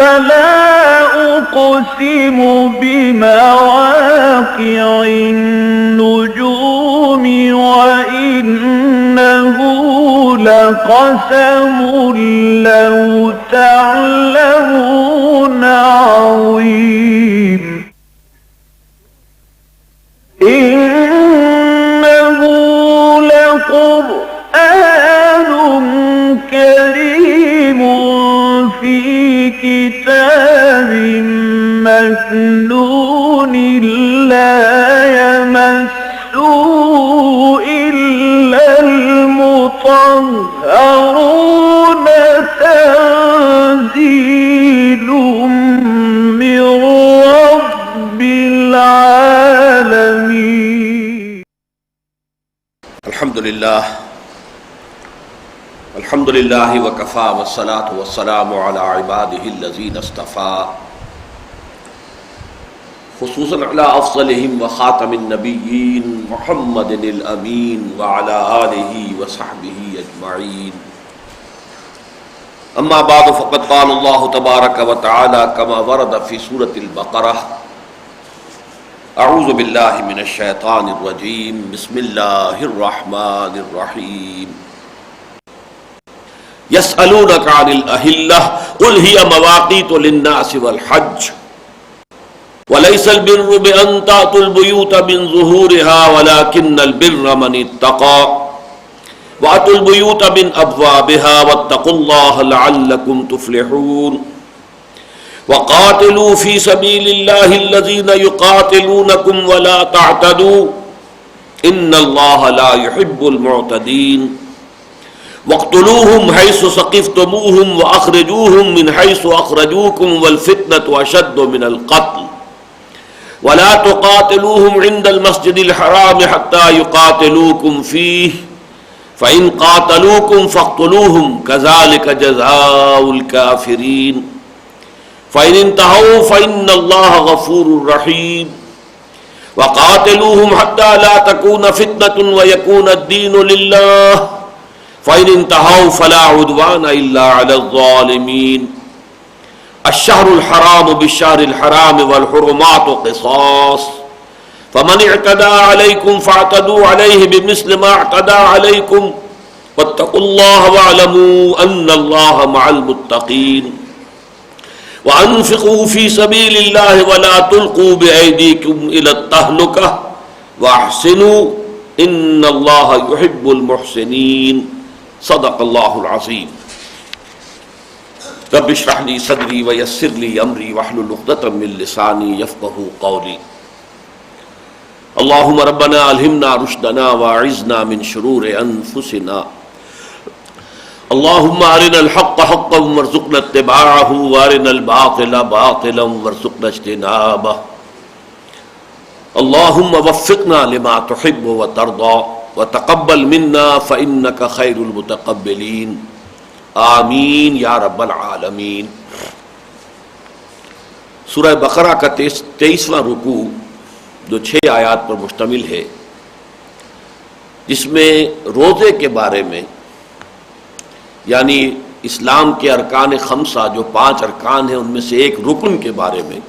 فلا أقسم بمواقع النجوم وإنه لقسم لو تعلمون عظيم إنه لقرآن كريم في كتاب مكنون لا يمسه إلا المطهرون تنزيل من رب العالمين. الحمد لله وكفى والصلاة والسلام على عباده الذين اصطفى خصوصا على أفضلهم وخاتم النبيين محمد الأمين وعلى آله وصحبه أجمعين. أما بعد فقد قال الله تبارك وتعالى كما ورد في سورة البقرة: اعوذ باللہ من الشیطان الرجیم بسم اللہ الرحمن الرحیم. یسألونک عن الأہلہ قل ہی مواقیت للناس والحج وليس البر بأن تأتوا البيوت من ظهورها ولكن البر من اتقى وأتوا البيوت من أبوابها واتقوا الله لعلكم تفلحون. وقاتلوا في سبيل الله الذين يقاتلونكم ولا تعتدوا إن الله لا يحب المعتدين. واقتلوهم حيث ثقفتموهم وأخرجوهم من حيث أخرجوكم والفتنة أشد من القتل ولا تقاتلوهم عند المسجد الحرام حتى يقاتلوكم فيه فإن قاتلوكم فاقتلوهم كذلك جزاء الكافرين. فإن انتهوا فإن الله غفور رحيم. وقاتلوهم حتى لا تكون فتنة ويكون الدين لله فإن انتهوا فلا عدوان إلا على الظالمين. الشهر الحرام بالشهر الحرام والحرمات قصاص فمن اعتدى عليكم فاعتدوا عليه بمثل ما اعتدى عليكم واتقوا الله واعلموا أن الله مع المتقين. وَأَنفِقُوا فِي سَبِيلِ اللَّهِ وَلَا تُلْقُوا بِأَيْدِيكُمْ إِلَى التَّهْلُكَةِ وَأَحْسِنُوا إِنَّ اللَّهَ يُحِبُّ الْمُحْسِنِينَ. صدق اللہ العظیم. رب اشرح لي صدری ويسر لي أمری واحلل عقدۃ من لسانی يفقهوا قولی. اللهم ربنا ألهمنا رشدنا وأعذنا من شرور أنفسنا. اللهم أرنا الحق حقا وارزقنا اتباعه وأرنا الباطل باطلا وارزقنا اجتنابه. اللهم وفقنا لما تحب وترضى وتقبل منا فإنك خير المتقبلين. آمین یا رب العالمین. سورہ بقرہ کا 23واں رکوع جو 6 آیات پر مشتمل ہے، جس میں روزے کے بارے میں، یعنی اسلام کے ارکان 5 جو 5 ارکان ہیں ان میں سے ایک رکن کے بارے میں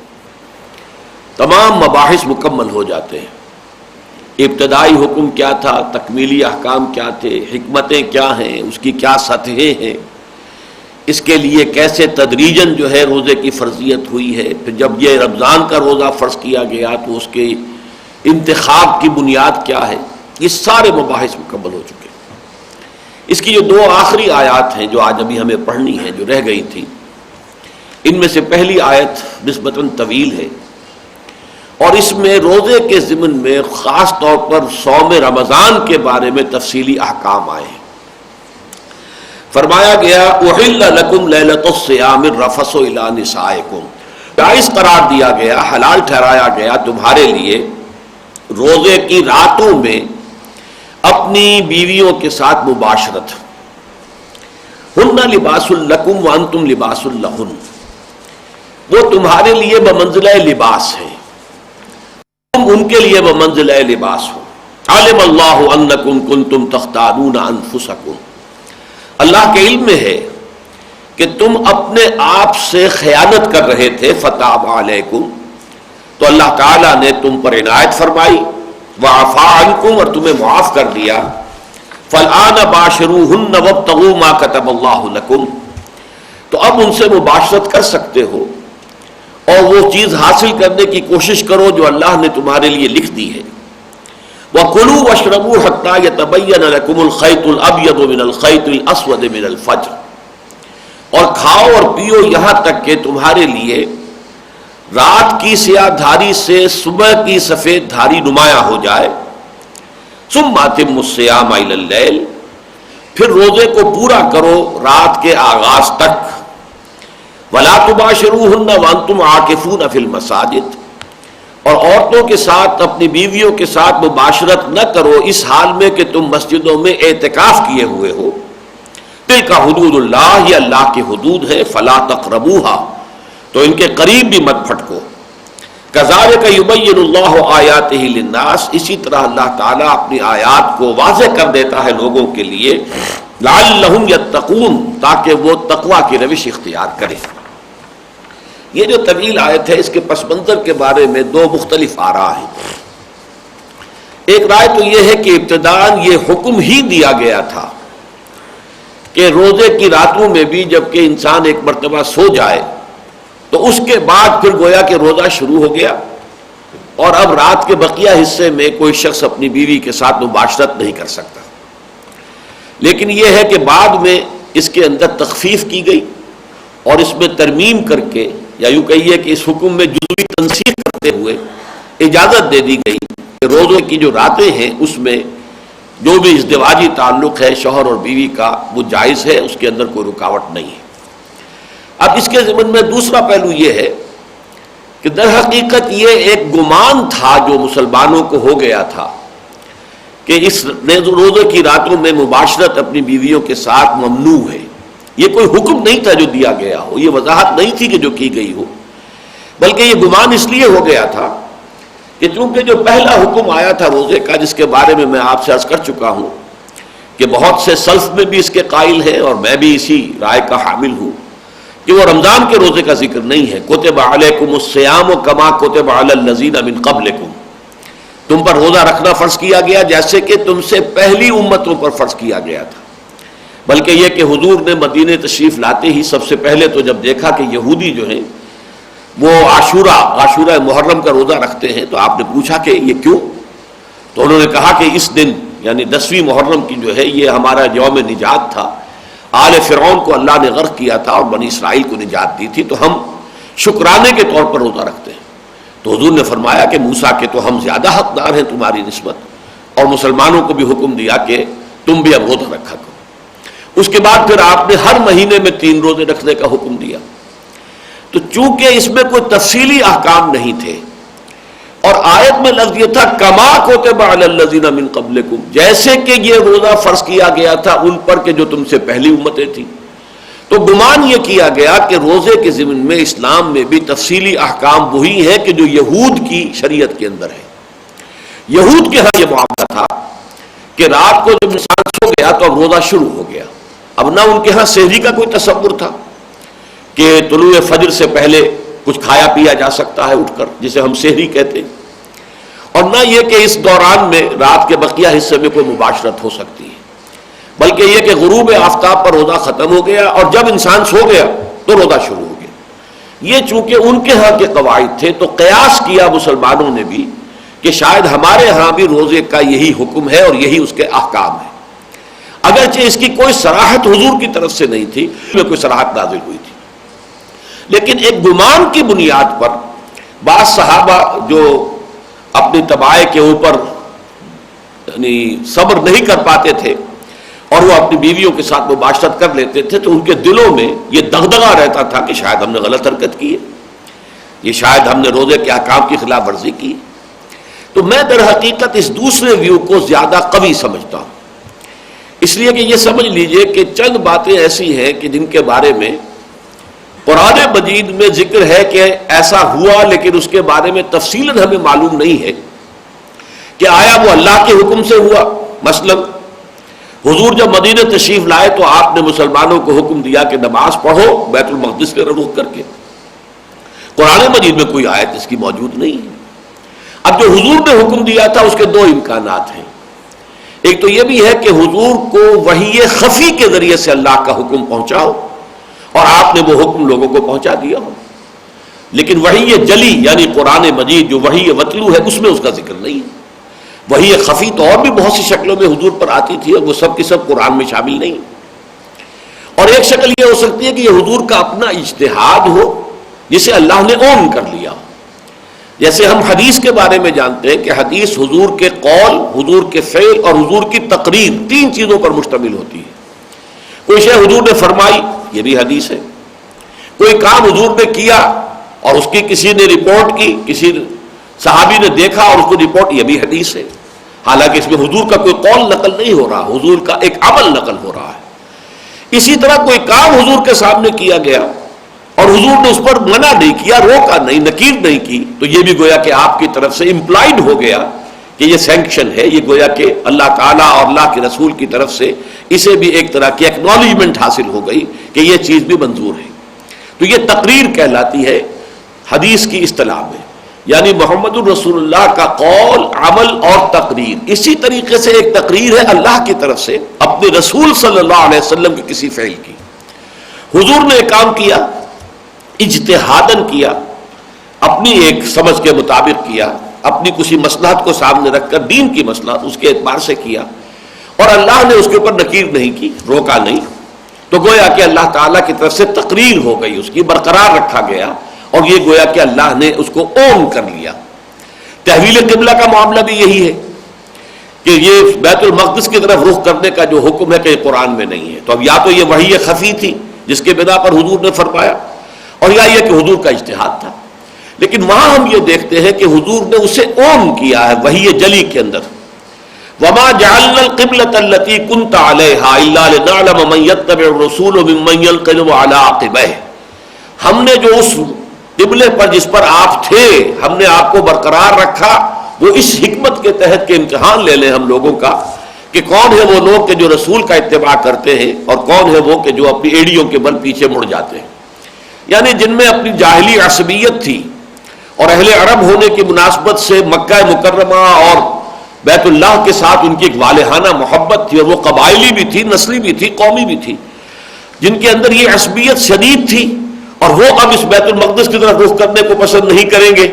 تمام مباحث مکمل ہو جاتے ہیں. ابتدائی حکم کیا تھا، تکمیلی احکام کیا تھے، حکمتیں کیا ہیں، اس کی کیا سطحیں ہیں، اس کے لیے کیسے تدریجاً جو ہے روزے کی فرضیت ہوئی ہے. پھر جب یہ رمضان کا روزہ فرض کیا گیا تو اس کے انتخاب کی بنیاد کیا ہے، یہ سارے مباحث مکمل ہو چکے. اس کی جو 2 آخری آیات ہیں جو آج ابھی ہمیں پڑھنی ہیں، جو رہ گئی تھی، ان میں سے پہلی آیت نسبتاً طویل ہے اور اس میں روزے کے ضمن میں خاص طور پر صوم رمضان کے بارے میں تفصیلی احکام آئے ہیں. فرمایا گیا احل لکم لیلۃ الصیام الرفث الی نسائکم، جائز قرار دیا گیا، حلال ٹھہرایا گیا تمہارے لیے روزے کی راتوں میں اپنی بیویوں کے ساتھ مباشرت. ہن لباس لکم وانتم لباس لہن، وہ تمہارے لیے بمنزلہ لباس ہیں، تم ان کے لیے بمنزلہ لباس ہو. علم اللہ انکم کنتم تختانون انفسکم، اللہ کے علم میں ہے کہ تم اپنے آپ سے خیانت کر رہے تھے، فتاب علیکم، تو اللہ تعالیٰ نے تم پر عنایت فرمائی، وعفا عنکم، اور تمہیں معاف کر دیا، فالآن باشروہن وابتغوا ما کتب اللہ لکم، تو اب ان سے مباشرت کر سکتے ہو اور وہ چیز حاصل کرنے کی کوشش کرو جو اللہ نے تمہارے لیے لکھ دی ہے۔ وَكُلُوا وَاشْرَبُوا حَتَّى يَتَبَيَّنَ لَكُمُ الْخَيْطُ الْأَبْيَضُ مِنَ الْخَيْطِ الْأَسْوَدِ مِنَ الْفَجْرِ، اور کھاؤ اور پیو یہاں تک کہ تمہارے لیے رات کی سیاہ دھاری سے صبح کی سفید دھاری نمایاں ہو جائے۔ ثُمَّ أَتِمُّوا الصِّيَامَ إِلَى اللَّيْلِ، پھر روزے کو پورا کرو رات کے آغاز تک۔ وَلَا تُبَاشِرُوهُنَّ وَأَنْتُمْ عَاكِفُونَ فِي الْمَسَاجِدِ، اور عورتوں کے ساتھ، اپنی بیویوں کے ساتھ مباشرت نہ کرو اس حال میں کہ تم مسجدوں میں اعتکاف کیے ہوئے ہو۔ تِلْكَ حُدُودُ اللَّهِ، یہ اللہ کی حدود ہے، فَلَا تَقْرَبُوهَا، تو ان کے قریب بھی مت پھٹکو۔ كَذَلِكَ يُبَيِّنُ اللَّهُ آيَاتِهِ لِلنَّاسِ، اسی طرح اللہ تعالیٰ اپنی آیات کو واضح کر دیتا ہے لوگوں کے لیے، لَعَلَّهُمْ يَتَّقُونَ، تاکہ وہ تقوی کی روش اختیار کریں۔ یہ جو طویل آیت ہے، اس کے پس منظر کے بارے میں دو مختلف آراء ہیں۔ ایک رائے تو یہ ہے کہ ابتداءً یہ حکم ہی دیا گیا تھا کہ روزے کی راتوں میں بھی جبکہ انسان ایک مرتبہ سو جائے تو اس کے بعد پھر گویا کہ روزہ شروع ہو گیا، اور اب رات کے بقیہ حصے میں کوئی شخص اپنی بیوی کے ساتھ مباشرت نہیں کر سکتا۔ لیکن یہ ہے کہ بعد میں اس کے اندر تخفیف کی گئی اور اس میں ترمیم کر کے، یا یوں کہیے کہ اس حکم میں جزوی تنسیخ کرتے ہوئے اجازت دے دی گئی کہ روزے کی جو راتیں ہیں اس میں جو بھی ازدواجی تعلق ہے شوہر اور بیوی کا وہ جائز ہے، اس کے اندر کوئی رکاوٹ نہیں ہے۔ اب اس کے ضمن میں دوسرا پہلو یہ ہے کہ در حقیقت یہ ایک گمان تھا جو مسلمانوں کو ہو گیا تھا کہ اس روزے کی راتوں میں مباشرت اپنی بیویوں کے ساتھ ممنوع ہے۔ یہ کوئی حکم نہیں تھا جو دیا گیا ہو، یہ وضاحت نہیں تھی کہ جو کی گئی ہو، بلکہ یہ گمان اس لیے ہو گیا تھا کہ چونکہ جو پہلا حکم آیا تھا روزے کا، جس کے بارے میں آپ سے عرض کر چکا ہوں کہ بہت سے سلف میں بھی اس کے قائل ہیں اور میں بھی اسی رائے کا حامل ہوں، کہ وہ رمضان کے روزے کا ذکر نہیں ہے۔ کتب علیکم الصیام کما کتب علی الذین من قبلکم، تم پر روزہ رکھنا فرض کیا گیا جیسے کہ تم سے پہلی امتوں پر فرض کیا گیا تھا۔ بلکہ یہ کہ حضور نے مدینہ تشریف لاتے ہی سب سے پہلے تو جب دیکھا کہ یہودی جو ہیں وہ عاشورہ محرم کا روزہ رکھتے ہیں تو آپ نے پوچھا کہ یہ کیوں؟ تو انہوں نے کہا کہ اس دن یعنی 10ویں محرم کی جو ہے یہ ہمارا یوم نجات تھا، آل فرعون کو اللہ نے غرق کیا تھا اور بنی اسرائیل کو نجات دی تھی، تو ہم شکرانے کے طور پر روزہ رکھتے ہیں۔ تو حضور نے فرمایا کہ موسیٰ کے تو ہم زیادہ حقدار ہیں تمہاری نسبت، اور مسلمانوں کو بھی حکم دیا کہ تم بھی اب روزہ رکھا کرو۔ اس کے بعد پھر آپ نے ہر مہینے میں 3 روزے رکھنے کا حکم دیا۔ تو چونکہ اس میں کوئی تفصیلی احکام نہیں تھے اور آیت میں لفظ یہ تھا کما کتب علی الذین من قبلکم، جیسے کہ یہ روزہ فرض کیا گیا تھا ان پر کہ جو تم سے پہلی امتیں تھیں، تو گمان یہ کیا گیا کہ روزے کے ضمن میں اسلام میں بھی تفصیلی احکام وہی ہیں کہ جو یہود کی شریعت کے اندر ہے۔ یہود کے ہاں یہ معاملہ تھا کہ رات کو جب انسان سو گیا تو اب روزہ شروع ہو گیا۔ اب نہ ان کے ہاں سحری کا کوئی تصور تھا کہ طلوع فجر سے پہلے کچھ کھایا پیا جا سکتا ہے اٹھ کر، جسے ہم سحری کہتے ہیں، اور نہ یہ کہ اس دوران میں رات کے بقیہ حصے میں کوئی مباشرت ہو سکتی ہے، بلکہ یہ کہ غروب آفتاب پر روزہ ختم ہو گیا اور جب انسان سو گیا تو روزہ شروع ہو گیا۔ یہ چونکہ ان کے ہاں کے قواعد تھے تو قیاس کیا مسلمانوں نے بھی کہ شاید ہمارے ہاں بھی روزے کا یہی حکم ہے اور یہی اس کے احکام ہے، اگرچہ اس کی کوئی صراحت حضور کی طرف سے نہیں تھی، میں کوئی صراحت نازل ہوئی تھی، لیکن ایک گمان کی بنیاد پر بعض صحابہ جو اپنی تباہ کے اوپر یعنی صبر نہیں کر پاتے تھے اور وہ اپنی بیویوں کے ساتھ مباشرت کر لیتے تھے، تو ان کے دلوں میں یہ دغدغہ رہتا تھا کہ شاید ہم نے غلط حرکت کی ہے، یہ شاید ہم نے روزے کے احکام کی خلاف ورزی کی۔ تو میں در حقیقت اس دوسرے ویو کو زیادہ قوی سمجھتا ہوں، اس لیے کہ یہ سمجھ لیجئے کہ چند باتیں ایسی ہیں کہ جن کے بارے میں قرآن مجید میں ذکر ہے کہ ایسا ہوا، لیکن اس کے بارے میں تفصیلاً ہمیں معلوم نہیں ہے کہ آیا وہ اللہ کے حکم سے ہوا، مثلا حضور جب مدینہ تشریف لائے تو آپ نے مسلمانوں کو حکم دیا کہ نماز پڑھو بیت المقدس کے رخ کر کے. قرآن مجید میں کوئی آیت اس کی موجود نہیں ہے. اب جو حضور نے حکم دیا تھا اس کے دو امکانات ہیں. ایک تو یہ بھی ہے کہ حضور کو وحی خفی کے ذریعے سے اللہ کا حکم پہنچاؤ اور آپ نے وہ حکم لوگوں کو پہنچا دیا ہو، لیکن وحی جلی یعنی قرآن مجید جو وحی وطلو ہے اس میں اس کا ذکر نہیں ہے. وحی خفی تو اور بھی بہت سی شکلوں میں حضور پر آتی تھی اور وہ سب کی سب قرآن میں شامل نہیں. اور ایک شکل یہ ہو سکتی ہے کہ یہ حضور کا اپنا اجتہاد ہو جسے اللہ نے اون کر لیا. جیسے ہم حدیث کے بارے میں جانتے ہیں کہ حدیث حضور کے قول، حضور کے فعل اور حضور کی تقریر تین چیزوں پر مشتمل ہوتی ہے. کوئی شے حضور نے فرمائی یہ بھی حدیث ہے، کوئی کام حضور نے کیا اور اس کی کسی نے رپورٹ کی، کسی صحابی نے دیکھا اور اس کو رپورٹ، یہ بھی حدیث ہے. حالانکہ اس میں حضور کا کوئی قول نقل نہیں ہو رہا، حضور کا ایک عمل نقل ہو رہا ہے. اسی طرح کوئی کام حضور کے سامنے کیا گیا اور حضور نے اس پر منع نہیں کیا، روکا نہیں، نکیر نہیں کی، تو یہ بھی گویا کہ آپ کی طرف سے امپلائڈ ہو گیا کہ یہ سینکشن ہے. یہ گویا کہ اللہ تعالیٰ اور اللہ کے رسول کی طرف سے اسے بھی ایک طرح کی ایکنالجمنٹ حاصل ہو گئی کہ یہ چیز بھی منظور ہے. تو یہ تقریر کہلاتی ہے حدیث کی اصطلاح میں، یعنی محمد الرسول اللہ کا قول، عمل اور تقریر. اسی طریقے سے ایک تقریر ہے اللہ کی طرف سے اپنے رسول صلی اللہ علیہ وسلم کے کسی فعل کی. حضور نے ایک کام کیا، اجتہاداً کیا، اپنی ایک سمجھ کے مطابق کیا، اپنی کسی مصلحت کو سامنے رکھ کر، دین کی مصلحت اس کے اعتبار سے کیا، اور اللہ نے اس کے اوپر نکیر نہیں کی، روکا نہیں، تو گویا کہ اللہ تعالیٰ کی طرف سے تقریر ہو گئی، اس کی برقرار رکھا گیا، اور یہ گویا کہ اللہ نے اس کو اون کر لیا. تحویل قبلہ کا معاملہ بھی یہی ہے کہ یہ بیت المقدس کی طرف رخ کرنے کا جو حکم ہے کہ یہ قرآن میں نہیں ہے. تو اب یا تو یہ وحی خفی تھی جس کے بنا پر حضور نے فرمایا، اور یا یہ کہ حضور کا اجتہاد تھا. لیکن وہاں ہم یہ دیکھتے ہیں کہ حضور نے اسے اون کیا ہے وحی جلی کے اندر. وما جعلنا القبلة التي كنت عليها الا لنعلم من يتبع الرسول ممن ينقلب على عقبيه. ہم نے جو اس قبلے پر جس پر آپ تھے ہم نے آپ کو برقرار رکھا، وہ اس حکمت کے تحت کہ امتحان لے لیں ہم لوگوں کا کہ کون ہے وہ لوگ کہ جو رسول کا اتباع کرتے ہیں اور کون ہے وہ کہ جو اپنی ایڑیوں کے بل پیچھے مڑ جاتے ہیں. یعنی جن میں اپنی جاہلی عصبیت تھی اور اہل عرب ہونے کی مناسبت سے مکہ مکرمہ اور بیت اللہ کے ساتھ ان کی ایک والہانہ محبت تھی، اور وہ قبائلی بھی تھی، نسلی بھی تھی، قومی بھی تھی، جن کے اندر یہ عصبیت شدید تھی، اور وہ اب اس بیت المقدس کی طرف رخ کرنے کو پسند نہیں کریں گے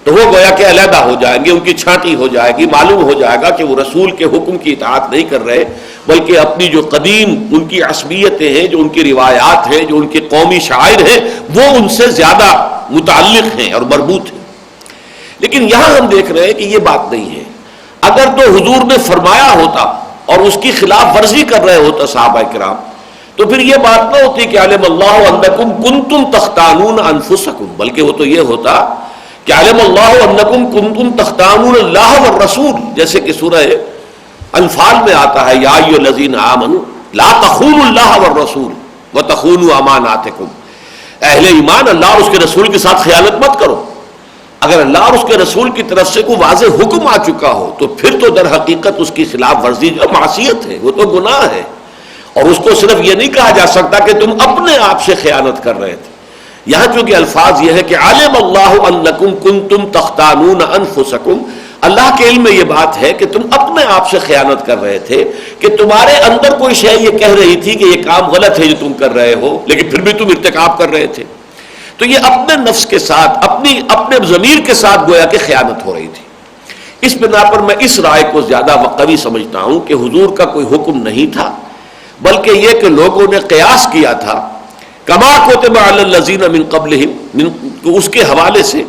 تو وہ گویا کہ علیحدہ ہو جائیں گے، ان کی چھانٹی ہو جائے گی. معلوم ہو جائے گا کہ وہ رسول کے حکم کی اطاعت نہیں کر رہے، بلکہ اپنی جو قدیم ان کی عصبیتیں ہیں، جو ان کی روایات ہیں، جو ان کے قومی شاعر ہیں، وہ ان سے زیادہ متعلق ہیں اور مربوط ہیں. لیکن یہاں ہم دیکھ رہے ہیں کہ یہ بات نہیں ہے. اگر تو حضور نے فرمایا ہوتا اور اس کی خلاف ورزی کر رہے ہوتا صحابہ کرام، تو پھر یہ بات نہ ہوتی کہ علم اللہ انکم کنتم تختانون انفسکم، بلکہ وہ تو یہ ہوتا کہ علم اللہ انکم کنتم تختانون اللہ والرسول، جیسے کہ سورہ انفال میں آتا ہے یا ایھا الذین آمنوا لا تخونوا اللہ والرسول وتخونوا اماناتکم. اہل ایمان اللہ اور اس کے رسول کے ساتھ خیانت مت کرو. اگر اللہ اور اس کے رسول کی طرف سے کوئی واضح حکم آ چکا ہو تو پھر تو در حقیقت اس کی خلاف ورزی جو معصیت ہے، وہ تو گناہ ہے، اور اس کو صرف یہ نہیں کہا جا سکتا کہ تم اپنے آپ سے خیانت کر رہے تھے. یہاں چونکہ الفاظ یہ ہے کہ علم اللہ انکم کنتم تختانون انفسکم، اللہ کے علم میں یہ بات ہے کہ تم اپنے آپ سے خیانت کر رہے تھے، کہ تمہارے اندر کوئی شے یہ کہہ رہی تھی کہ یہ کام غلط ہے جو تم کر رہے ہو، لیکن پھر بھی تم ارتکاب کر رہے تھے. تو یہ اپنے نفس کے ساتھ، اپنے ضمیر کے ساتھ گویا کہ خیانت ہو رہی تھی. اس بنا پر میں اس رائے کو زیادہ قوی سمجھتا ہوں کہ حضور کا کوئی حکم نہیں تھا، بلکہ یہ کہ لوگوں نے قیاس کیا تھا کما کتب علی الذین من قبلہم، اس کے حوالے سے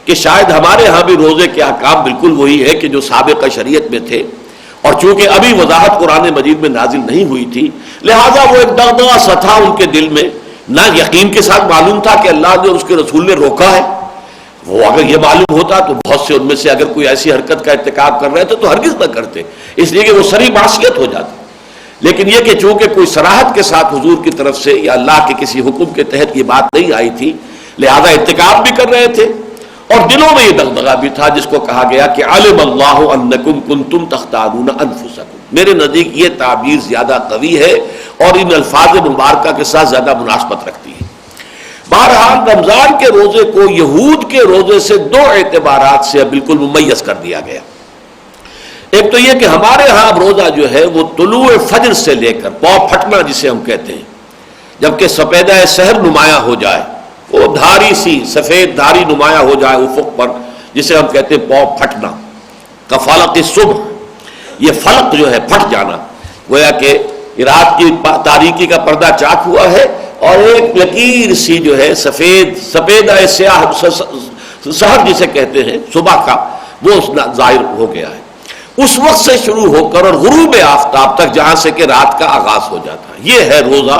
کہ شاید ہمارے ہاں بھی روزے کے احکام بالکل وہی ہے کہ جو سابقہ شریعت میں تھے، اور چونکہ ابھی وضاحت قرآن مجید میں نازل نہیں ہوئی تھی، لہٰذا وہ ایک دغدغہ سا تھا ان کے دل میں، نہ یقین کے ساتھ معلوم تھا کہ اللہ نے اور اس کے رسول نے روکا ہے. وہ اگر یہ معلوم ہوتا تو بہت سے ان میں سے اگر کوئی ایسی حرکت کا ارتکاب کر رہے تھے تو ہرگز نہ کرتے، اس لیے کہ وہ صریح معصیت ہو جاتی. لیکن یہ کہ چونکہ کوئی صراحت کے ساتھ حضور کی طرف سے یا اللہ کے کسی حکم کے تحت یہ بات نہیں آئی تھی، لہذا ارتکاب بھی کر رہے تھے اور دلوں میں یہ دغدغہ بھی تھا، جس کو کہا گیا کہ علم اللہ انکم کنتم تختانون انفسکم. میرے نزدیک یہ تعبیر زیادہ قوی ہے اور ان الفاظ مبارکہ کے ساتھ زیادہ مناسبت رکھتی ہے۔ بہرحال رمضان کے روزے کو یہود کے روزے سے دو اعتبارات سے بالکل ممیز کر دیا گیا۔ ایک تو یہ کہ ہمارے ہاں روزہ جو ہے وہ طلوع فجر سے لے کر پاؤ پھٹنا جسے ہم کہتے ہیں، جبکہ سپیدہ سحر نمایاں ہو جائے، وہ دھاری سی سفید دھاری نمایاں ہو جائے افق پر، جسے ہم کہتے ہیں پاؤ پھٹنا، کفالق صبح، یہ فلق جو ہے پھٹ جانا، گویا کہ رات کی تاریکی کا پردہ چاک ہوا ہے اور ایک لکیر سی جو ہے سفیدہ سیاہ سحر جسے کہتے ہیں صبح کا، وہ ظاہر ہو گیا ہے۔ اس وقت سے شروع ہو کر اور غروب آفتاب تک جہاں سے کہ رات کا آغاز ہو جاتا ہے، یہ ہے روزہ۔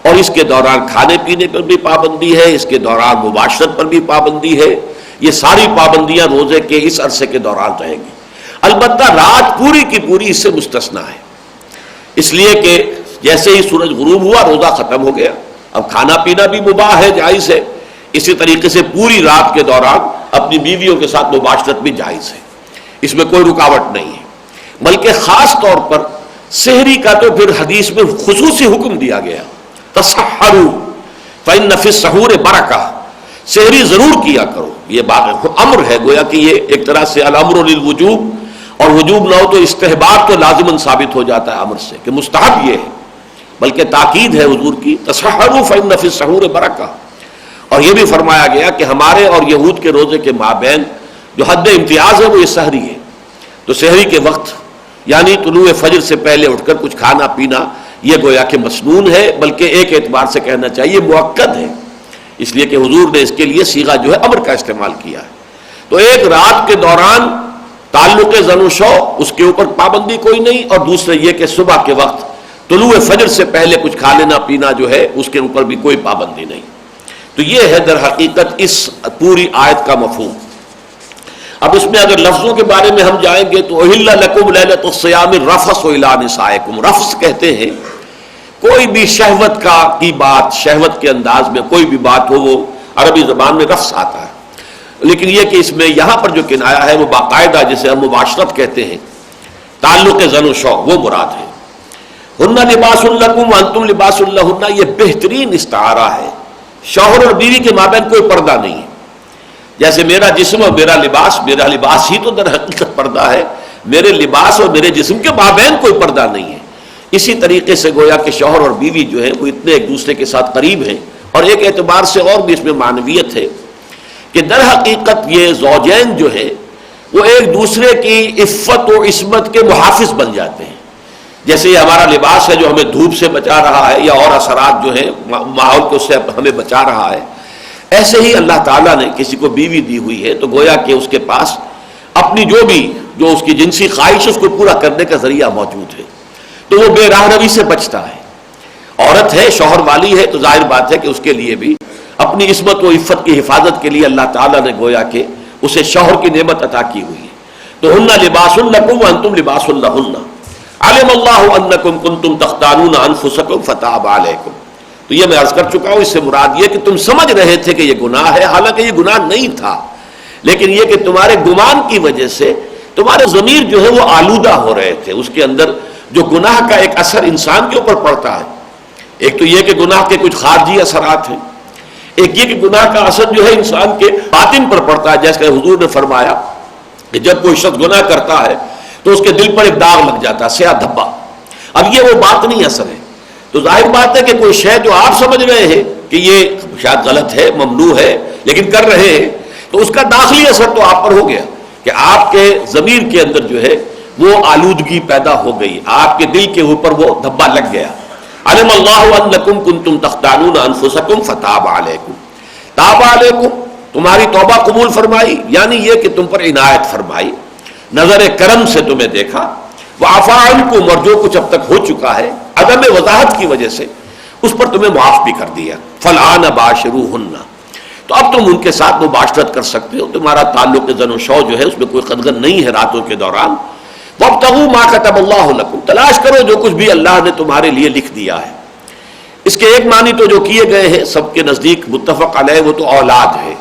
اور اس کے دوران کھانے پینے پر بھی پابندی ہے، اس کے دوران مباشرت پر بھی پابندی ہے، یہ ساری پابندیاں روزے کے اس عرصے کے دوران رہیں گی۔ البتہ رات پوری کی پوری اس سے مستثنا ہے، اس لیے کہ جیسے ہی سورج غروب ہوا روزہ ختم ہو گیا، اب کھانا پینا بھی مباح ہے، جائز ہے، اسی طریقے سے پوری رات کے دوران اپنی بیویوں کے ساتھ مباشرت بھی جائز ہے، اس میں کوئی رکاوٹ نہیں ہے۔ بلکہ خاص طور پر سحری کا تو پھر حدیث میں خصوصی حکم دیا گیا، تسحروا فإن فی السحور برکہ، سحری ضرور کیا کرو، یہ بات امر ہے، گویا کہ یہ ایک طرح سے الامر للوجوب، اور وجوب نہ ہو تو استحباب تو لازماً ثابت ہو جاتا ہے امر سے کہ مستحب یہ ہے، بلکہ تاکید ہے حضور کی، تسحروا فإن فی السحور برکہ۔ اور یہ بھی فرمایا گیا کہ ہمارے اور یہود کے روزے کے مابین جو حد امتیاز ہے وہ یہ سحری ہے، تو سحری کے وقت یعنی طلوع فجر سے پہلے اٹھ کر کچھ کھانا پینا یہ گویا کہ مسنون ہے، بلکہ ایک اعتبار سے کہنا چاہیے مؤکد ہے، اس لیے کہ حضور نے اس کے لیے صیغہ جو ہے امر کا استعمال کیا ہے۔ تو ایک رات کے دوران تعلق زن و شو اس کے اوپر پابندی کوئی نہیں، اور دوسرے یہ کہ صبح کے وقت طلوع فجر سے پہلے کچھ کھا لینا پینا جو ہے اس کے اوپر بھی کوئی پابندی نہیں۔ تو یہ ہے در حقیقت اس پوری آیت کا مفہوم۔ اب اس میں اگر لفظوں کے بارے میں ہم جائیں گے تو احل لکم لیلۃ الصیام الرفث الی نسائکم، رفث کہتے ہیں کوئی بھی شہوت کی بات، شہوت کے انداز میں کوئی بھی بات ہو، وہ عربی زبان میں رفث آتا ہے، لیکن یہ کہ اس میں یہاں پر جو کنایا ہے وہ باقاعدہ جسے ہم مباشرت کہتے ہیں، تعلق زن و شو وہ مراد ہے۔ ہن لباس لکم وانتم لباس لہن، یہ بہترین استعارہ ہے، شوہر اور بیوی کے مابین کوئی پردہ نہیں ہے، جیسے میرا جسم اور میرا لباس ہی تو در حقیقت پردہ ہے، میرے لباس اور میرے جسم کے مابین کوئی پردہ نہیں ہے۔ اسی طریقے سے گویا کہ شوہر اور بیوی جو ہے وہ اتنے ایک دوسرے کے ساتھ قریب ہیں، اور ایک اعتبار سے اور بھی اس میں معنویت ہے کہ در حقیقت یہ زوجین جو ہے وہ ایک دوسرے کی عفت و عصمت کے محافظ بن جاتے ہیں۔ جیسے یہ ہمارا لباس ہے جو ہمیں دھوپ سے بچا رہا ہے یا اور اثرات جو ہیں ماحول کو اس سے ہمیں بچا رہا ہے، ایسے ہی اللہ تعالیٰ نے کسی کو بیوی دی ہوئی ہے تو گویا کہ اس کے پاس اپنی جو اس کی جنسی خواہش اس کو پورا کرنے کا ذریعہ موجود ہے، تو وہ بے راہ روی سے بچتا ہے۔ عورت ہے، شوہر والی ہے، تو ظاہر بات ہے کہ اس کے لیے بھی اپنی عصمت و عفت کی حفاظت کے لیے اللہ تعالیٰ نے گویا کہ اسے شوہر کی نعمت عطا کی ہوئی ہے۔ تو ہن لباس لکم وانتم لباس لہن، علم اللہ انکم کنتم تختانون انفسکم فتاب علیکم۔ تو یہ میں عرض کر چکا ہوں، اس سے مراد یہ کہ تم سمجھ رہے تھے کہ یہ گناہ ہے، حالانکہ یہ گناہ نہیں تھا، لیکن یہ کہ تمہارے گمان کی وجہ سے تمہارے ضمیر جو ہے وہ آلودہ ہو رہے تھے، اس کے اندر جو گناہ کا ایک اثر انسان کے اوپر پڑتا ہے، ایک تو یہ کہ گناہ کے کچھ خارجی اثرات ہیں، ایک یہ کہ گناہ کا اثر جو ہے انسان کے باطن پر پڑتا ہے، جیسے کہ حضور نے فرمایا کہ جب کوئی شخص گناہ کرتا ہے تو اس کے دل پر ایک داغ لگ جاتا ہے، سیاہ دھبا۔ اب یہ وہ باطنی اثر ہے، تو ظاہر بات ہے کہ کوئی شے جو آپ سمجھ رہے ہیں کہ یہ شاید غلط ہے، ممنوع ہے، لیکن کر رہے ہیں، تو اس کا داخلی اثر تو آپ پر ہو گیا کہ آپ کے ضمیر کے اندر جو ہے وہ آلودگی پیدا ہو گئی، آپ کے دل کے اوپر وہ دھبا لگ گیا۔ علم اللہ انکم کنتم تختانون انفسکم فتاب علیکم، تاب علیکم تمہاری توبہ قبول فرمائی، یعنی یہ کہ تم پر عنایت فرمائی، نظر کرم سے تمہیں دیکھا، وعفا عنکم اور جو کچھ اب تک ہو چکا ہے عدم وضاحت کی وجہ سے اس پر تمہیں معاف بھی کر دیا۔ فالآن باشروہن، تو اب تم ان کے ساتھ مباشرت کر سکتے ہو، تمہارا تعلق زن و شو جو ہے اس میں کوئی قدغن نہیں ہے راتوں کے دوران۔ وابتغوا ما كتب اللہ لکم، تلاش کرو جو کچھ بھی اللہ نے تمہارے لیے لکھ دیا ہے۔ اس کے ایک معنی تو جو کیے گئے ہیں سب کے نزدیک متفق علیہ وہ تو اولاد ہے،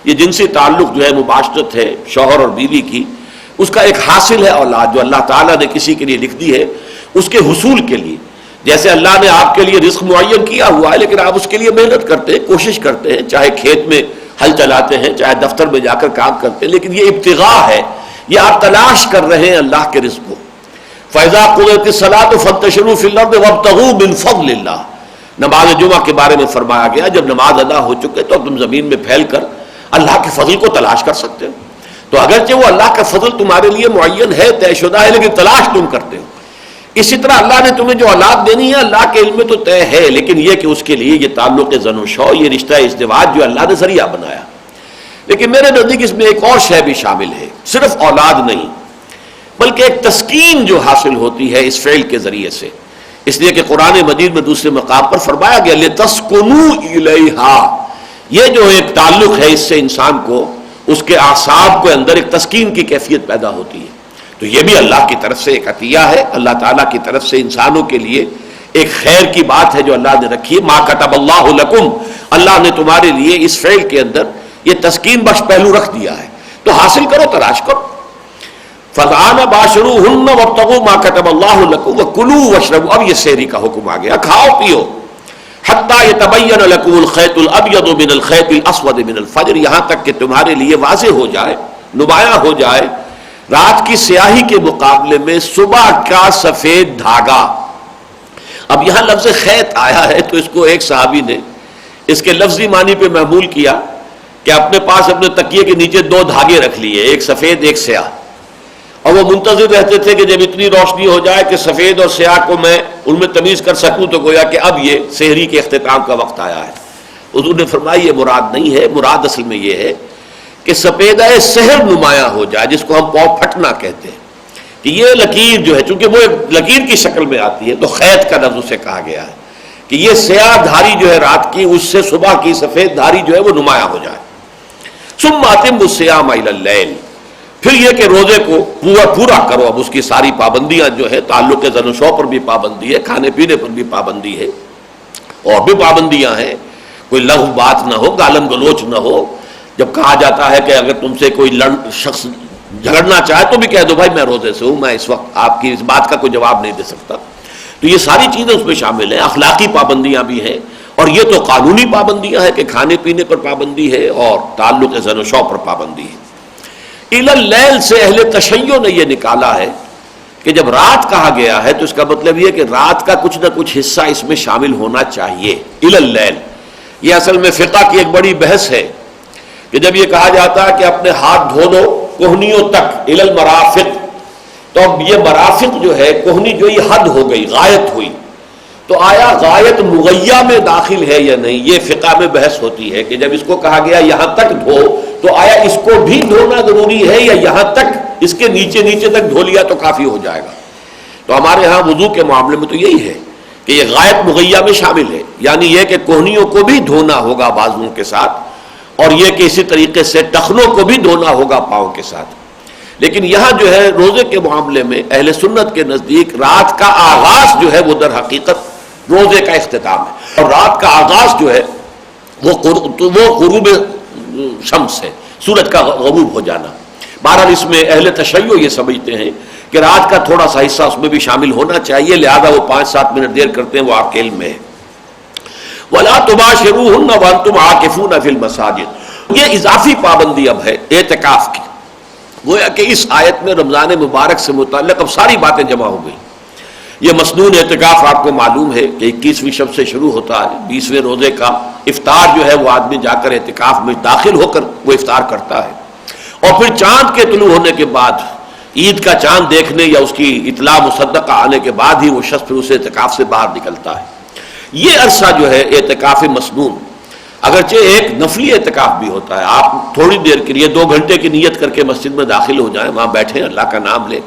یہ جنسی تعلق جو ہے مباشرت ہے شوہر اور بیوی کی، اس کا ایک حاصل ہے اولاد جو اللہ تعالیٰ نے کسی کے لیے لکھ دی ہے اس کے حصول کے لیے. جیسے اللہ نے آپ کے لیے رزق معین کیا ہوا ہے لیکن آپ اس کے لیے محنت کرتے ہیں, کوشش کرتے ہیں, چاہے کھیت میں ہل چلاتے ہیں, چاہے دفتر میں جا کر کام کرتے ہیں, لیکن یہ ابتغاء ہے, یہ آپ تلاش کر رہے ہیں اللہ کے رزق کو. فَإِذَا قُضِيَتِ الصَّلَاةُ فَانتَشِرُوا فِي الْأَرْضِ وَابْتَغُوا مِنْ فَضْلِ اللَّهِ. نماز جمعہ کے بارے میں فرمایا گیا جب نماز ادا ہو چکے تو تم زمین میں پھیل کر اللہ کے فضل کو تلاش کر سکتے ہو. تو اگرچہ وہ اللہ کا فضل تمہارے لیے معین ہے, طے شدہ ہے, لیکن تلاش تم کرتے ہو. اسی طرح اللہ نے تمہیں جو اولاد دینی ہے اللہ کے علم میں تو طے ہے, لیکن یہ کہ اس کے لیے یہ تعلق زن و شو, یہ رشتہ ازدواج جو اللہ نے ذریعہ بنایا. لیکن میرے نزدیک اس میں ایک اور شے بھی شامل ہے, صرف اولاد نہیں بلکہ ایک تسکین جو حاصل ہوتی ہے اس فعل کے ذریعے سے. اس لیے کہ قرآن مجید میں دوسرے مقام پر فرمایا گیا لِتَسْكُنُوا إِلَيْهَا, یہ جو ایک تعلق ہے اس سے انسان کو اس کے اعصاب کے اندر ایک تسکین کی کیفیت پیدا ہوتی ہے. تو یہ بھی اللہ کی طرف سے ایک عطیہ ہے, اللہ تعالیٰ کی طرف سے انسانوں کے لیے ایک خیر کی بات ہے جو اللہ نے رکھی ہے. مَا كَتَبَ اللَّهُ لَكُمْ, اللہ نے تمہارے لیے اس فعل کے اندر یہ تسکین بخش پہلو رکھ دیا ہے, تو حاصل کرو, تلاش کرو. فَالْآنَ بَاشِرُوهُنَّ وَابْتَغُوا مَا كَتَبَ اللَّهُ لَكُمْ وَكُلُوا وَاشْرَبُوا. اب یہ سحری کا حکم آ گیا, کھاؤ پیو. حَتَّى يَتَبَيَّنَ لَكُمُ الْخَيْطُ الْأَبْيَضُ مِنَ الْخَيْطِ الْأَسْوَدِ مِنَ الْفَجْرِ, یہاں تک کہ تمہارے لیے واضح ہو جائے, نمایاں ہو جائے رات کی سیاہی کے مقابلے میں صبح کا سفید دھاگا. اب یہاں لفظ خیط آیا ہے تو اس کو ایک صحابی نے اس کے لفظی معنی پہ محمول کیا کہ اپنے پاس اپنے تکیے کے نیچے دو دھاگے رکھ لیے, ایک سفید ایک سیاہ, اور وہ منتظر رہتے تھے کہ جب اتنی روشنی ہو جائے کہ سفید اور سیاہ کو میں ان میں تمیز کر سکوں تو گویا کہ اب یہ سحری کے اختتام کا وقت آیا ہے. حضور نے فرمایا یہ مراد نہیں ہے, مراد اصل میں یہ ہے کہ سفیدہ سحر نمایاں ہو جائے, جس کو ہم پاؤ پھٹنا کہتے ہیں, کہ یہ لکیر جو ہے چونکہ وہ ایک لکیر کی شکل میں آتی ہے تو خیط کا لفظ اسے کہا گیا ہے کہ یہ سیاہ دھاری جو ہے رات کی, اس سے صبح کی سفید دھاری جو ہے وہ نمایاں ہو جائے. ثم اتموا الصیام الی اللیل, پھر یہ کہ روزے کو پورا کرو. اب اس کی ساری پابندیاں جو ہے, تعلق زن و شو پر بھی پابندی ہے, کھانے پینے پر بھی پابندی ہے, اور بھی پابندیاں ہیں. کوئی لغو بات نہ ہو, گالم گلوچ نہ ہو. جب کہا جاتا ہے کہ اگر تم سے کوئی شخص جھگڑنا چاہے تو بھی کہہ دو بھائی میں روزے سے ہوں, میں اس وقت آپ کی اس بات کا کوئی جواب نہیں دے سکتا. تو یہ ساری چیزیں اس میں شامل ہیں. اخلاقی پابندیاں بھی ہیں, اور یہ تو قانونی پابندیاں ہیں کہ کھانے پینے پر پابندی ہے اور تعلق زن و شو پر پابندی ہے. الی اللیل سے اہل تشیع نے یہ نکالا ہے کہ جب رات کہا گیا ہے تو اس کا مطلب یہ کہ رات کا کچھ نہ کچھ حصہ اس میں شامل ہونا چاہیے. الی اللیل, یہ اصل میں فقہ کی ایک بڑی بحث ہے کہ جب یہ کہا جاتا ہے کہ اپنے ہاتھ دھو دو کوہنیوں تک, الی المرافق, تو اب یہ مرافق جو ہے کوہنی جو یہ حد ہو گئی, غایت ہوئی, تو آیا غایت مغیہ میں داخل ہے یا نہیں, یہ فقہ میں بحث ہوتی ہے کہ جب اس کو کہا گیا یہاں تک دھو تو آیا اس کو بھی دھونا ضروری ہے یا یہاں تک اس کے نیچے نیچے تک دھو لیا تو کافی ہو جائے گا. تو ہمارے ہاں وضو کے معاملے میں تو یہی ہے کہ یہ غایت مغیہ میں شامل ہے, یعنی یہ کہ کوہنیوں کو بھی دھونا ہوگا بازوؤں کے ساتھ, اور یہ کہ اسی طریقے سے ٹخنوں کو بھی دھونا ہوگا پاؤں کے ساتھ. لیکن یہاں جو ہے روزے کے معاملے میں اہل سنت کے نزدیک رات کا آغاز جو ہے وہ در حقیقت روزے کا اختتام ہے, اور رات کا آغاز جو ہے وہ غروب شمس ہے, سورج کا غروب ہو جانا. بہرحال اس میں اہل تشیع یہ سمجھتے ہیں کہ رات کا تھوڑا سا حصہ اس میں بھی شامل ہونا چاہیے, لہذا وہ 5-7 منٹ دیر کرتے ہیں, وہ آپ کے علم میں ہے. وَلَا تُبَاشِرُوهُنَّ وَأَنْتُمْ عَاكِفُونَ فِي الْمَسَاجِدِ, یہ اضافی پابندی اب ہے اعتکاف کی. گویا کہ اس آیت میں رمضان مبارک سے متعلق اب ساری باتیں جمع ہو گئی. یہ مسنون اعتکاف آپ کو معلوم ہے کہ 21ویں شب سے شروع ہوتا ہے, 20ویں روزے کا افطار جو ہے وہ آدمی جا کر اعتکاف میں داخل ہو کر وہ افطار کرتا ہے, اور پھر چاند کے طلوع ہونے کے بعد عید کا چاند دیکھنے یا اس کی اطلاع مصدقہ آنے کے بعد ہی وہ شخص پھر اس اعتکاف سے باہر نکلتا ہے. یہ عرصہ جو ہے اعتکاف مسنون, اگرچہ ایک نفلی اعتکاف بھی ہوتا ہے, آپ تھوڑی دیر کے لیے 2 گھنٹے کی نیت کر کے مسجد میں داخل ہو جائیں, وہاں بیٹھیں, اللہ کا نام لیں,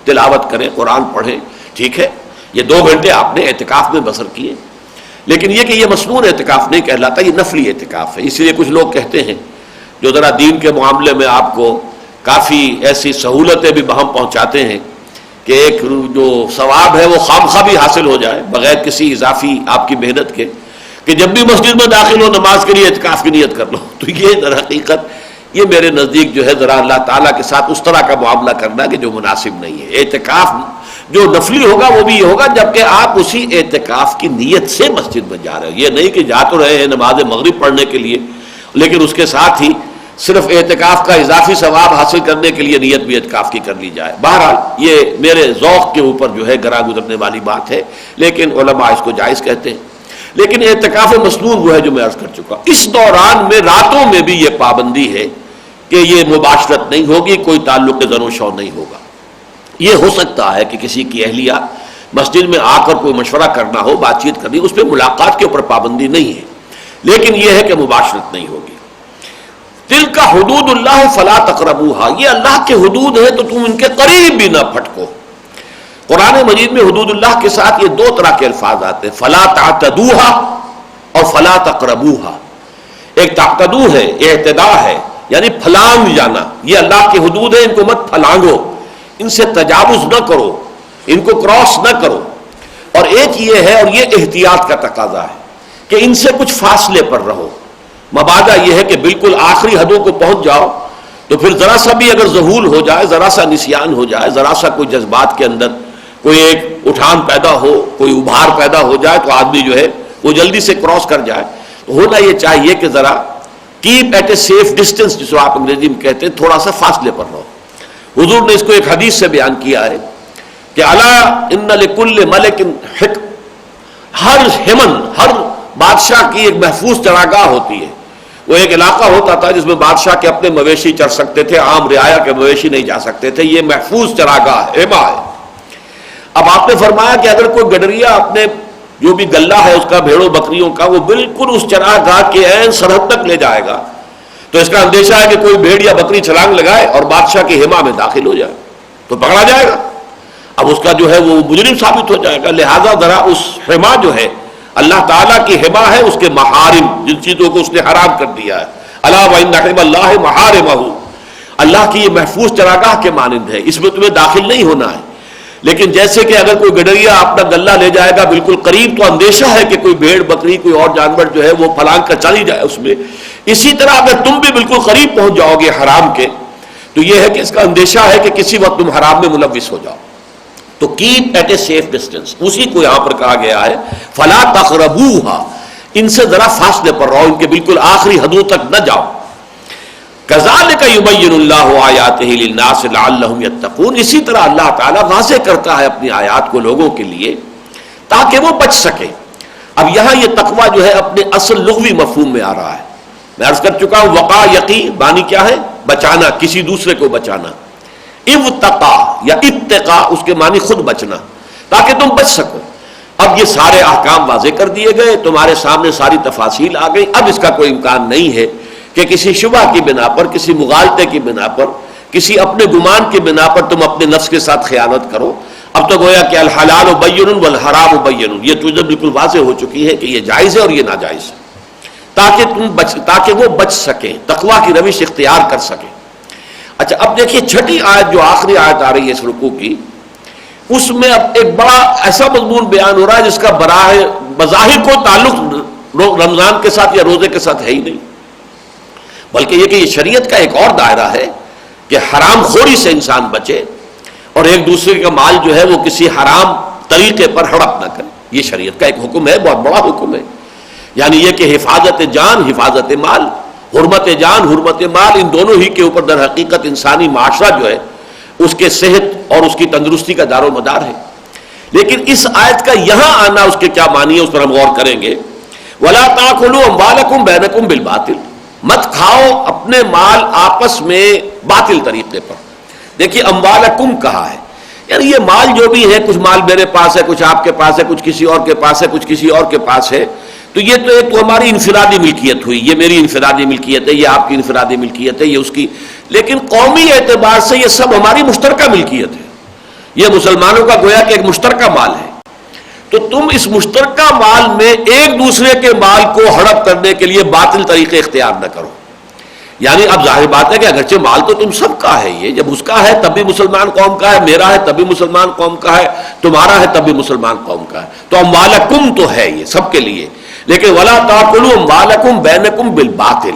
تلاوت کریں, قرآن پڑھیں, ٹھیک ہے, یہ 2 گھنٹے آپ نے اعتکاف میں بسر کیے. لیکن یہ کہ یہ مسنون اعتکاف نہیں کہلاتا, یہ نفلی اعتکاف ہے. اس لیے کچھ لوگ کہتے ہیں جو ذرا دین کے معاملے میں آپ کو کافی ایسی سہولتیں بھی بہم پہنچاتے ہیں کہ ایک جو ثواب ہے وہ خامخواہ بھی حاصل ہو جائے بغیر کسی اضافی آپ کی محنت کے, کہ جب بھی مسجد میں داخل ہو نماز کے لیے اعتکاف کی نیت کر لو. تو یہ در حقیقت یہ میرے نزدیک جو ہے ذرا اللہ تعالیٰ کے ساتھ اس طرح کا معاملہ کرنا کہ جو مناسب نہیں ہے. اعتکاف جو نفلی ہوگا وہ بھی یہ ہوگا جبکہ آپ اسی اعتکاف کی نیت سے مسجد میں جا رہے ہیں. یہ نہیں کہ جا تو رہے ہیں نماز مغرب پڑھنے کے لیے لیکن اس کے ساتھ ہی صرف اعتکاف کا اضافی ثواب حاصل کرنے کے لیے نیت بھی اعتکاف کی کر لی جائے. بہرحال یہ میرے ذوق کے اوپر جو ہے گراں گزرنے والی بات ہے لیکن علماء اس کو جائز کہتے ہیں. لیکن اعتکاف مسنون وہ ہے جو میں عرض کر چکا. اس دوران میں راتوں میں بھی یہ پابندی ہے کہ یہ مباشرت نہیں ہوگی, کوئی تعلق زن و شو نہیں ہوگا. یہ ہو سکتا ہے کہ کسی کی اہلیہ مسجد میں آ کر کوئی مشورہ کرنا ہو, بات چیت کرنی, اس پہ ملاقات کے اوپر پابندی نہیں ہے لیکن یہ ہے کہ مباشرت نہیں ہوگی. تلک حدود اللہ فلا تقربوها, یہ اللہ کے حدود ہیں تو تم ان کے قریب بھی نہ پھٹکو. قرآن مجید میں حدود اللہ کے ساتھ یہ دو طرح کے الفاظ آتے ہیں, فلا تعتدوها اور فلا تقربوها. ایک تعتدو ہے, اعتداء ہے, یعنی پھلانگ جانا. یہ اللہ کے حدود ہیں, ان کو مت پھلانگو, ان سے تجاوز نہ کرو, ان کو کراس نہ کرو. اور ایک یہ ہے, اور یہ احتیاط کا تقاضا ہے کہ ان سے کچھ فاصلے پر رہو. مبادہ یہ ہے کہ بالکل آخری حدوں کو پہنچ جاؤ تو پھر ذرا سا بھی اگر ذہول ہو جائے, ذرا سا نسیان ہو جائے, ذرا سا کوئی جذبات کے اندر کوئی ایک اٹھان پیدا ہو, کوئی ابھار پیدا ہو جائے تو آدمی جو ہے وہ جلدی سے کراس کر جائے. تو ہونا یہ چاہیے کہ ذرا keep at a safe distance, جس کو آپ انگریزی میں کہتے ہیں, تھوڑا سا فاصلے پر رہو. حضور نے اس کو ایک حدیث سے بیان کیا ہے کہ الا ان لکل ملک حکم, ہر ہمن, ہر بادشاہ کی ایک محفوظ چراگاہ ہوتی ہے. وہ ایک علاقہ ہوتا تھا جس میں بادشاہ کے اپنے مویشی چر سکتے تھے, عام رعایا کے مویشی نہیں جا سکتے تھے. یہ محفوظ چراگاہ ہے, ہما ہے. اب آپ نے فرمایا کہ اگر کوئی گڈریا اپنے جو بھی گلہ ہے اس کا, بھیڑوں بکریوں کا, وہ بالکل اس چراگاہ کے عین سرحد تک لے جائے گا تو اس کا اندیشہ ہے کہ کوئی بھیڑ یا بکری چھلانگ لگائے اور بادشاہ کی حما میں داخل ہو جائے تو پکڑا جائے گا. اب اس کا جو ہے وہ مجرم ثابت ہو جائے گا. لہذا ذرا اس حما جو ہے اللہ تعالیٰ کی حما ہے, اس کے محارم, جن چیزوں کو اس نے حرام کر دیا ہے. الا وان حرم اللہ محارمہ, اللہ کی یہ محفوظ چراگاہ کے مانند ہے, اس میں تمہیں داخل نہیں ہونا ہے. لیکن جیسے کہ اگر کوئی گڈریا اپنا گلہ لے جائے گا بالکل قریب تو اندیشہ ہے کہ کوئی بھیڑ بکری کوئی اور جانور جو ہے وہ پھلانگ کر چلی جائے اس میں, اسی طرح اگر تم بھی بالکل قریب پہنچ جاؤ گے حرام کے تو یہ ہے کہ اس کا اندیشہ ہے کہ کسی وقت تم حرام میں ملوث ہو جاؤ. تو keep at a safe distance, اسی کو یہاں پر کہا گیا ہے فلا تقربوها, ان سے ذرا فاصلے پر رہو, ان کے بالکل آخری حدوں تک نہ جاؤ. کذالک یبین اللہ آیاتہ للناس لعلہم یتقون, اسی طرح اللہ تعالیٰ واضح کرتا ہے اپنی آیات کو لوگوں کے لیے تاکہ وہ بچ سکے. اب یہاں یہ تقوی جو ہے اپنے اصل لغوی مفہوم میں آ رہا ہے. میں عرض کر چکا ہوں وقا یقی معنی کیا ہے, بچانا, کسی دوسرے کو بچانا. ابتقا یا اتقا اس کے معنی خود بچنا, تاکہ تم بچ سکو. اب یہ سارے احکام واضح کر دیے گئے, تمہارے سامنے ساری تفاصیل آ گئی. اب اس کا کوئی امکان نہیں ہے کہ کسی شبہ کی بنا پر, کسی مغالطے کی بنا پر, کسی اپنے گمان کی بنا پر تم اپنے نفس کے ساتھ خیانت کرو. اب تو گویا کہ الحلال بین والحرام بین, یہ تو بالکل واضح ہو چکی ہے کہ یہ جائز ہے اور یہ ناجائز ہے, تاکہ وہ بچ سکیں, تقویٰ کی روش اختیار کر سکیں. اچھا اب دیکھیے چھٹی آیت جو آخری آیت آ رہی ہے اس رکوع کی, اس میں اب ایک بڑا ایسا مضمون بیان ہو رہا ہے جس کا بظاہر کو تعلق رمضان کے ساتھ یا روزے کے ساتھ ہے ہی نہیں, بلکہ یہ کہ یہ شریعت کا ایک اور دائرہ ہے کہ حرام خوری سے انسان بچے اور ایک دوسرے کا مال جو ہے وہ کسی حرام طریقے پر ہڑپ نہ کرے. یہ شریعت کا ایک حکم ہے, بہت بڑا حکم ہے. یعنی یہ کہ حفاظت جان, حفاظت مال, حرمت جان, حرمت مال, ان دونوں ہی کے اوپر در حقیقت انسانی معاشرہ جو ہے اس کے صحت اور اس کی تندرستی کا دار و مدار ہے. لیکن اس آیت کا یہاں آنا اس کے کیا معنی ہے اس پر ہم غور کریں گے. وَلَا تَأْكُلُوا أَمْوَالَكُمْ بَيْنَكُمْ بِالْبَاطِلِ, مت کھاؤ اپنے مال آپس میں باطل طریقے پر. دیکھیے اموالکم کہا ہے, یعنی یہ مال جو بھی ہے, کچھ مال میرے پاس ہے, کچھ آپ کے پاس ہے, کچھ کسی اور کے پاس ہے, کچھ کسی اور کے پاس ہے, تو یہ تو ایک تو ہماری انفرادی ملکیت ہوئی, یہ میری انفرادی ملکیت ہے, یہ آپ کی انفرادی ملکیت ہے, یہ اس کی. لیکن قومی اعتبار سے یہ سب ہماری مشترکہ ملکیت ہے, یہ مسلمانوں کا گویا کہ ایک مشترکہ مال ہے. تو تم اس مشترکہ مال میں ایک دوسرے کے مال کو ہڑپ کرنے کے لیے باطل طریقے اختیار نہ کرو. یعنی اب ظاہر بات ہے کہ اگرچہ مال تو تم سب کا ہے, یہ جب اس کا ہے تب بھی مسلمان قوم کا ہے, میرا ہے تب بھی مسلمان قوم کا ہے, تمہارا ہے تب بھی مسلمان قوم کا ہے. تو اموالکم تو ہے یہ سب کے لیے, لیکن ولا تاکلوا اموالکم بینکم بالباطل,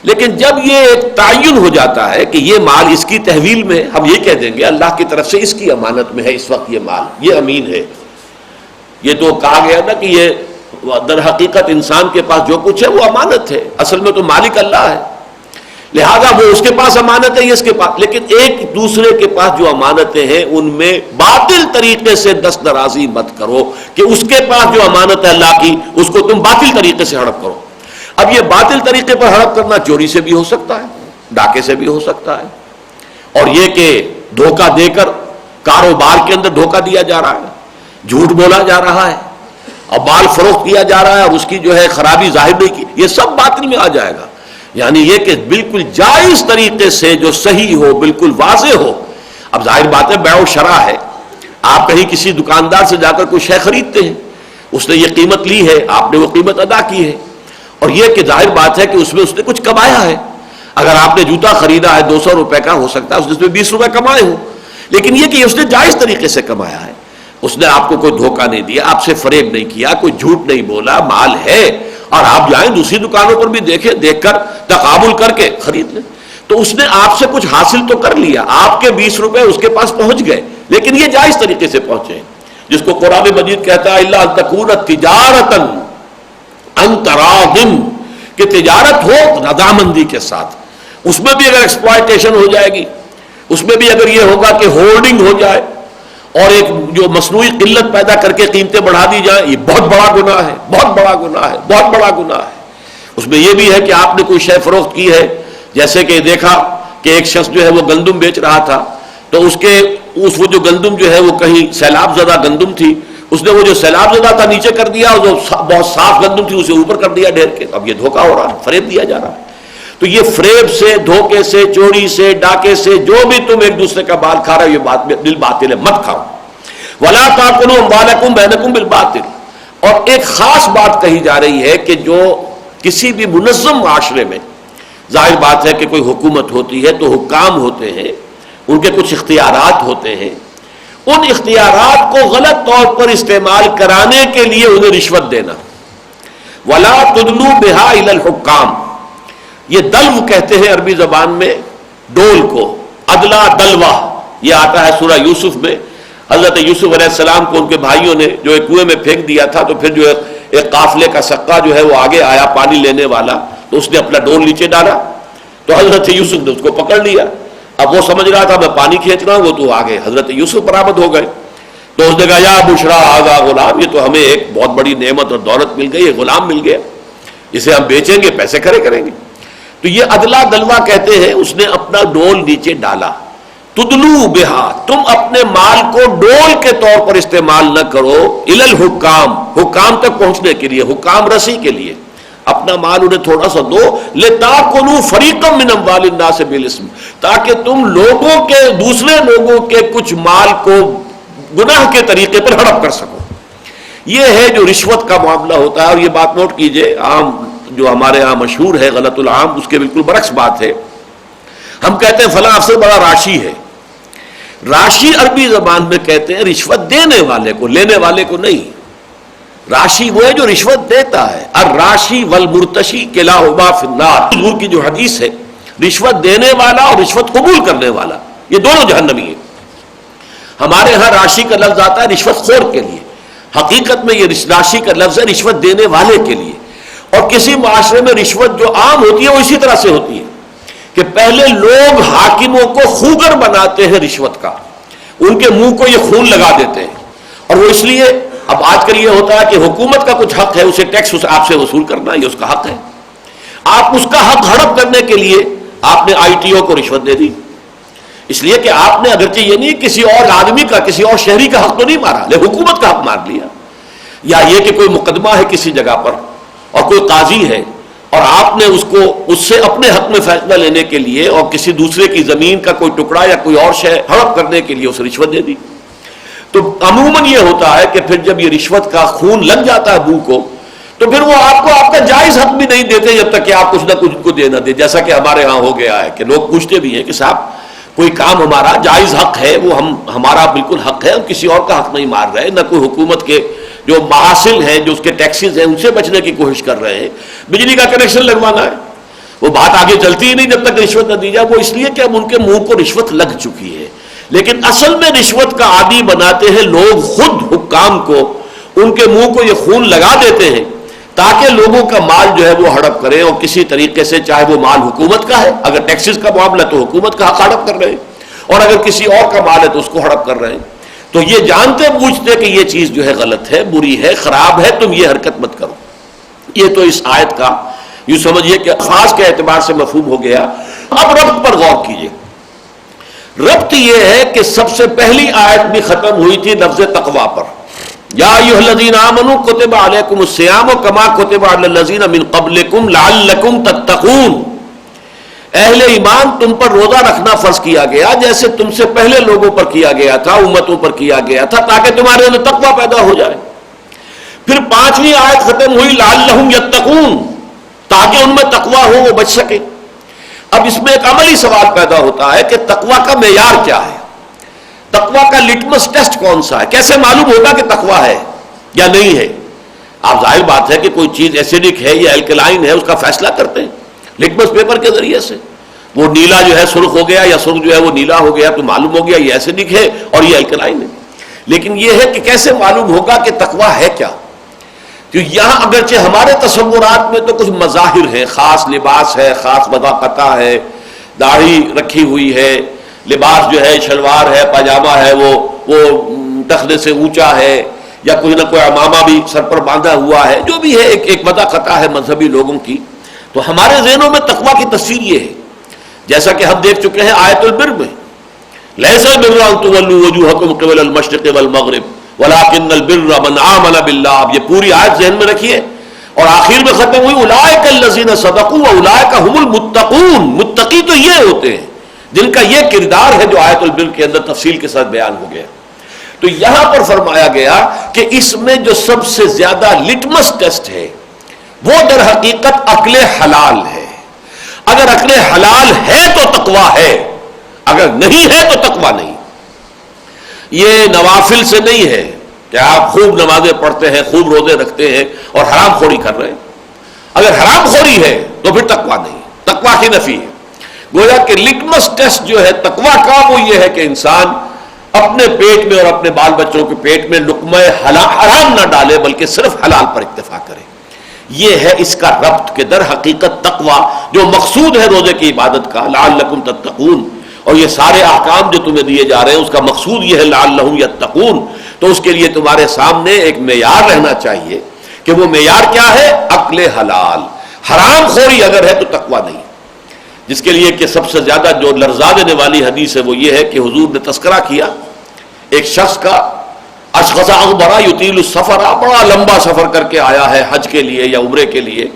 لیکن جب یہ ایک تعین ہو جاتا ہے کہ یہ مال اس کی تحویل میں ہے، ہم یہ کہہ دیں گے اللہ کی طرف سے اس کی امانت میں ہے اس وقت یہ مال، یہ امین ہے۔ یہ تو کہا گیا نا کہ یہ در حقیقت انسان کے پاس جو کچھ ہے وہ امانت ہے، اصل میں تو مالک اللہ ہے، لہذا وہ اس کے پاس امانت ہے، یہ اس کے پاس، لیکن ایک دوسرے کے پاس جو امانتیں ہیں ان میں باطل طریقے سے دست درازی مت کرو کہ اس کے پاس جو امانت ہے اللہ کی اس کو تم باطل طریقے سے ہڑپ کرو۔ اب یہ باطل طریقے پر ہڑپ کرنا چوری سے بھی ہو سکتا ہے، ڈاکے سے بھی ہو سکتا ہے، اور یہ کہ دھوکہ دے کر کاروبار کے اندر دھوکہ دیا جا رہا ہے، جھوٹ بولا جا رہا ہے اور مال فروخت کیا جا رہا ہے اور اس کی جو ہے خرابی ظاہر نہیں کی، یہ سب باطل میں آ جائے گا۔ یعنی یہ کہ بالکل جائز طریقے سے جو صحیح ہو، بالکل واضح ہو۔ اب ظاہر بات ہے بیع و شرع ہے، آپ کہیں کسی دکاندار سے جا کر کوئی شے خریدتے ہیں، اس نے یہ قیمت لی ہے، آپ نے وہ قیمت ادا کی ہے، اور یہ کہ ظاہر بات ہے کہ اس میں اس نے کچھ کمایا ہے۔ اگر آپ نے جوتا خریدا ہے 200 روپے کا، ہو سکتا ہے اس میں 20 روپے کمائے ہوں، لیکن یہ کہ اس نے جائز طریقے سے کمایا ہے، اس نے آپ کو کوئی دھوکہ نہیں دیا، آپ سے فریب نہیں کیا، کوئی جھوٹ نہیں بولا، مال ہے، اور آپ جائیں دوسری دکانوں پر بھی دیکھیں، دیکھ کر تقابل کر کے خرید لیں، تو اس نے آپ سے کچھ حاصل تو کر لیا، آپ کے 20 روپے اس کے پاس پہنچ گئے، لیکن یہ جائز طریقے سے پہنچے، جس کو قرآن مجید کہتا ہے الا ان تکون تجارتا عن تراض، کہ تجارت ہو رضامندی کے ساتھ، اس میں بھی اگر ایکسپلائٹیشن ہو جائے گی، اس میں بھی اگر یہ ہوگا کہ ہولڈنگ ہو جائے اور ایک جو مصنوعی قلت پیدا کر کے قیمتیں بڑھا دی جائیں، یہ بہت بڑا گناہ ہے، بہت بڑا گناہ ہے، بہت بڑا گناہ ہے۔ اس میں یہ بھی ہے کہ آپ نے کوئی شے فروخت کی ہے، جیسے کہ دیکھا کہ ایک شخص جو ہے وہ گندم بیچ رہا تھا، تو وہ جو گندم جو ہے وہ کہیں سیلاب زدہ گندم تھی، اس نے وہ جو سیلاب زدہ تھا نیچے کر دیا، اور جو بہت صاف گندم تھی اسے اوپر کر دیا ڈھیر کے۔ اب یہ دھوکہ ہو رہا ہے، فریب دیا جا رہا ہے۔ تو یہ فریب سے، دھوکے سے، چوری سے، ڈاکے سے، جو بھی تم ایک دوسرے کا بال کھا رہے ہو، یہ بات دل باطل ہے، مت کھاؤ۔ وَلَا تَأْكُلُوا أَمْوَالَكُمْ بَيْنَكُمْ بِالْبَاطِلِ، اور ایک خاص بات کہی جا رہی ہے کہ جو کسی بھی منظم معاشرے میں، ظاہر بات ہے کہ کوئی حکومت ہوتی ہے تو حکام ہوتے ہیں، ان کے کچھ اختیارات ہوتے ہیں، ان اختیارات کو غلط طور پر استعمال کرانے کے لیے انہیں رشوت دینا۔ وَلَا تُدْلُوا بِهَا إِلَى الْحُكَّامِ، یہ دلو کہتے ہیں عربی زبان میں ڈول کو، ادلا دلوا، یہ آتا ہے سورہ یوسف میں۔ حضرت یوسف علیہ السلام کو ان کے بھائیوں نے جو ایک کنویں میں پھینک دیا تھا، تو پھر جو ایک قافلے کا سقا جو ہے وہ آگے آیا پانی لینے والا، تو اس نے اپنا ڈول نیچے ڈالا، تو حضرت یوسف نے اس کو پکڑ لیا۔ اب وہ سمجھ رہا تھا میں پانی کھینچ رہا ہوں، وہ تو آگے حضرت یوسف برآمد ہو گئے، تو اس نے کہا یا بشرا ھذا غلام، یہ تو ہمیں ایک بہت بڑی نعمت اور دولت مل گئی، یہ غلام مل گیا، اسے ہم بیچیں گے، پیسے کھڑے کریں گے۔ تو یہ ادلا دلوا کہتے ہیں، اس نے اپنا ڈول نیچے ڈالا۔ تدلو بہا، تم اپنے مال کو ڈول کے طور پر استعمال نہ کرو، الی الحکام، حکام تک پہنچنے کے لیے، حکام رسی کے لیے اپنا مال انہیں تھوڑا سا دو، لتاکلوا فریقا من اموال الناس بالاسم، تاکہ تم لوگوں کے، دوسرے لوگوں کے کچھ مال کو گناہ کے طریقے پر ہڑپ کر سکو۔ یہ ہے جو رشوت کا معاملہ ہوتا ہے، اور یہ بات نوٹ کیجئے، عام جو ہمارے ہاں مشہور ہے غلط العام، اس کے بالکل برعکس بات ہے۔ ہم کہتے ہیں فلاں افسر بڑا راشی ہے، راشی عربی زبان میں کہتے ہیں رشوت دینے والے کو، لینے والے کو نہیں۔ راشی وہ ہے جو رشوت دیتا ہے، الراشی والمرتشی کلاہما فی النار، حضور کی جو حدیث ہے، رشوت دینے والا اور رشوت قبول کرنے والا یہ دونوں جہنمی ہیں۔ ہمارے ہاں راشی کا لفظ آتا ہے رشوت خور کے لیے، حقیقت میں یہ راشی کا لفظ ہے رشوت دینے والے کے لیے۔ اور کسی معاشرے میں رشوت جو عام ہوتی ہے وہ اسی طرح سے ہوتی ہے کہ پہلے لوگ حاکموں کو خوگر بناتے ہیں رشوت کا، ان کے منہ کو یہ خون لگا دیتے ہیں، اور وہ اس لیے اب آج کل یہ ہوتا ہے کہ حکومت کا کچھ حق ہے، اسے ٹیکس آپ سے وصول کرنا، یہ اس کا حق ہے، آپ اس کا حق ہڑپ کرنے کے لیے آپ نے آئی ٹی او کو رشوت دے دی، اس لیے کہ آپ نے اگرچہ یہ نہیں کسی اور آدمی کا، کسی اور شہری کا حق تو نہیں مارا، لیکن حکومت کا حق مار لیا۔ یا یہ کہ کوئی مقدمہ ہے کسی جگہ پر اور کوئی قاضی ہے، اور آپ نے اس سے اپنے حق میں فیصلہ لینے کے لیے اور کسی دوسرے کی زمین کا کوئی ٹکڑا یا کوئی اور شے ہڑپ کرنے کے لیے اسے رشوت دے دی، تو عموماً یہ ہوتا ہے کہ پھر جب یہ رشوت کا خون لگ جاتا ہے بو کو، تو پھر وہ آپ کو آپ کا جائز حق بھی نہیں دیتے جب تک کہ آپ کچھ نہ کچھ ان کو دے نہ دیں، جیسا کہ ہمارے ہاں ہو گیا ہے کہ لوگ پوچھتے بھی ہیں کہ صاحب کوئی کام ہمارا جائز حق ہے، وہ ہمارا بالکل حق ہے، ہم کسی اور کا حق نہیں مار رہے، نہ کوئی حکومت کے جو محاصل ہیں، جو اس کے ٹیکسز ہیں، ان سے بچنے کی کوشش کر رہے ہیں۔ بجلی کا کنیکشن لگوانا ہے، وہ بات آگے چلتی ہی نہیں جب تک رشوت نہ دی جائے. وہ اس لیے کہ اب ان کے منہ کو رشوت لگ چکی ہے. لیکن اصل میں رشوت کا عادی بناتے ہیں لوگ خود حکام کو, ان کے منہ کو یہ خون لگا دیتے ہیں تاکہ لوگوں کا مال جو ہے وہ ہڑپ کریں, اور کسی طریقے سے, چاہے وہ مال حکومت کا ہے, اگر ٹیکسز کا معاملہ تو حکومت کا حق ہڑپ کر رہے ہیں, اور اگر کسی اور کا مال ہے تو اس کو ہڑپ کر رہے ہیں. تو یہ جانتے بوجھتے کہ یہ چیز جو ہے غلط ہے, بری ہے, خراب ہے, تم یہ حرکت مت کرو. یہ تو اس آیت کا یوں سمجھیے کہ خاص کے اعتبار سے مفہوم ہو گیا. اب ربط پر غور کیجیے. ربط یہ ہے کہ سب سے پہلی آیت بھی ختم ہوئی تھی لفظ تقوی پر. یا ایھا الذین آمنوا کتب علیکم الصیام کما کتب علی الذین من قبلکم لعلکم تتقون. اہل ایمان تم پر روزہ رکھنا فرض کیا گیا جیسے تم سے پہلے لوگوں پر کیا گیا تھا, امتوں پر کیا گیا تھا, تاکہ تمہارے اندر تقوی پیدا ہو جائے. پھر 5ویں آیت ختم ہوئی لعلہم یتقون, تاکہ ان میں تقوی ہو, وہ بچ سکے. اب اس میں ایک عملی سوال پیدا ہوتا ہے کہ تقوی کا معیار کیا ہے, تقوی کا لٹمس ٹیسٹ کون سا ہے, کیسے معلوم ہوگا کہ تقوی ہے یا نہیں ہے. آپ ظاہر بات ہے کہ کوئی چیز ایسیڈک ہے یا الکلائن ہے اس کا فیصلہ کرتے ہیں لٹمس پیپر کے ذریعے سے. وہ نیلا جو ہے سرخ ہو گیا, یا سرخ جو ہے وہ نیلا ہو گیا, تو معلوم ہو گیا یہ ایسیڈک ہے اور یہ الکلائن ہے. لیکن یہ ہے کہ کیسے معلوم ہوگا کہ تقوی ہے کیا. تو یہاں اگرچہ ہمارے تصورات میں تو کچھ مظاہر ہیں, خاص لباس ہے, خاص وضاقتہ ہے, داڑھی رکھی ہوئی ہے, لباس جو ہے شلوار ہے, پاجامہ ہے, وہ ٹخنے سے اونچا ہے, یا کوئی نہ کوئی عمامہ بھی سر پر باندھا ہوا ہے, جو بھی ہے ایک وضاقتہ ہے مذہبی لوگوں کی. تو ہمارے ذہنوں میں تقوی کی تصویر یہ ہے, جیسا کہ ہم دیکھ چکے ہیں آیت البر میں, لیس البر ان تولوا وجوہکم قبل المشرق والمغرب ولکن البر من آمن باللہ. اب یہ پوری آیت ذہن میں رکھیے, اور آخر میں ختم ہوئی اولئک الذین صدقوا واولئک هم المتقون. متقی تو یہ ہوتے ہیں جن کا یہ کردار ہے جو آیت البر کے اندر تفصیل کے ساتھ بیان ہو گیا. تو یہاں پر فرمایا گیا کہ اس میں جو سب سے زیادہ لٹمس ٹیسٹ ہے وہ در حقیقت عقل حلال ہے. اگر عقل حلال ہے تو تقوی ہے, اگر نہیں ہے تو تقوی نہیں. یہ نوافل سے نہیں ہے کہ آپ خوب نمازیں پڑھتے ہیں, خوب روزے رکھتے ہیں اور حرام خوری کر رہے ہیں. اگر حرام خوری ہے تو پھر تقوی نہیں, تقوی کی نفی ہے. گویا کہ لٹمس ٹیسٹ جو ہے تقوی کا وہ یہ ہے کہ انسان اپنے پیٹ میں اور اپنے بال بچوں کے پیٹ میں لقمہ حرام نہ ڈالے بلکہ صرف حلال پر اکتفا کرے. یہ ہے اس کا ربط کہ در حقیقت تقوی جو مقصود ہے روزے کی عبادت کا لعلکم تتقون, اور یہ سارے احکام جو تمہیں دیے جا رہے ہیں اس کا مقصود یہ ہے لعلہم یتقون. تو اس کے لیے تمہارے سامنے ایک معیار رہنا چاہیے کہ وہ معیار کیا ہے, عقل حلال. حرام خوری اگر ہے تو تقوی نہیں. جس کے لیے کہ سب سے زیادہ جو لرزا دینے والی حدیث ہے وہ یہ ہے کہ حضور نے تذکرہ کیا ایک شخص کا, اشخص اغبرا یطیل السفر, بڑا لمبا سفر کر کے آیا ہے حج کے لیے یا عمرے کے لیے,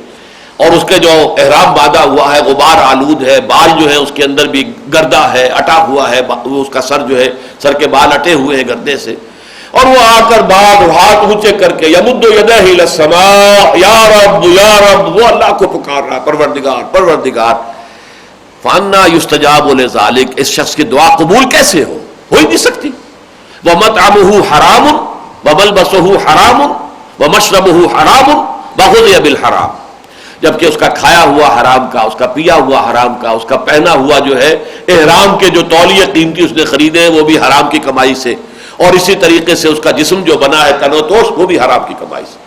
اور اس کے جو احرام باندھا ہوا ہے غبار آلود ہے, بال جو ہے اس کے اندر بھی گردہ ہے, اٹا ہوا ہے, اس کا سر جو ہے سر کے بال اٹے ہوئے ہیں گردے سے, اور وہ آ کر بعد ہاتھ اونچے کر کے یمد یدہ الی السماء یا رب یا رب, وہ اللہ کو پکار رہا پروردگار پروردگار. فانا یستجاب لذلک, اس شخص کی دعا قبول کیسے ہو ہی نہیں سکتی. ومطعمہ حرام وملبسہ حرام ومشربہ حرام وغذی بالحرام, جبکہ اس کا کھایا ہوا حرام کا, اس کا پیا ہوا حرام کا, اس کا پہنا ہوا جو ہے احرام کے جو تولیے قیمتی اس نے خریدے ہیں وہ بھی حرام کی کمائی سے, اور اسی طریقے سے اس کا جسم جو بنا ہے تن و توش وہ بھی حرام کی کمائی سے.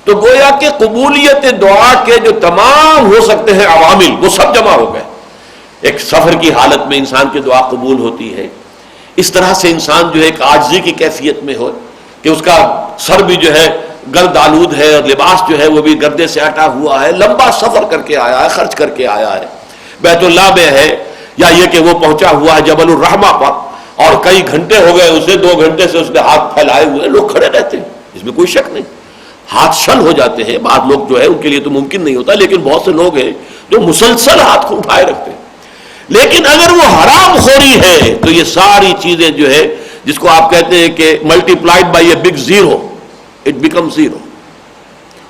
تو گویا کہ قبولیت دعا کے جو تمام ہو سکتے ہیں عوامل وہ سب جمع ہو گئے. ایک سفر کی حالت میں انسان کی دعا قبول ہوتی ہے, اس طرح سے انسان جو ہے ایک عاجزی کی کیفیت میں ہو کہ اس کا سر بھی جو ہے گرد آلود ہے اور لباس جو ہے وہ بھی گردے سے ہٹا ہوا ہے, لمبا سفر کر کے آیا ہے, خرچ کر کے آیا ہے, بیت اللہ میں ہے, یا یہ کہ وہ پہنچا ہوا ہے جبل الرحمہ پر اور کئی گھنٹے ہو گئے اسے, 2 گھنٹے سے اس نے ہاتھ پھیلائے ہوئے, لوگ کھڑے رہتے ہیں, اس میں کوئی شک نہیں, ہاتھ شل ہو جاتے ہیں. بعض لوگ جو ہے ان کے لیے تو ممکن نہیں ہوتا, لیکن بہت سے لوگ ہیں جو مسلسل ہاتھ کو اٹھائے رکھتے ہیں. لیکن اگر وہ حرام خوری ہے تو یہ ساری چیزیں جو ہے جس کو آپ کہتے ہیں کہ multiplied by a big zero it become zero,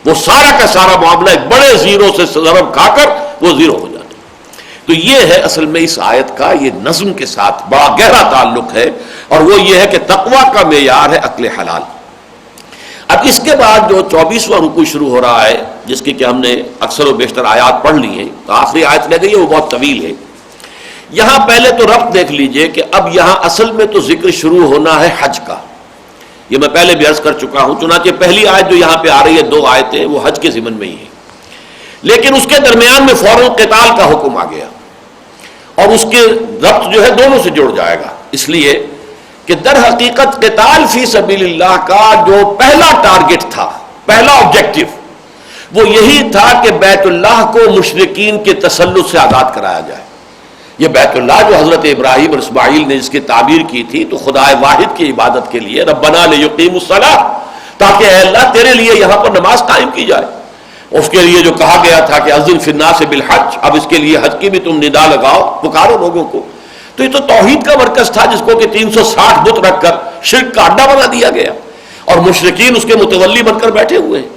وہ سارا کا سارا معاملہ ایک بڑے زیرو سے ضرب کھا کر وہ زیرو ہو جاتا ہے. تو یہ ہے اصل میں اس آیت کا یہ نظم کے ساتھ بڑا گہرا تعلق ہے, اور وہ یہ ہے کہ تقوی کا معیار ہے عقل حلال. اب اس کے بعد جو 24واں رکوع شروع ہو رہا ہے، جس کی کہ ہم نے اکثر و بیشتر آیات پڑھ لی ہیں، تو آخری آیت لے گئی ہے، وہ بہت طویل ہے۔ یہاں پہلے تو ربط دیکھ لیجئے کہ اب یہاں اصل میں تو ذکر شروع ہونا ہے حج کا، یہ میں پہلے بھی عرض کر چکا ہوں، چنانچہ پہلی آیت جو یہاں پہ آ رہی ہے، 2 آیتیں، وہ حج کے ضمن میں ہی ہیں، لیکن اس کے درمیان میں فوراً قتال کا حکم آ گیا، اور اس کے ربط جو ہے دونوں سے جڑ جائے گا، اس لیے کہ در حقیقت قتال فی سبیل اللہ کا جو پہلا ٹارگٹ تھا، پہلا آبجیکٹو، وہ یہی تھا کہ بیت اللہ کو مشرکین کے تسلط سے آزاد کرایا جائے۔ یہ بیت اللہ جو حضرت ابراہیم اور اسماعیل نے اس کی تعمیر کی تھی، تو خدائے واحد کی عبادت کے لیے، ربنا لیقیموا الصلاۃ، تاکہ اے اللہ تیرے لیے یہاں پر نماز قائم کی جائے۔ اس کے لیے جو کہا گیا تھا کہ اذن فی الناس بالحج، اب اس کے لیے حج کی بھی تم ندا لگاؤ، پکارو لوگوں کو۔ تو یہ تو توحید کا مرکز تھا، جس کو کہ 360 بت رکھ کر شرک کا اڈا بنا دیا گیا، اور مشرکین اس کے متولی بن کر بیٹھے ہوئے ہیں،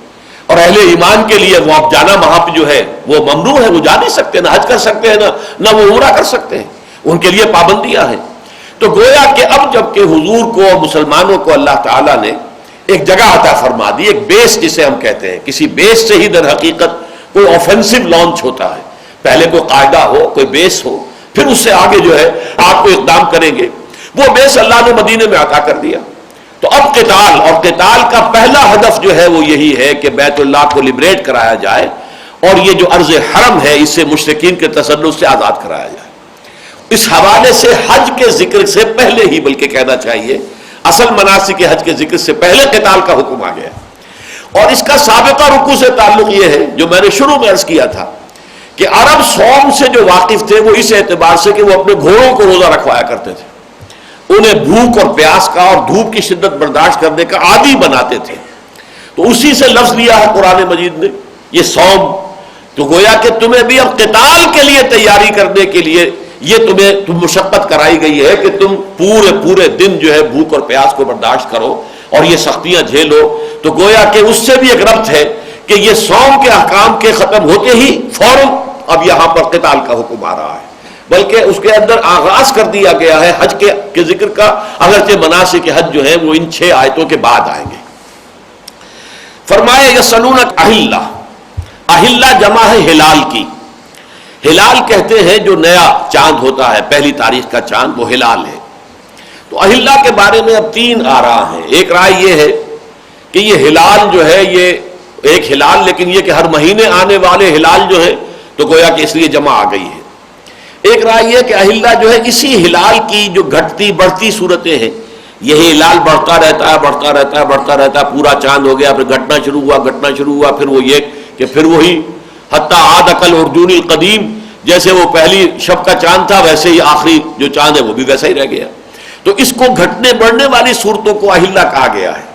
اور اہل ایمان کے لیے وہ اب جانا وہاں پہ جو ہے وہ ممنوع ہے، وہ جا نہیں سکتے، نہ حج کر سکتے ہیں، نہ وہ عمرہ کر سکتے ہیں، ان کے لیے پابندیاں ہیں۔ تو گویا کہ اب جب کہ حضور کو اور مسلمانوں کو اللہ تعالیٰ نے ایک جگہ عطا فرما دی، ایک بیس جسے ہم کہتے ہیں، کسی بیس سے ہی در حقیقت کوئی آفینسو لانچ ہوتا ہے، پہلے کوئی قاعدہ ہو، کوئی بیس ہو، پھر اس سے آگے جو ہے آپ کو اقدام کریں گے، وہ بیس اللہ نے مدینے میں عطا کر دیا۔ تو اب قتال، اور قتال کا پہلا ہدف جو ہے وہ یہی ہے کہ بیت اللہ کو لبریٹ کرایا جائے، اور یہ جو ارض حرم ہے اس سے مشرکین کے تسلط سے آزاد کرایا جائے۔ اس حوالے سے حج کے ذکر سے پہلے ہی، بلکہ کہنا چاہیے اصل مناسک حج کے ذکر سے پہلے قتال کا حکم آ گیا، اور اس کا سابقہ رکوع سے تعلق یہ ہے جو میں نے شروع میں عرض کیا تھا کہ عرب صوم سے جو واقف تھے وہ اس اعتبار سے کہ وہ اپنے گھوڑوں کو روزہ رکھوایا کرتے تھے، انہیں بھوک اور پیاس کا اور دھوپ کی شدت برداشت کرنے کا عادی بناتے تھے، تو اسی سے لفظ لیا ہے قرآن مجید نے یہ صوم۔ تو گویا کہ تمہیں بھی اب قتال کے لیے تیاری کرنے کے لیے یہ تم مشقت کرائی گئی ہے کہ تم پورے دن جو ہے بھوک اور پیاس کو برداشت کرو اور یہ سختیاں جھیلو۔ تو گویا کہ اس سے بھی ایک ربط ہے کہ یہ صوم کے احکام کے ختم ہوتے ہی فوراً اب یہاں پر قتال کا حکم آ رہا ہے، بلکہ اس کے اندر آغاز کر دیا گیا ہے حج کے ذکر کا، اگرچہ مناسک حج جو ہے وہ ان 6 آیتوں کے بعد آئیں گے۔ فرمایا یسألونک اہلہ، اہلہ جمع ہے ہلال کی، ہلال کہتے ہیں جو نیا چاند ہوتا ہے، پہلی تاریخ کا چاند، وہ ہلال ہے۔ تو اہلہ کے بارے میں اب 3 آراء ہیں۔ ایک رائے یہ ہے کہ یہ ہلال جو ہے یہ ایک ہلال، لیکن یہ کہ ہر مہینے آنے والے ہلال جو ہے تو گویا کہ اس لیے جمع آ گئی ہے۔ ایک رائے یہ کہ اہلہ جو ہے اسی ہلال کی جو گھٹتی بڑھتی صورتیں ہیں، یہی ہلال بڑھتا رہتا ہے بڑھتا رہتا ہے بڑھتا رہتا ہے، پورا چاند ہو گیا، پھر گھٹنا شروع ہوا، پھر وہ یہ کہ پھر وہی حتیٰ عاد کل ارجون القدیم، جیسے وہ پہلی شب کا چاند تھا ویسے ہی آخری جو چاند ہے وہ بھی ویسا ہی رہ گیا۔ تو اس کو گھٹنے بڑھنے والی صورتوں کو اہلہ کہا گیا ہے۔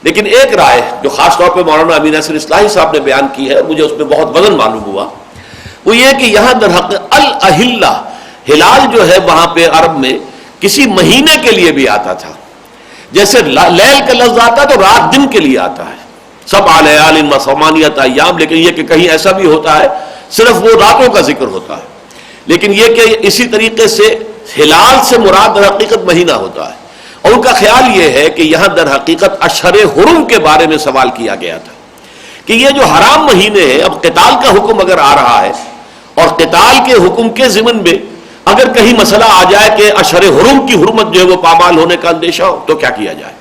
لیکن ایک رائے جو خاص طور پہ مولانا امین نصر اصلاحی صاحب نے بیان کی ہے، مجھے اس میں بہت وزن معلوم ہوا، وہ یہ کہ یہاں در حق الاہلہ، ہلال جو ہے وہاں پہ عرب میں کسی مہینے کے لیے بھی آتا تھا، جیسے لیل کا لفظ آتا ہے تو رات دن کے لیے آتا ہے، 7 لیال و 8 ایام، لیکن یہ کہ کہیں ایسا بھی ہوتا ہے صرف وہ راتوں کا ذکر ہوتا ہے، لیکن یہ کہ اسی طریقے سے ہلال سے مراد در حقیقت مہینہ ہوتا ہے۔ اور ان کا خیال یہ ہے کہ یہاں در حقیقت اشہر حرم کے بارے میں سوال کیا گیا تھا کہ یہ جو حرام مہینے ہیں، اب قتال کا حکم اگر آ رہا ہے اور قتال کے حکم کے ضمن میں اگر کہیں مسئلہ آ جائے کہ اشہر حرم کی حرمت جو ہے وہ پامال ہونے کا اندیشہ ہو تو کیا کیا جائے،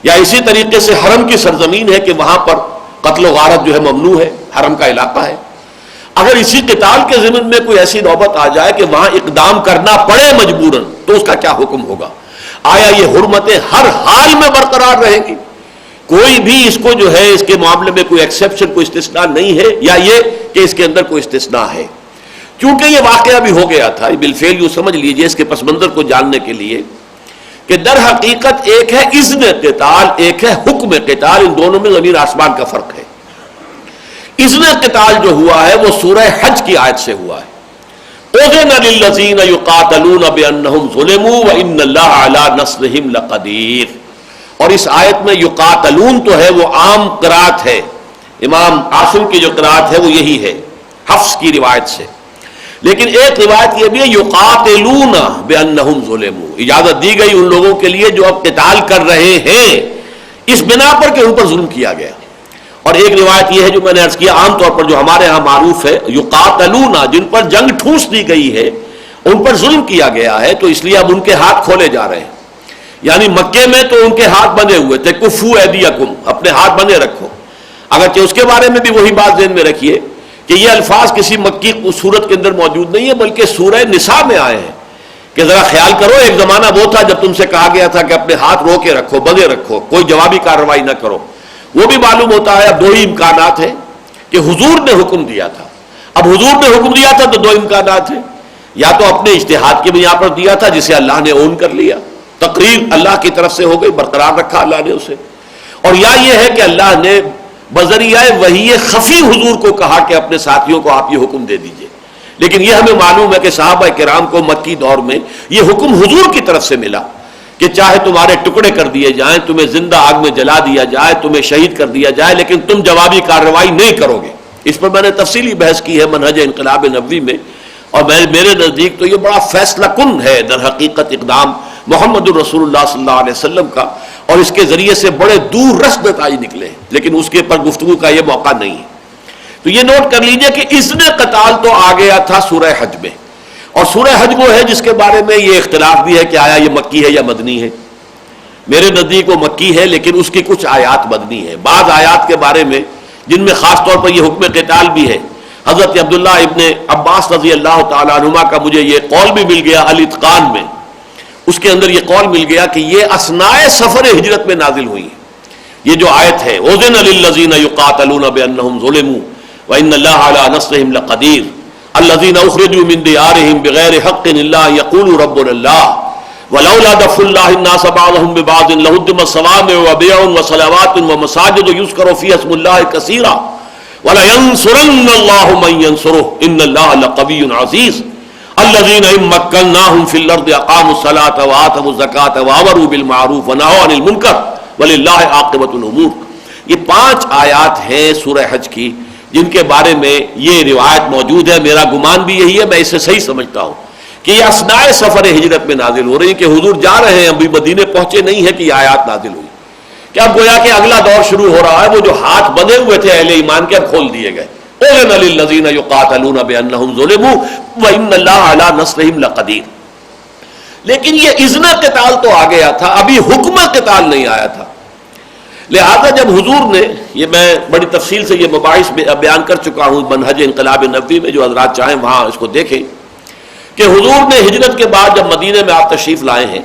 یا اسی طریقے سے حرم کی سرزمین ہے کہ وہاں پر قتل و غارت جو ہے ممنوع ہے، حرم کا علاقہ ہے، اگر اسی قتال کے ضمن میں کوئی ایسی نوبت آ جائے کہ وہاں اقدام کرنا پڑے مجبوراً تو اس کا کیا حکم ہوگا؟ آیا یہ حرمتیں ہر حال میں برقرار رہیں گی، کوئی بھی اس کو جو ہے اس کے معاملے میں کوئی ایکسیپشن، کوئی استثناء نہیں ہے، یا یہ کہ اس کے اندر کوئی استثناء ہے؟ چونکہ یہ واقعہ بھی ہو گیا تھا، بالفعل یوں سمجھ لیجئے اس کے پس منظر کو جاننے کے لیے کہ در حقیقت ایک ہے اذن قتال، ایک ہے حکم قتال، ان دونوں میں زمین آسمان کا فرق ہے۔ اذن قتال جو ہوا ہے وہ سورہ حج کی آیت سے ہوا ہے، اذن للذین یقاتلون بانہم ظلموا وان اللہ علی نصرہم لقدیر، اور اس آیت میں یقاتلون تو ہے وہ عام قرات ہے، امام عاصم کی جو قرات ہے وہ یہی ہے حفص کی روایت سے، لیکن ایک روایت یہ بھی ہے یقاتلون بانہم ظلموا، اجازت دی گئی ان لوگوں کے لیے جو اب قتال کر رہے ہیں، اس بنا پر کہ ان پر ظلم کیا گیا. اور ایک روایت یہ ہے جو میں نے عرض کیا عام طور پر جو ہمارے ہاں معروف ہے، یقاتلون، جن پر جنگ ٹھونس دی گئی ہے، ان پر ظلم کیا گیا ہے، تو اس لیے اب ان کے ہاتھ کھولے جا رہے ہیں. یعنی مکے میں تو ان کے ہاتھ بندھے ہوئے تھے، کفو ایدیکم، اپنے ہاتھ بندھے رکھو. اگرچہ اس کے بارے میں بھی وہی بات ذہن میں رکھیے کہ یہ الفاظ کسی مکی صورت کے اندر موجود نہیں ہے، بلکہ سورہ نساء میں آئے ہیں. کہ ذرا خیال کرو، ایک زمانہ وہ تھا جب تم سے کہا گیا تھا کہ اپنے ہاتھ رو کے رکھو، بندھے رکھو، کوئی جوابی کارروائی نہ کرو. وہ بھی معلوم ہوتا ہے اب دو ہی امکانات ہیں کہ حضور نے حکم دیا تھا. اب حضور نے حکم دیا تھا تو دو امکانات ہیں، یا تو اپنے اجتہاد کی بنا پر دیا تھا جسے اللہ نے اون کر لیا، تقریر اللہ کی طرف سے ہو گئی، برقرار رکھا اللہ نے اسے، اور یا یہ ہے کہ اللہ نے بذریعہ وحی خفی حضور کو کہا کہ اپنے ساتھیوں کو آپ یہ حکم دے دیجئے. لیکن یہ ہمیں معلوم ہے کہ صحابہ کرام کو مکی دور میں یہ حکم حضور کی طرف سے ملا کہ چاہے تمہارے ٹکڑے کر دیے جائیں، تمہیں زندہ آگ میں جلا دیا جائے، تمہیں شہید کر دیا جائے، لیکن تم جوابی کارروائی نہیں کرو گے. اس پر میں نے تفصیلی بحث کی ہے منہج انقلاب نبوی میں، اور میرے نزدیک تو یہ بڑا فیصلہ کن ہے در حقیقت اقدام محمد الرسول اللہ صلی اللہ علیہ وسلم کا، اور اس کے ذریعے سے بڑے دور رس نتائج نکلے، لیکن اس کے پر گفتگو کا یہ موقع نہیں ہے. تو یہ نوٹ کر لیجئے کہ اذن قتال تو آ گیا تھا سورہ حج میں، اور سورہ حج وہ ہے جس کے بارے میں یہ اختلاف بھی ہے کہ آیا یہ مکی ہے یا مدنی ہے. میرے نزدیک وہ مکی ہے، لیکن اس کی کچھ آیات مدنی ہے. بعض آیات کے بارے میں جن میں خاص طور پر یہ حکم قتال بھی ہے، حضرت عبداللہ ابن عباس رضی اللہ تعالی عنہما کا مجھے یہ قول بھی مل گیا الاتقان میں، اس کے اندر یہ قول مل گیا کہ یہ اثناء سفر ہجرت میں نازل ہوئی ہے. یہ جو آیت ہے اذن للذین یقاتلون بانہم ظلموا وان اللہ علی نصرہم لقدیر الذین اخرجوا من دیارہم بغیر حق الا ان یقولوا ربنا اللہ ولولا دفع اللہ الناس بعضهم ببعض لهدمت صوامع وبیع وصلوات ومساجد یذکر فیہا اسم اللہ کثیرا وَلَيَنْصُرَنَّ اللَّهُ مَنْ يَنْصُرُهُ إِنَّ اللَّهَ لَقَوِيٌّ عَزِيزٌ الَّذِينَ إِن مَّكَّنَّاهُمْ فِي الْأَرْضِ أَقَامُوا الصَّلَاةَ وَآتَوُا الزَّكَاةَ وَأَمَرُوا بِالْمَعْرُوفِ وَنَهَوْا عَنِ الْمُنكَرِ وَلِلَّهِ عَاقِبَةُ الْأُمُورِ. یہ 5 آیات ہیں سورہ حج کی جن کے بارے میں یہ روایت موجود ہے. میرا گمان بھی یہی ہے، میں اسے صحیح سمجھتا ہوں کہ یہ اثناء سفر ہجرت میں نازل ہو رہی ہیں، کہ حضور جا رہے ہیں، ابھی مدینے پہنچے نہیں ہیں کہ یہ آیات نازل ہوئی. کہ اب گویا کہ اگلا دور شروع ہو رہا ہے، وہ جو ہاتھ بندھے ہوئے تھے اہل ایمان کے اب کھول دیے گئے. اذن للذین یقاتلون بانہم ظلموا وان اللہ علی نصرہم لقدیر. لیکن یہ اذن قتال تو آ گیا تھا، ابھی حکم قتال نہیں آیا تھا. لہذا جب حضور نے، یہ میں بڑی تفصیل سے یہ مباحث بیان کر چکا ہوں منہج انقلاب نبوی میں، جو حضرات چاہیں وہاں اس کو دیکھیں کہ حضور نے ہجرت کے بعد جب مدینے میں آپ تشریف لائے ہیں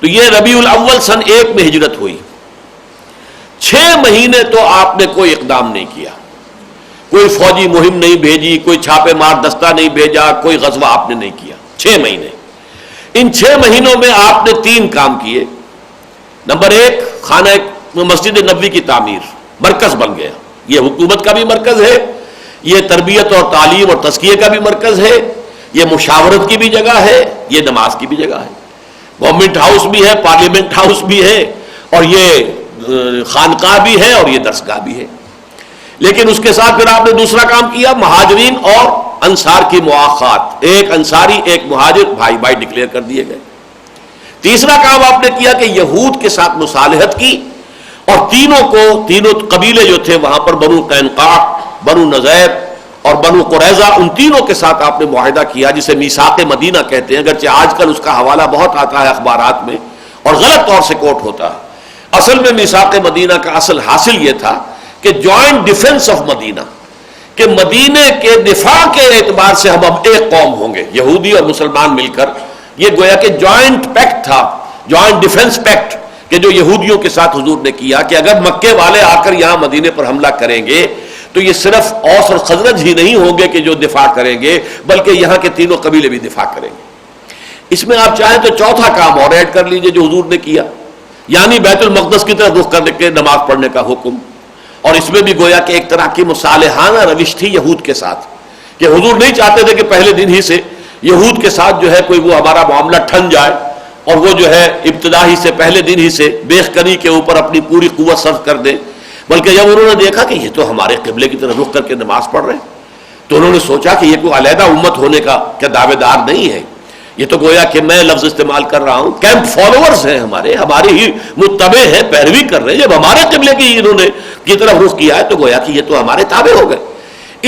تو یہ ربیع الاول سن 1 میں ہجرت ہوئی. 6 مہینے تو آپ نے کوئی اقدام نہیں کیا، کوئی فوجی مہم نہیں بھیجی، کوئی چھاپے مار دستہ نہیں بھیجا، کوئی غزوہ آپ نے نہیں کیا. 6 مہینے. ان 6 مہینوں میں آپ نے 3 کام کیے. نمبر 1، خانہ مسجد نبوی کی تعمیر، مرکز بن گیا. یہ حکومت کا بھی مرکز ہے، یہ تربیت اور تعلیم اور تزکیے کا بھی مرکز ہے، یہ مشاورت کی بھی جگہ ہے، یہ نماز کی بھی جگہ ہے. گورنمنٹ ہاؤس بھی ہے، پارلیمنٹ ہاؤس بھی ہے، اور یہ خانقاہ بھی ہے، اور یہ درسگاہ بھی ہے. لیکن اس کے ساتھ پھر آپ نے دوسرا کام کیا، مہاجرین اور انصار کی مواخات. ایک انصاری ایک مہاجر بھائی بھائی ڈکلیئر کر دیے گئے. تیسرا کام آپ نے کیا کہ یہود کے ساتھ مصالحت کی، اور تینوں قبیلے جو تھے وہاں پر بنو قینقاع، بنو نذیر اور بنو قریظہ، ان تینوں کے ساتھ آپ نے معاہدہ کیا جسے میثاق مدینہ کہتے ہیں. اگرچہ آج کل اس کا حوالہ بہت آتا ہے اخبارات میں اور غلط طور سے کوٹ ہوتا ہے. اصل میں میثاق مدینہ کا اصل حاصل یہ تھا کہ جوائنٹ ڈیفنس آف مدینہ، کہ مدینے کے دفاع کے اعتبار سے ہم اب ایک قوم ہوں گے، یہودی اور مسلمان مل کر. یہ گویا کہ جوائنٹ پیکٹ تھا، جوائنٹ ڈیفنس پیکٹ، کہ جو یہودیوں کے ساتھ حضور نے کیا کہ اگر مکے والے آ کر یہاں مدینے پر حملہ کریں گے تو یہ صرف اوس اور خزرج ہی نہیں ہوں گے کہ جو دفاع کریں گے، بلکہ یہاں کے تینوں قبیلے بھی دفاع کریں گے. اس میں آپ چاہیں تو چوتھا کام اور ایڈ کر لیجئے جو حضور نے کیا، یعنی بیت المقدس کی طرف رخ کرنے کے نماز پڑھنے کا حکم. اور اس میں بھی گویا کہ ایک طرح کی مصالحانہ روش تھی یہود کے ساتھ، کہ حضور نہیں چاہتے تھے کہ پہلے دن ہی سے یہود کے ساتھ جو ہے کوئی وہ ہمارا معاملہ ٹھن جائے، اور وہ جو ہے ابتدا ہی سے پہلے دن ہی سے بیخ کنی کے اوپر اپنی پوری قوت صرف کر دیں. بلکہ جب انہوں نے دیکھا کہ یہ تو ہمارے قبلے کی طرف رخ کر کے نماز پڑھ رہے ہیں تو انہوں نے سوچا کہ یہ کوئی علیحدہ امت ہونے کا کیا دعوے دار نہیں ہے. یہ تو گویا کہ میں لفظ استعمال کر رہا ہوں، کیمپ فالوورز ہیں ہمارے ہی متبع ہیں، پیروی کر رہے ہیں. جب ہمارے قبلے کی انہوں نے کی طرف رخ کیا ہے تو گویا کہ یہ تو ہمارے تابع ہو گئے.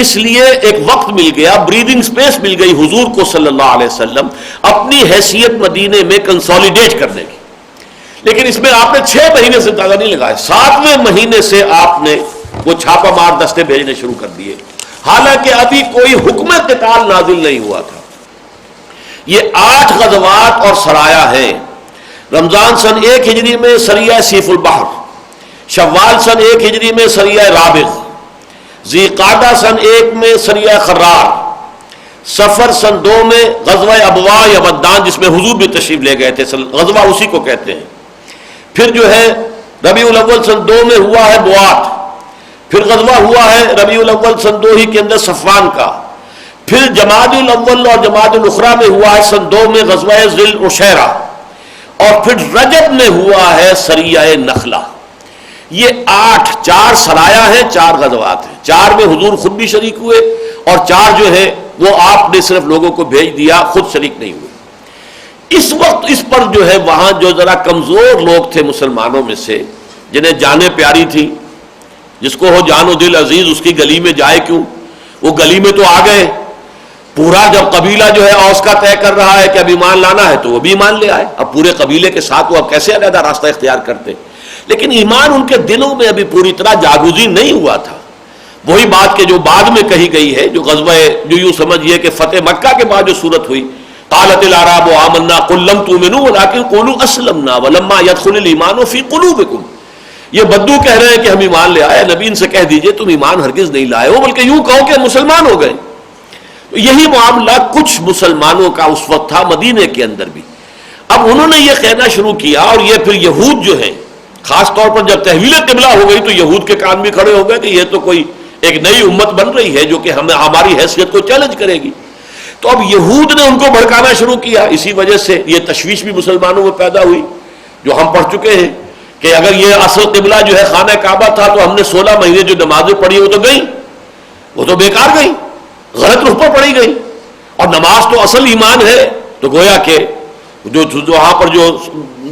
اس لیے ایک وقت مل گیا، بریدنگ سپیس مل گئی حضور کو صلی اللہ علیہ وسلم اپنی حیثیت مدینے میں کنسولیڈیٹ کرنے کی. لیکن اس میں آپ نے 6 مہینے سے زیادہ نہیں لگائے، 7ویں مہینے سے آپ نے وہ چھاپا مار دستے بھیجنے شروع کر دیے، حالانکہ ابھی کوئی حکم قتال نازل نہیں ہوا تھا. یہ 8 غزوات اور سرایا ہیں. رمضان سن 1 ہجری میں سریہ سیف البحر، شوال سن 1 ہجری میں سریہ رابغ، ذی قعدہ سن 1 میں سریہ خرار، سفر سن 2 میں غزوہ ابوا یا ودان جس میں حضور بھی تشریف لے گئے تھے، غزوہ اسی کو کہتے ہیں. پھر جو ہے ربیع الاول سن 2 میں ہوا ہے بوات، پھر غزوہ ہوا ہے ربیع الاول سن 2 ہی کے اندر صفوان کا، پھر جمادی الاول اور جمادی الاخری میں ہوا ہے سن 2 میں غزوہ ذی العشیرہ، اور پھر رجب میں ہوا ہے سریہ نخلہ. یہ 4 سرایا ہیں، 4 غزوات ہیں. 4 میں حضور خود بھی شریک ہوئے اور 4 جو ہے وہ آپ نے صرف لوگوں کو بھیج دیا، خود شریک نہیں ہوئے. اس وقت اس پر جو ہے وہاں جو ذرا کمزور لوگ تھے مسلمانوں میں سے، جنہیں جانیں پیاری تھی، جس کو ہو جان و دل عزیز اس کی گلی میں جائے کیوں، وہ گلی میں تو آ گئے. پورا جب قبیلہ جو ہے اوس کا طے کر رہا ہے کہ اب ایمان لانا ہے تو وہ بھی ایمان لے آئے. اب پورے قبیلے کے ساتھ وہ اب کیسے علیحدہ راستہ اختیار کرتے، لیکن ایمان ان کے دلوں میں ابھی پوری طرح جاگوزی نہیں ہوا تھا. وہی بات کہ جو بعد میں کہی گئی ہے، جو غزوہ جو یوں سمجھیے کہ فتح مکہ کے بعد جو صورت ہوئی، قالت الاعراب آمنا قل لم تؤمنوا ولكن قولوا اسلمنا ولما يدخل الايمان في قلوبكم. یہ بدو کہہ رہے ہیں کہ ہم ایمان لے آئے، نبی ان سے کہہ دیجئے تم ایمان ہرگز نہیں لائے ہو، بلکہ یوں کہو کہ مسلمان ہو گئے. یہی معاملہ کچھ مسلمانوں کا اس وقت تھا مدینے کے اندر بھی. اب انہوں نے یہ کہنا شروع کیا، اور یہ پھر یہود جو ہیں خاص طور پر جب تحویل قبلہ ہو گئی تو یہود کے کان بھی کھڑے ہو گئے کہ یہ تو کوئی ایک نئی امت بن رہی ہے جو کہ ہماری حیثیت کو چیلنج کرے گی. تو اب یہود نے ان کو بھڑکانا شروع کیا. اسی وجہ سے یہ تشویش بھی مسلمانوں میں پیدا ہوئی جو ہم پڑھ چکے ہیں کہ اگر یہ اصل قبلہ جو ہے خانہ کعبہ تھا تو ہم نے 16 مہینے جو نمازیں پڑھی وہ تو گئیں، وہ تو بیکار گئی، غلط رخ پر پڑھی گئی. اور نماز تو اصل ایمان ہے. تو گویا کہ جو وہاں پر جو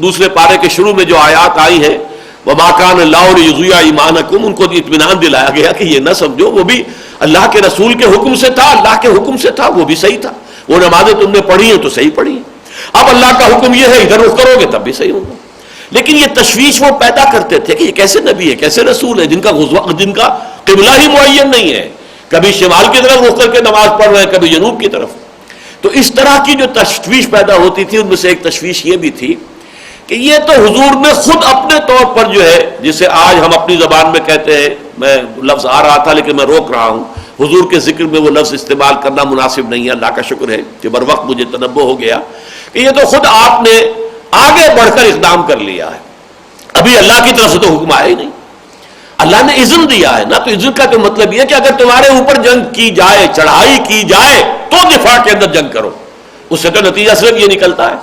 دوسرے پارے کے شروع میں جو آیات آئی ہیں وَمَا كَانَ اللَّهُ لِيُضِيعَ إِيمَانَكُمْ، ان کو اطمینان دلایا گیا کہ یہ نہ سمجھو وہ بھی اللہ کے رسول کے حکم سے تھا، اللہ کے حکم سے تھا، وہ بھی صحیح تھا. وہ نمازیں تم نے پڑھی ہیں تو صحیح پڑھی ہیں. اب اللہ کا حکم یہ ہے ادھر رخ کرو گے تب بھی صحیح ہوگا. لیکن یہ تشویش وہ پیدا کرتے تھے کہ یہ کیسے نبی ہے، کیسے رسول ہے جن کا قبلہ ہی معین نہیں ہے، کبھی شمال کی طرف رخ کر کے نماز پڑھ رہے ہیں، کبھی جنوب کی طرف. تو اس طرح کی جو تشویش پیدا ہوتی تھی ان میں سے ایک تشویش یہ بھی تھی کہ یہ تو حضور نے خود اپنے طور پر جو ہے، جسے آج ہم اپنی زبان میں کہتے ہیں، میں لفظ آ رہا تھا لیکن میں روک رہا ہوں، حضور کے ذکر میں وہ لفظ استعمال کرنا مناسب نہیں ہے. اللہ کا شکر ہے کہ بر وقت مجھے تنبہ ہو گیا کہ یہ تو خود آپ نے آگے بڑھ کر اقدام کر لیا ہے. ابھی اللہ کی طرف سے تو حکم آیا ہی نہیں، اللہ نے اذن دیا ہے نا. تو اذن کا تو مطلب یہ کہ اگر تمہارے اوپر جنگ کی جائے، چڑھائی کی جائے تو دفاع کے اندر جنگ کرو. اس سے تو نتیجہ صرف یہ نکلتا ہے.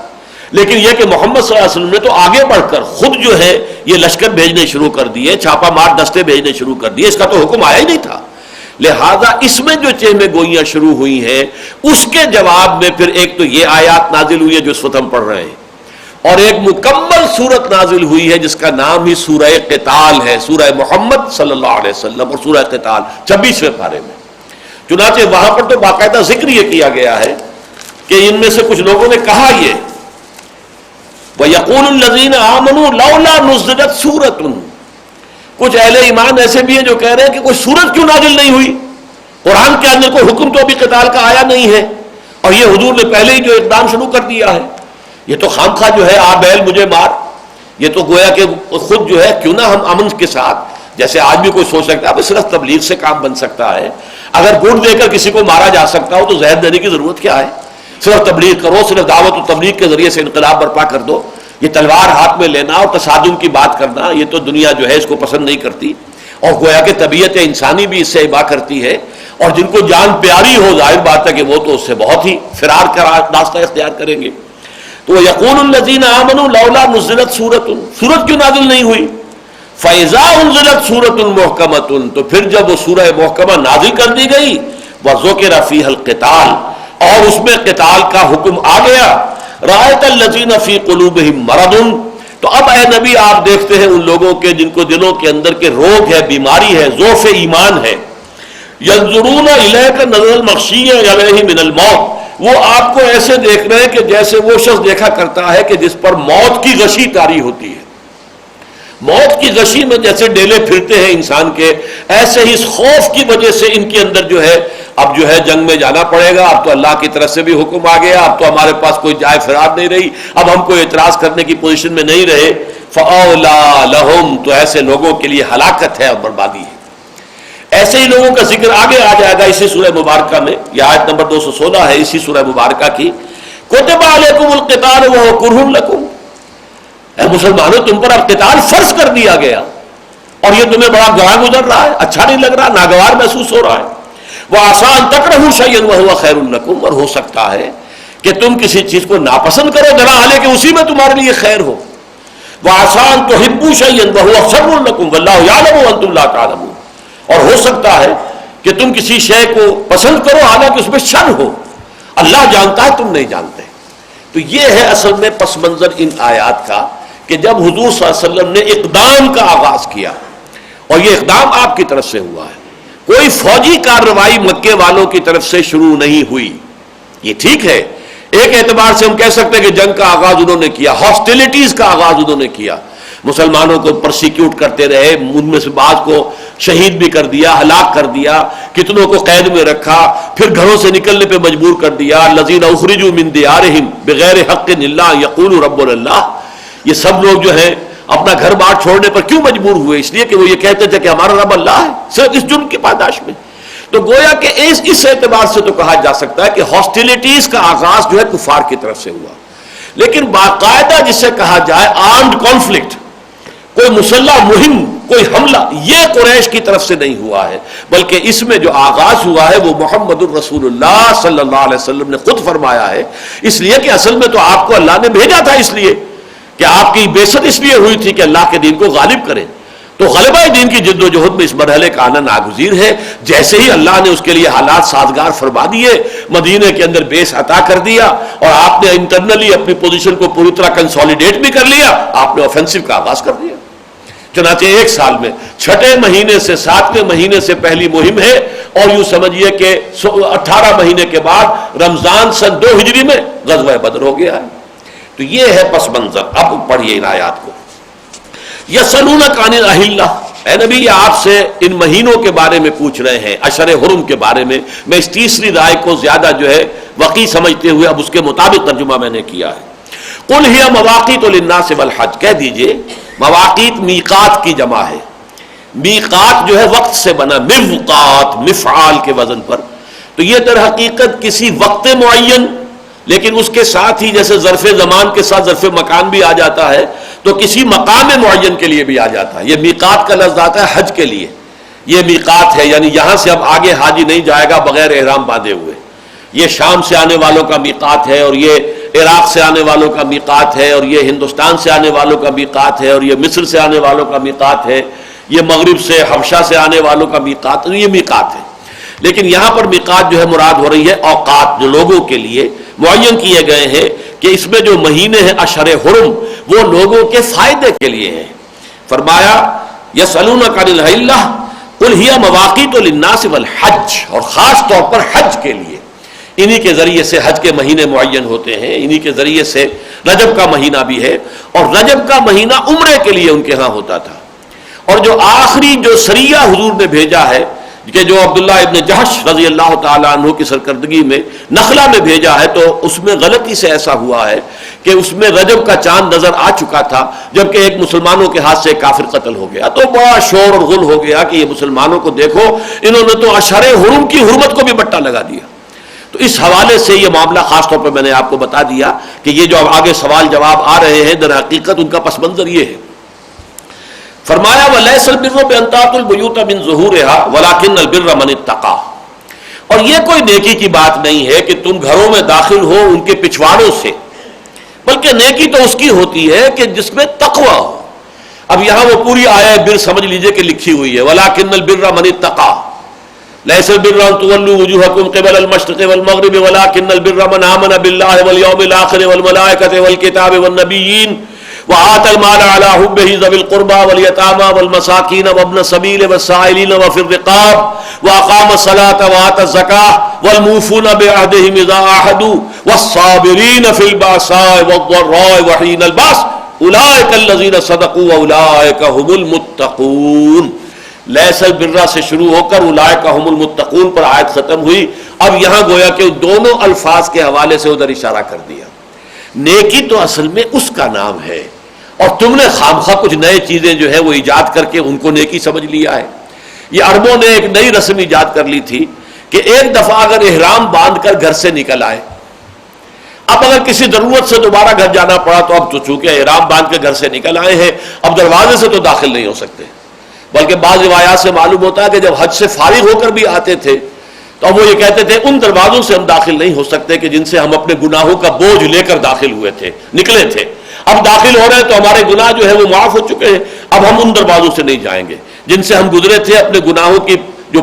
لیکن یہ کہ محمد صلی اللہ علیہ وسلم نے تو آگے بڑھ کر خود جو ہے یہ لشکر بھیجنے شروع کر دیے، چھاپا مار دستے بھیجنے شروع کر دیے. اس کا تو حکم آیا ہی نہیں تھا. لہذا اس میں جو چہمے گوئیاں شروع ہوئی ہیں اس کے جواب میں پھر ایک تو یہ آیات نازل ہوئی ہے جو اس وقت ہم پڑھ رہے ہیں، اور ایک مکمل سورت نازل ہوئی ہے جس کا نام ہی سورہ قتال ہے، سورہ محمد صلی اللہ علیہ وسلم اور سورہ قتال 26ویں پارے میں. چنانچہ وہاں پر تو باقاعدہ ذکر یہ کیا گیا ہے کہ ان میں سے کچھ لوگوں نے کہا یہ وَيَقُولُ الَّذِينَ آمَنُوا لَوْلَا نُزِّلَتْ سُورَةٌ، کچھ اہل ایمان ایسے بھی ہیں جو کہہ رہے ہیں کہ کوئی سورت کیوں نازل نہیں ہوئی، قرآن کے اندر کوئی حکم تو ابھی قتال کا آیا نہیں ہے، اور یہ حضور نے پہلے ہی جو اقدام شروع کر دیا ہے. یہ تو خام خواہ جو ہے آ بیل مجھے مار، یہ تو گویا کہ خود جو ہے کیوں نہ ہم امن کے ساتھ، جیسے آج بھی کوئی سوچ سکتا ہے صرف تبلیغ سے کام بن سکتا ہے، اگر گڑ دے کر کسی کو مارا جا سکتا ہو تو زہر دینے کی ضرورت کیا ہے، صرف تبلیغ کرو، صرف دعوت و تبلیغ کے ذریعے سے انقلاب برپا کر دو. یہ تلوار ہاتھ میں لینا اور تصادم کی بات کرنا یہ تو دنیا جو ہے اس کو پسند نہیں کرتی، اور گویا کہ طبیعت انسانی بھی اس سے ابا کرتی ہے. اور جن کو جان پیاری ہو ظاہر بات ہے کہ وہ تو اس سے بہت ہی فرار کا راستہ اختیار کریں گے. تو یقول الذین آمنوا لولا نزلت سورۃ، سورت کیوں نازل نہیں ہوئی؟ فاذا انزلت سورۃ محکمۃ، تو پھر جب وہ سورہ محکمہ نازل کر دی گئی، وذکر فیہا القتال، اور اس میں قتال کا حکم آ گیا، رأیت الذین فی قلوبہم مرض، تو اب اے نبی آپ دیکھتے ہیں ان لوگوں کے جن کو دلوں کے اندر کے روگ ہے، بیماری ہے، ضعف ایمان ہے، ینظرون الیک نظر المغشی علیہ من الموت، وہ آپ کو ایسے دیکھ رہے ہیں کہ جیسے وہ شخص دیکھا کرتا ہے کہ جس پر موت کی غشی طاری ہوتی ہے۔ موت کی غشی میں جیسے ڈیلے پھرتے ہیں انسان کے، ایسے ہی اس خوف کی وجہ سے ان کے اندر جو ہے اب جو ہے جنگ میں جانا پڑے گا، اب تو اللہ کی طرف سے بھی حکم آ گیا، اب تو ہمارے پاس کوئی جائے فرار نہیں رہی، اب ہم کوئی اعتراض کرنے کی پوزیشن میں نہیں رہے، فَأَوْلَىٰ لَهُمْ، تو ایسے لوگوں کے لیے ہلاکت ہے اور بربادی ہے۔ ایسے ہی لوگوں کا ذکر آگے آ جائے گا اسی سورہ مبارکہ میں، یہ آیت نمبر 216 ہے اسی سورہ مبارکہ کی، كُتِبَ عَلَيْكُمُ الْقِتَالُ وَهُوَ كُرْهٌ لَكُمْ، اے مسلمانوں تم پر اب قتال فرض کر دیا گیا اور یہ تمہیں بڑا گواہ گزر رہا ہے، اچھا نہیں لگ رہا، ناگوار محسوس ہو رہا ہے۔ وَعَسَىٰ أَن تَكْرَهُوا شَيْئًا وَهُوَ خَيْرٌ لَكُمْ، اور ہو سکتا ہے کہ تم کسی چیز کو ناپسند کرو ذرا حالانکہ اسی میں تمہارے لیے خیر ہو۔ وَعَسَىٰ أَن تُحِبُّوا شَيْئًا وَهُوَ شَرٌّ لَكُمْ وَاللَّهُ يَعْلَمُ وَأَنتُمْ لَا تَعْلَمُونَ، اور ہو سکتا ہے کہ تم کسی شے کو پسند کرو حالانکہ اس میں شر ہو، اللہ جانتا ہے تم نہیں جانتے۔ تو یہ ہے اصل میں پس منظر ان آیات کا کہ جب حضور صلی اللہ علیہ وسلم نے اقدام کا آغاز کیا، اور یہ اقدام آپ کی طرف سے ہوا ہے، کوئی فوجی کارروائی مکے والوں کی طرف سے شروع نہیں ہوئی۔ یہ ٹھیک ہے، ایک اعتبار سے ہم کہہ سکتے ہیں کہ جنگ کا آغاز انہوں نے کیا، ہاسٹیلیٹیز کا آغاز انہوں نے کیا، مسلمانوں کو پرسیکیوٹ کرتے رہے، ان میں سے بعض کو شہید بھی کر دیا، ہلاک کر دیا، کتنوں کو قید میں رکھا، پھر گھروں سے نکلنے پہ مجبور کر دیا، الذین اخرجوا من دیارہم بغیر حق الا یقولوا ربنا اللہ، یہ سب لوگ جو ہیں اپنا گھر بار چھوڑنے پر کیوں مجبور ہوئے؟ اس لیے کہ وہ یہ کہتے تھے کہ ہمارا رب اللہ ہے، صرف اس جرم کی پاداش میں۔ تو گویا کہ اس اعتبار سے تو کہا جا سکتا ہے کہ ہاسٹیلیٹیز کا آغاز جو ہے کفار کی طرف سے ہوا، لیکن باقاعدہ جسے کہا جائے آرمڈ کانفلکٹ، کوئی مسلح مہم، کوئی حملہ، یہ قریش کی طرف سے نہیں ہوا ہے، بلکہ اس میں جو آغاز ہوا ہے وہ محمد الرسول اللہ صلی اللہ علیہ وسلم نے خود فرمایا ہے، اس لیے کہ اصل میں تو آپ کو اللہ نے بھیجا تھا، اس لیے کہ آپ کی بعثت اس لیے ہوئی تھی کہ اللہ کے دین کو غالب کریں، تو غلبہ دین کی جد و جہد میں اس مرحلے کا آنا ناگزیر ہے۔ جیسے ہی اللہ نے اس کے لیے حالات سازگار فرما دیے، مدینے کے اندر بیس عطا کر دیا اور آپ نے انٹرنلی اپنی پوزیشن کو پوری طرح کنسالیڈیٹ بھی کر لیا، آپ نے آفینسو کا آغاز کر دیا۔ چنانچہ ایک سال میں 6 مہینے سے 7ویں مہینے سے پہلی مہم ہے، اور یوں سمجھیے کہ 18 مہینے کے بعد رمضان سن 2 ہجری میں غزوہ بدر ہو گیا ہے۔ تو یہ ہے پس منظر۔ اب پڑھیے ان آیات کو۔ یسألونک عن الاہلہ، اے نبی یہ آپ سے ان مہینوں کے بارے میں پوچھ رہے ہیں، اشہر حرم کے بارے میں۔ میں اس تیسری رائے کو زیادہ جو ہے وقی سمجھتے ہوئے اب اس کے مطابق ترجمہ میں نے کیا ہے۔ قل ہی مواقیت للناس والحج، کہہ دیجئے مواقیت میقات کی جمع ہے، میقات جو ہے وقت سے بنا، میقات مفعال کے وزن پر، تو یہ در حقیقت کسی وقت معین، لیکن اس کے ساتھ ہی جیسے ظرف زمان کے ساتھ ظرف مکان بھی آ جاتا ہے، تو کسی مقام معین کے لیے بھی آ جاتا ہے۔ یہ میقات کا لفظ آتا ہے حج کے لیے، یہ میقات ہے، یعنی یہاں سے اب آگے حاجی نہیں جائے گا بغیر احرام باندھے ہوئے۔ یہ شام سے آنے والوں کا میقات ہے، اور یہ عراق سے آنے والوں کا میقات ہے، اور یہ ہندوستان سے آنے والوں کا میقات ہے، اور یہ مصر سے آنے والوں کا میقات ہے، یہ مغرب سے حبشہ سے آنے والوں کا میقات، یہ میقات ہے۔ لیکن یہاں پر میقات جو ہے مراد ہو رہی ہے اوقات، جو لوگوں کے لیے معین کیے گئے ہیں، کہ اس میں جو مہینے ہیں اشہر حرم وہ لوگوں کے فائدے کے لیے ہیں۔ فرمایا یسألونک عن الاہلہ قل ہی مواقیت للناس والحج، اور خاص طور پر حج کے لیے، انہی کے ذریعے سے حج کے مہینے معین ہوتے ہیں، انہی کے ذریعے سے رجب کا مہینہ بھی ہے، اور رجب کا مہینہ عمرے کے لیے ان کے ہاں ہوتا تھا۔ اور جو آخری جو سریہ حضور نے بھیجا ہے، کہ جو عبداللہ ابن جہش رضی اللہ تعالیٰ عنہ کی سرکردگی میں نخلا میں بھیجا ہے، تو اس میں غلطی سے ایسا ہوا ہے کہ اس میں رجب کا چاند نظر آ چکا تھا، جبکہ ایک مسلمانوں کے ہاتھ سے ایک کافر قتل ہو گیا، تو بڑا شور اور غل ہو گیا کہ یہ مسلمانوں کو دیکھو، انہوں نے تو اشہر حرم کی حرمت کو بھی بٹا لگا دیا۔ تو اس حوالے سے یہ معاملہ خاص طور پر میں نے آپ کو بتا دیا کہ یہ جو اب آگے سوال جواب آ رہے ہیں، در حقیقت ان کا پس منظر یہ ہے۔ فرمایا وَلَيْسَ الْبِرُّ بِأَن تَأْتُوا الْبُيُوتَ مِن ظُهُورِهَا وَلَكِنَّ الْبِرَّ مَنِ اتَّقَىٰ، اور یہ کوئی نیکی کی بات نہیں ہے کہ تم گھروں میں داخل ہو ان کے پچھواڑوں سے، بلکہ نیکی تو اس کی ہوتی ہے کہ جس میں تقوی ہو۔ اب یہاں وہ پوری آیہ بر سمجھ لیجئے کہ لکھی ہوئی ہے، وَلَكِنَّ الْبِرَّ مَنِ اتَّقَىٰ، لیس البر ان تولوا وجوهکم قبل المشرق والمغرب ولكن البر من آمن بالله واليوم الآخر والملائكة والكتاب والنبيين وآتى المال على حبه ذوي القربى واليتامى والمساكين وابن السبيل والسائلين وفي الرقاب وأقام الصلاة وآتى الزكاة والموفون بعهدهم إذا عاهدوا والصابرين في البأساء والضراء وحين البأس أولئك الذين صدقوا وأولئك هم المتقون. لیس البر سے شروع ہو کر اولئک هم المتقون پر آیت ختم ہوئی. اب یہاں گویا کہ دونوں الفاظ کے حوالے سے ادھر اشارہ کر دیا. نیکی تو اصل میں اس کا نام ہے اور تم نے خامخواہ کچھ نئے چیزیں جو ہے وہ ایجاد کر کے ان کو نیکی سمجھ لیا ہے. یہ عربوں نے ایک نئی رسم ایجاد کر لی تھی کہ ایک دفعہ اگر احرام باندھ کر گھر سے نکل آئے, اب اگر کسی ضرورت سے دوبارہ گھر جانا پڑا تو اب تو چونکہ احرام باندھ کے گھر سے نکل آئے ہیں اب دروازے سے تو داخل نہیں ہو سکتے, بلکہ بعض روایات سے معلوم ہوتا ہے کہ جب حج سے فارغ ہو کر بھی آتے تھے تو وہ یہ کہتے تھے ان دروازوں سے ہم داخل نہیں ہو سکتے کہ جن سے ہم اپنے گناہوں کا بوجھ لے کر داخل ہوئے تھے, نکلے تھے. اب داخل ہو رہے ہیں تو ہمارے گناہ جو ہے وہ معاف ہو چکے ہیں, اب ہم ان دروازوں سے نہیں جائیں گے جن سے ہم گزرے تھے اپنے گناہوں کی جو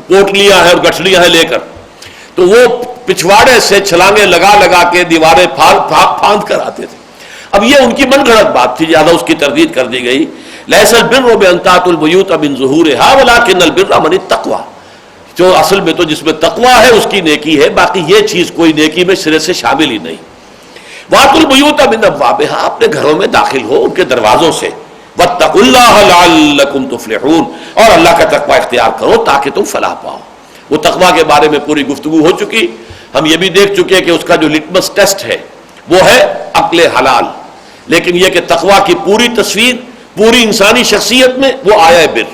پوٹلیاں ہیں اور گٹھلیاں ہیں لے کر. تو وہ پچھواڑے سے چھلانگیں لگا لگا کے دیواریں پھاند کر آتے تھے. اب یہ ان کی من گھڑت بات تھی, زیادہ اس کی تردید کر دی گئی. لیس البر بان تأتوا البیوت من ظہورها ولکن البر من التقوی. جو اصل میں تو جس میں تقوی ہے اس کی نیکی ہے, باقی یہ چیز کوئی نیکی میں سرے سے شامل ہی نہیں. واتوا البیوت من ابوابها, اپنے گھروں میں داخل ہو ان کے دروازوں سے. واتقوا اللہ لعلکم تفلحون, اور اللہ کا تقوی اختیار کرو تاکہ تم فلاح پاؤ. وہ تقوی کے بارے میں پوری گفتگو ہو چکی. ہم یہ بھی دیکھ چکے کہ اس کا جو لٹمس ٹیسٹ ہے وہ ہے عقل حلال, لیکن یہ کہ تقوی کی پوری تصویر پوری انسانی شخصیت میں وہ آیا بر.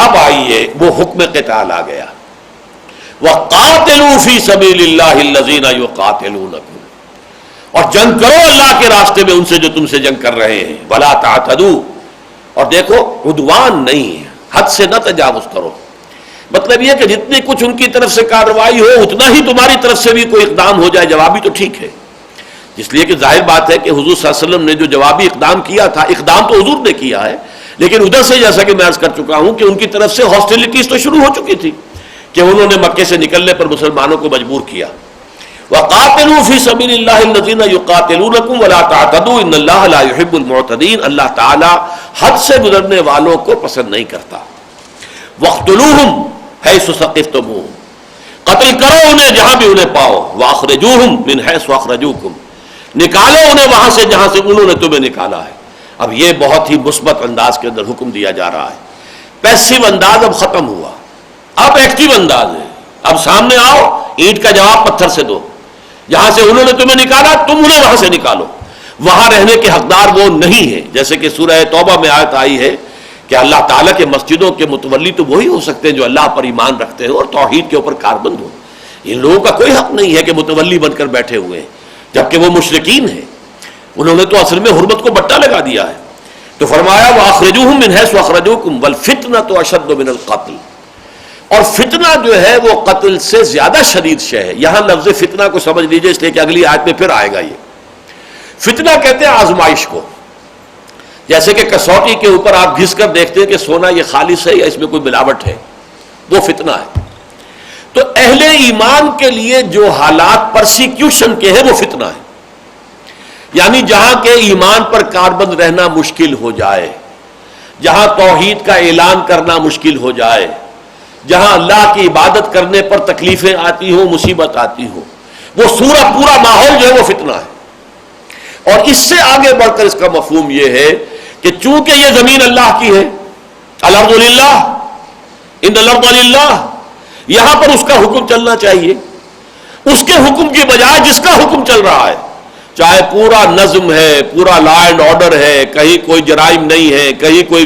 اب آئیے وہ حکم قتال آ گیا. وَقَاتِلُوا فِي سَبِيلِ اللَّهِ الَّذِينَ يُقَاتِلُونَكُمْ, اور جنگ کرو اللہ کے راستے میں ان سے جو تم سے جنگ کر رہے ہیں. وَلَا تَعْتَدُوا, اور دیکھو عدوان نہیں, حد سے نہ تجاوز کرو. مطلب یہ کہ جتنی کچھ ان کی طرف سے کارروائی ہو اتنا ہی تمہاری طرف سے بھی کوئی اقدام ہو جائے جوابی تو ٹھیک ہے. اس لیے کہ ظاہر بات ہے کہ حضور صلی اللہ علیہ وسلم نے جو جوابی اقدام کیا تھا, اقدام تو حضور نے کیا ہے, لیکن ادھر سے جیسا کہ میں عرض کر چکا ہوں کہ ان کی طرف سے ہاسٹیلٹیز تو شروع ہو چکی تھی کہ انہوں نے مکے سے نکلنے پر مسلمانوں کو مجبور کیا. وَقَاتِلُوا فِي سَبِيلِ اللَّهِ الَّذِينَ يُقَاتِلُونَكُمْ وَلَا تَعْتَدُوا إِنَّ اللَّهَ لَا يُحِبُّ الْمُعْتَدِينَ, اللہ تعالی حد سے گزرنے والوں کو پسند نہیں کرتا. وَاقْتُلُوهُمْ حَيْثُ ثَقِفْتُمُوهُمْ, قتل کرو انہیں جہاں بھی انہیں پاؤ. وَأَخْرِجُوهُمْ مِنْ حَيْثُ أَخْرَجُوكُمْ, نکالو انہیں وہاں سے جہاں سے انہوں نے تمہیں نکالا ہے. اب یہ بہت ہی مثبت انداز کے اندر حکم دیا جا رہا ہے. پیسیو انداز اب ختم ہوا, اب ایکٹیو انداز ہے. اب سامنے آؤ, اینٹ کا جواب پتھر سے دو. جہاں سے انہوں نے تمہیں نکالا تم انہیں وہاں سے نکالو. وہاں رہنے کے حقدار وہ نہیں ہے, جیسے کہ سورہ توبہ میں آیت آئی ہے کہ اللہ تعالیٰ کے مسجدوں کے متولی تو وہی ہو سکتے ہیں جو اللہ پر ایمان رکھتے ہیں اور توحید کے اوپر کاربند ہو. ان لوگوں کا کوئی حق نہیں ہے کہ متولی بن کر بیٹھے ہوئے ہیں, جبکہ وہ مشرکین ہیں. انہوں نے تو اصل میں حرمت کو بٹا لگا دیا ہے. تو فرمایا وَأَخْرِجُوهُمْ مِنْ حَيْثُ أَخْرَجُوكُمْ وَالْفِتْنَةُ أَشَدُّ مِنَ الْقَتْلِ, اور فتنہ جو ہے وہ قتل سے زیادہ شدید شے ہے. یہاں لفظ فتنہ کو سمجھ لیجئے اس لیے کہ اگلی آیت میں پھر آئے گا. یہ فتنہ کہتے ہیں آزمائش کو, جیسے کہ کسوٹی کے اوپر آپ گھس کر دیکھتے ہیں کہ سونا یہ خالص ہے یا اس میں کوئی ملاوٹ ہے, وہ فتنہ ہے. تو اہل ایمان کے لیے جو حالات پرسیکیوشن کے ہیں وہ فتنہ ہے. یعنی جہاں کے ایمان پر کاربند رہنا مشکل ہو جائے, جہاں توحید کا اعلان کرنا مشکل ہو جائے, جہاں اللہ کی عبادت کرنے پر تکلیفیں آتی ہوں, مصیبت آتی ہو, وہ پورا ماحول جو ہے وہ فتنہ ہے. اور اس سے آگے بڑھ کر اس کا مفہوم یہ ہے کہ چونکہ یہ زمین اللہ کی ہے, الارض للہ ان الارض للہ, یہاں پر اس کا حکم چلنا چاہیے. اس کے حکم کی بجائے جس کا حکم چل رہا ہے, چاہے پورا نظم ہے, پورا لا اینڈ آرڈر ہے, کہیں کوئی جرائم نہیں ہے, کہیں کوئی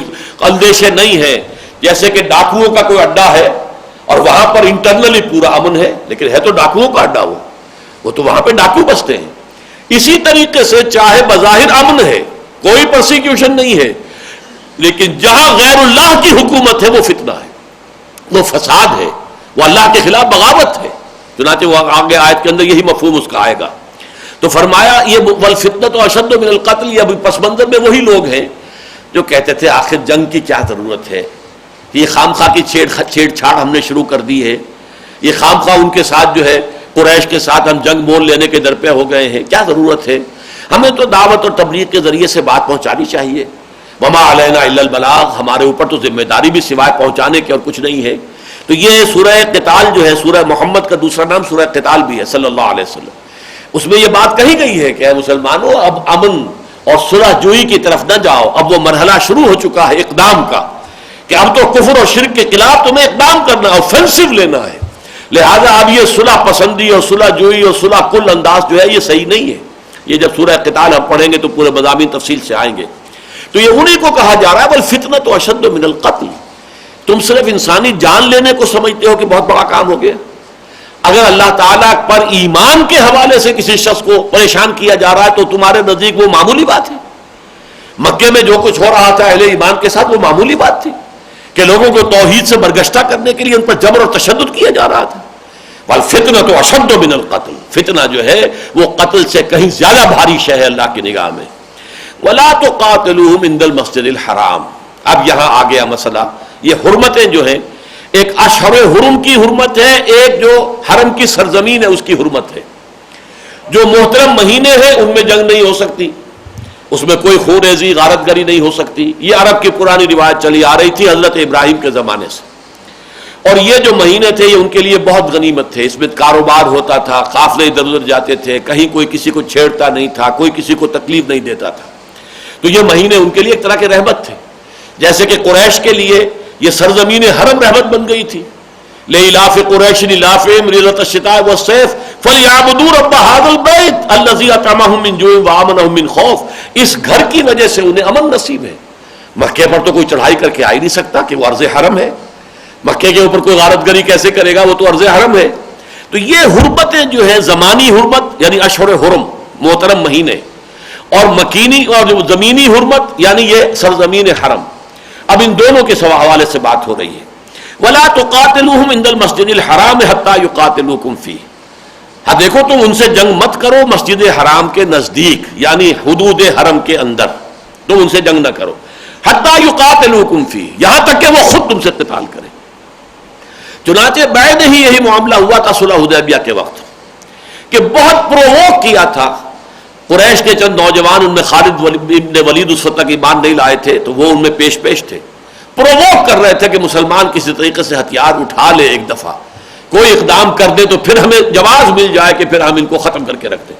اندیشے نہیں ہے, جیسے کہ ڈاکوؤں کا کوئی اڈا ہے اور وہاں پر انٹرنلی پورا امن ہے, لیکن ہے تو ڈاکوؤں کا اڈا, وہ تو وہاں پہ ڈاکو بستے ہیں. اسی طریقے سے چاہے بظاہر امن ہے, کوئی پرسیکیوشن نہیں ہے, لیکن جہاں غیر اللہ کی حکومت ہے وہ فتنہ ہے, وہ فساد ہے, وہ اللہ کے خلاف بغاوت ہے. چنانچہ وہ آگے آیت کے اندر یہی مفہوم اس کا آئے گا. تو فرمایا یہ والفتنۃ اشد من القتل, یہ پس منظر میں وہی لوگ ہیں جو کہتے تھے آخر جنگ کی کیا ضرورت ہے, یہ خامخواہ کی چھیڑ چھاڑ ہم نے شروع کر دی ہے، یہ خامخواہ ان کے ساتھ جو ہے قریش کے ساتھ ہم جنگ مول لینے کے در پہ ہو گئے ہیں، کیا ضرورت ہے؟ ہمیں تو دعوت اور تبلیغ کے ذریعے سے بات پہنچانی چاہیے. وما علینا الا البلاغ، ہمارے اوپر تو ذمہ داری بھی سوائے پہنچانے کے اور کچھ نہیں ہے. تو یہ سورہ قتال جو ہے، سورہ محمد کا دوسرا نام سورہ قتال بھی ہے صلی اللہ علیہ وسلم. اس میں یہ بات کہی گئی ہے کہ اے مسلمانوں، اب امن اور صلح جوئی کی طرف نہ جاؤ. اب وہ مرحلہ شروع ہو چکا ہے اقدام کا، کہ اب تو کفر اور شرک کے خلاف تمہیں اقدام کرنا، آفینسو لینا ہے. لہذا اب یہ صلح پسندی اور صلح جوئی اور صلح کل انداز جو ہے یہ صحیح نہیں ہے. یہ جب سورہ قتال ہم پڑھیں گے تو پورے مضامین تفصیل سے آئیں گے. تو یہ انہی کو کہا جا رہا ہے والفتنۃ اشد من القتل. تم صرف انسانی جان لینے کو سمجھتے ہو کہ بہت بڑا کام ہو گیا. اگر اللہ تعالیٰ پر ایمان کے حوالے سے کسی شخص کو پریشان کیا جا رہا ہے تو تمہارے نزدیک وہ معمولی بات ہے. مکے میں جو کچھ ہو رہا تھا اہل ایمان کے ساتھ وہ معمولی بات تھی کہ لوگوں کو توحید سے برگشتہ کرنے کے لیے ان پر جبر اور تشدد کیا جا رہا تھا. والفتنۃ اشد من القتل، فتنہ جو ہے وہ قتل سے کہیں زیادہ بھاری شے ہے اللہ کی نگاہ میں. ولا تقاتلوہم عند المسجد الحرام. اب یہاں آ گیا مسئلہ. یہ حرمتیں جو ہیں، ایک اشہر حرم کی حرمت ہے، ایک جو حرم کی سرزمین ہے اس کی حرمت ہے. جو محترم مہینے ہیں ان میں جنگ نہیں ہو سکتی، اس میں کوئی خون ریزی غارت گری نہیں ہو سکتی. یہ عرب کی پرانی روایت چلی آ رہی تھی حضرت ابراہیم کے زمانے سے. اور یہ جو مہینے تھے یہ ان کے لیے بہت غنیمت تھے. اس میں کاروبار ہوتا تھا، قافلے ادھر ادھر جاتے تھے، کہیں کوئی کسی کو چھیڑتا نہیں تھا، کوئی کسی کو تکلیف نہیں دیتا تھا. تو یہ مہینے ان کے لیے ایک طرح کے رحمت تھے. جیسے کہ قریش کے لیے یہ سرزمین حرم رحمت بن گئی تھی. لإلاف قریش إِلَافِهِمْ رِحْلَةَ الشِّتَاءِ وَالصَّيْفِ فَلْيَعْبُدُوا رَبَّ هَذَا الْبَيْتِ الَّذِي أَطْعَمَهُم مِّن جُوعٍ وَآمَنَهُم مِّن خَوْفٍ. اس گھر کی وجہ سے انہیں امن نصیب ہے. مکے پر تو کوئی چڑھائی کر کے آ ہی نہیں سکتا کہ وہ ارض حرم ہے. مکے کے اوپر کوئی غارت گری کیسے کرے گا، وہ تو ارض حرم ہے. تو یہ حرمتیں جو ہے زمانی حرمت یعنی اشہر حرم محترم مہینے، اور مکینی اور جو زمینی حرمت یعنی یہ سرزمین حرم. اب ان دونوں کے حوالے سے بات ہو رہی ہے. وَلَا تُقَاتِلُوهُمْ عِنْدَ الْمَسْجِدِ الْحَرَامِ حَتَّى يُقَاتِلُوكُمْ فِيهِ. ہاں دیکھو تم ان سے جنگ مت کرو مسجد حرام کے نزدیک یعنی حدود حرم کے اندر، تم ان سے جنگ نہ کرو. حَتَّى يُقَاتِلُوكُمْ فِيهِ، یہاں تک کہ وہ خود تم سے قتال کریں. چنانچہ بعد ہی یہی معاملہ ہوا تھا صلح حدیبیہ کے وقت کہ بہت پرووک کیا تھا قریش کے چند نوجوان، ان میں خالد ابن ولید اس وقت تک ایمان نہیں لائے تھے تو وہ ان میں پیش تھے. پرووک کر رہے تھے کہ مسلمان کسی طریقے سے ہتھیار اٹھا لے، ایک دفعہ کوئی اقدام کر دے تو پھر ہمیں جواز مل جائے کہ پھر ہم ان کو ختم کر کے رکھ دیں.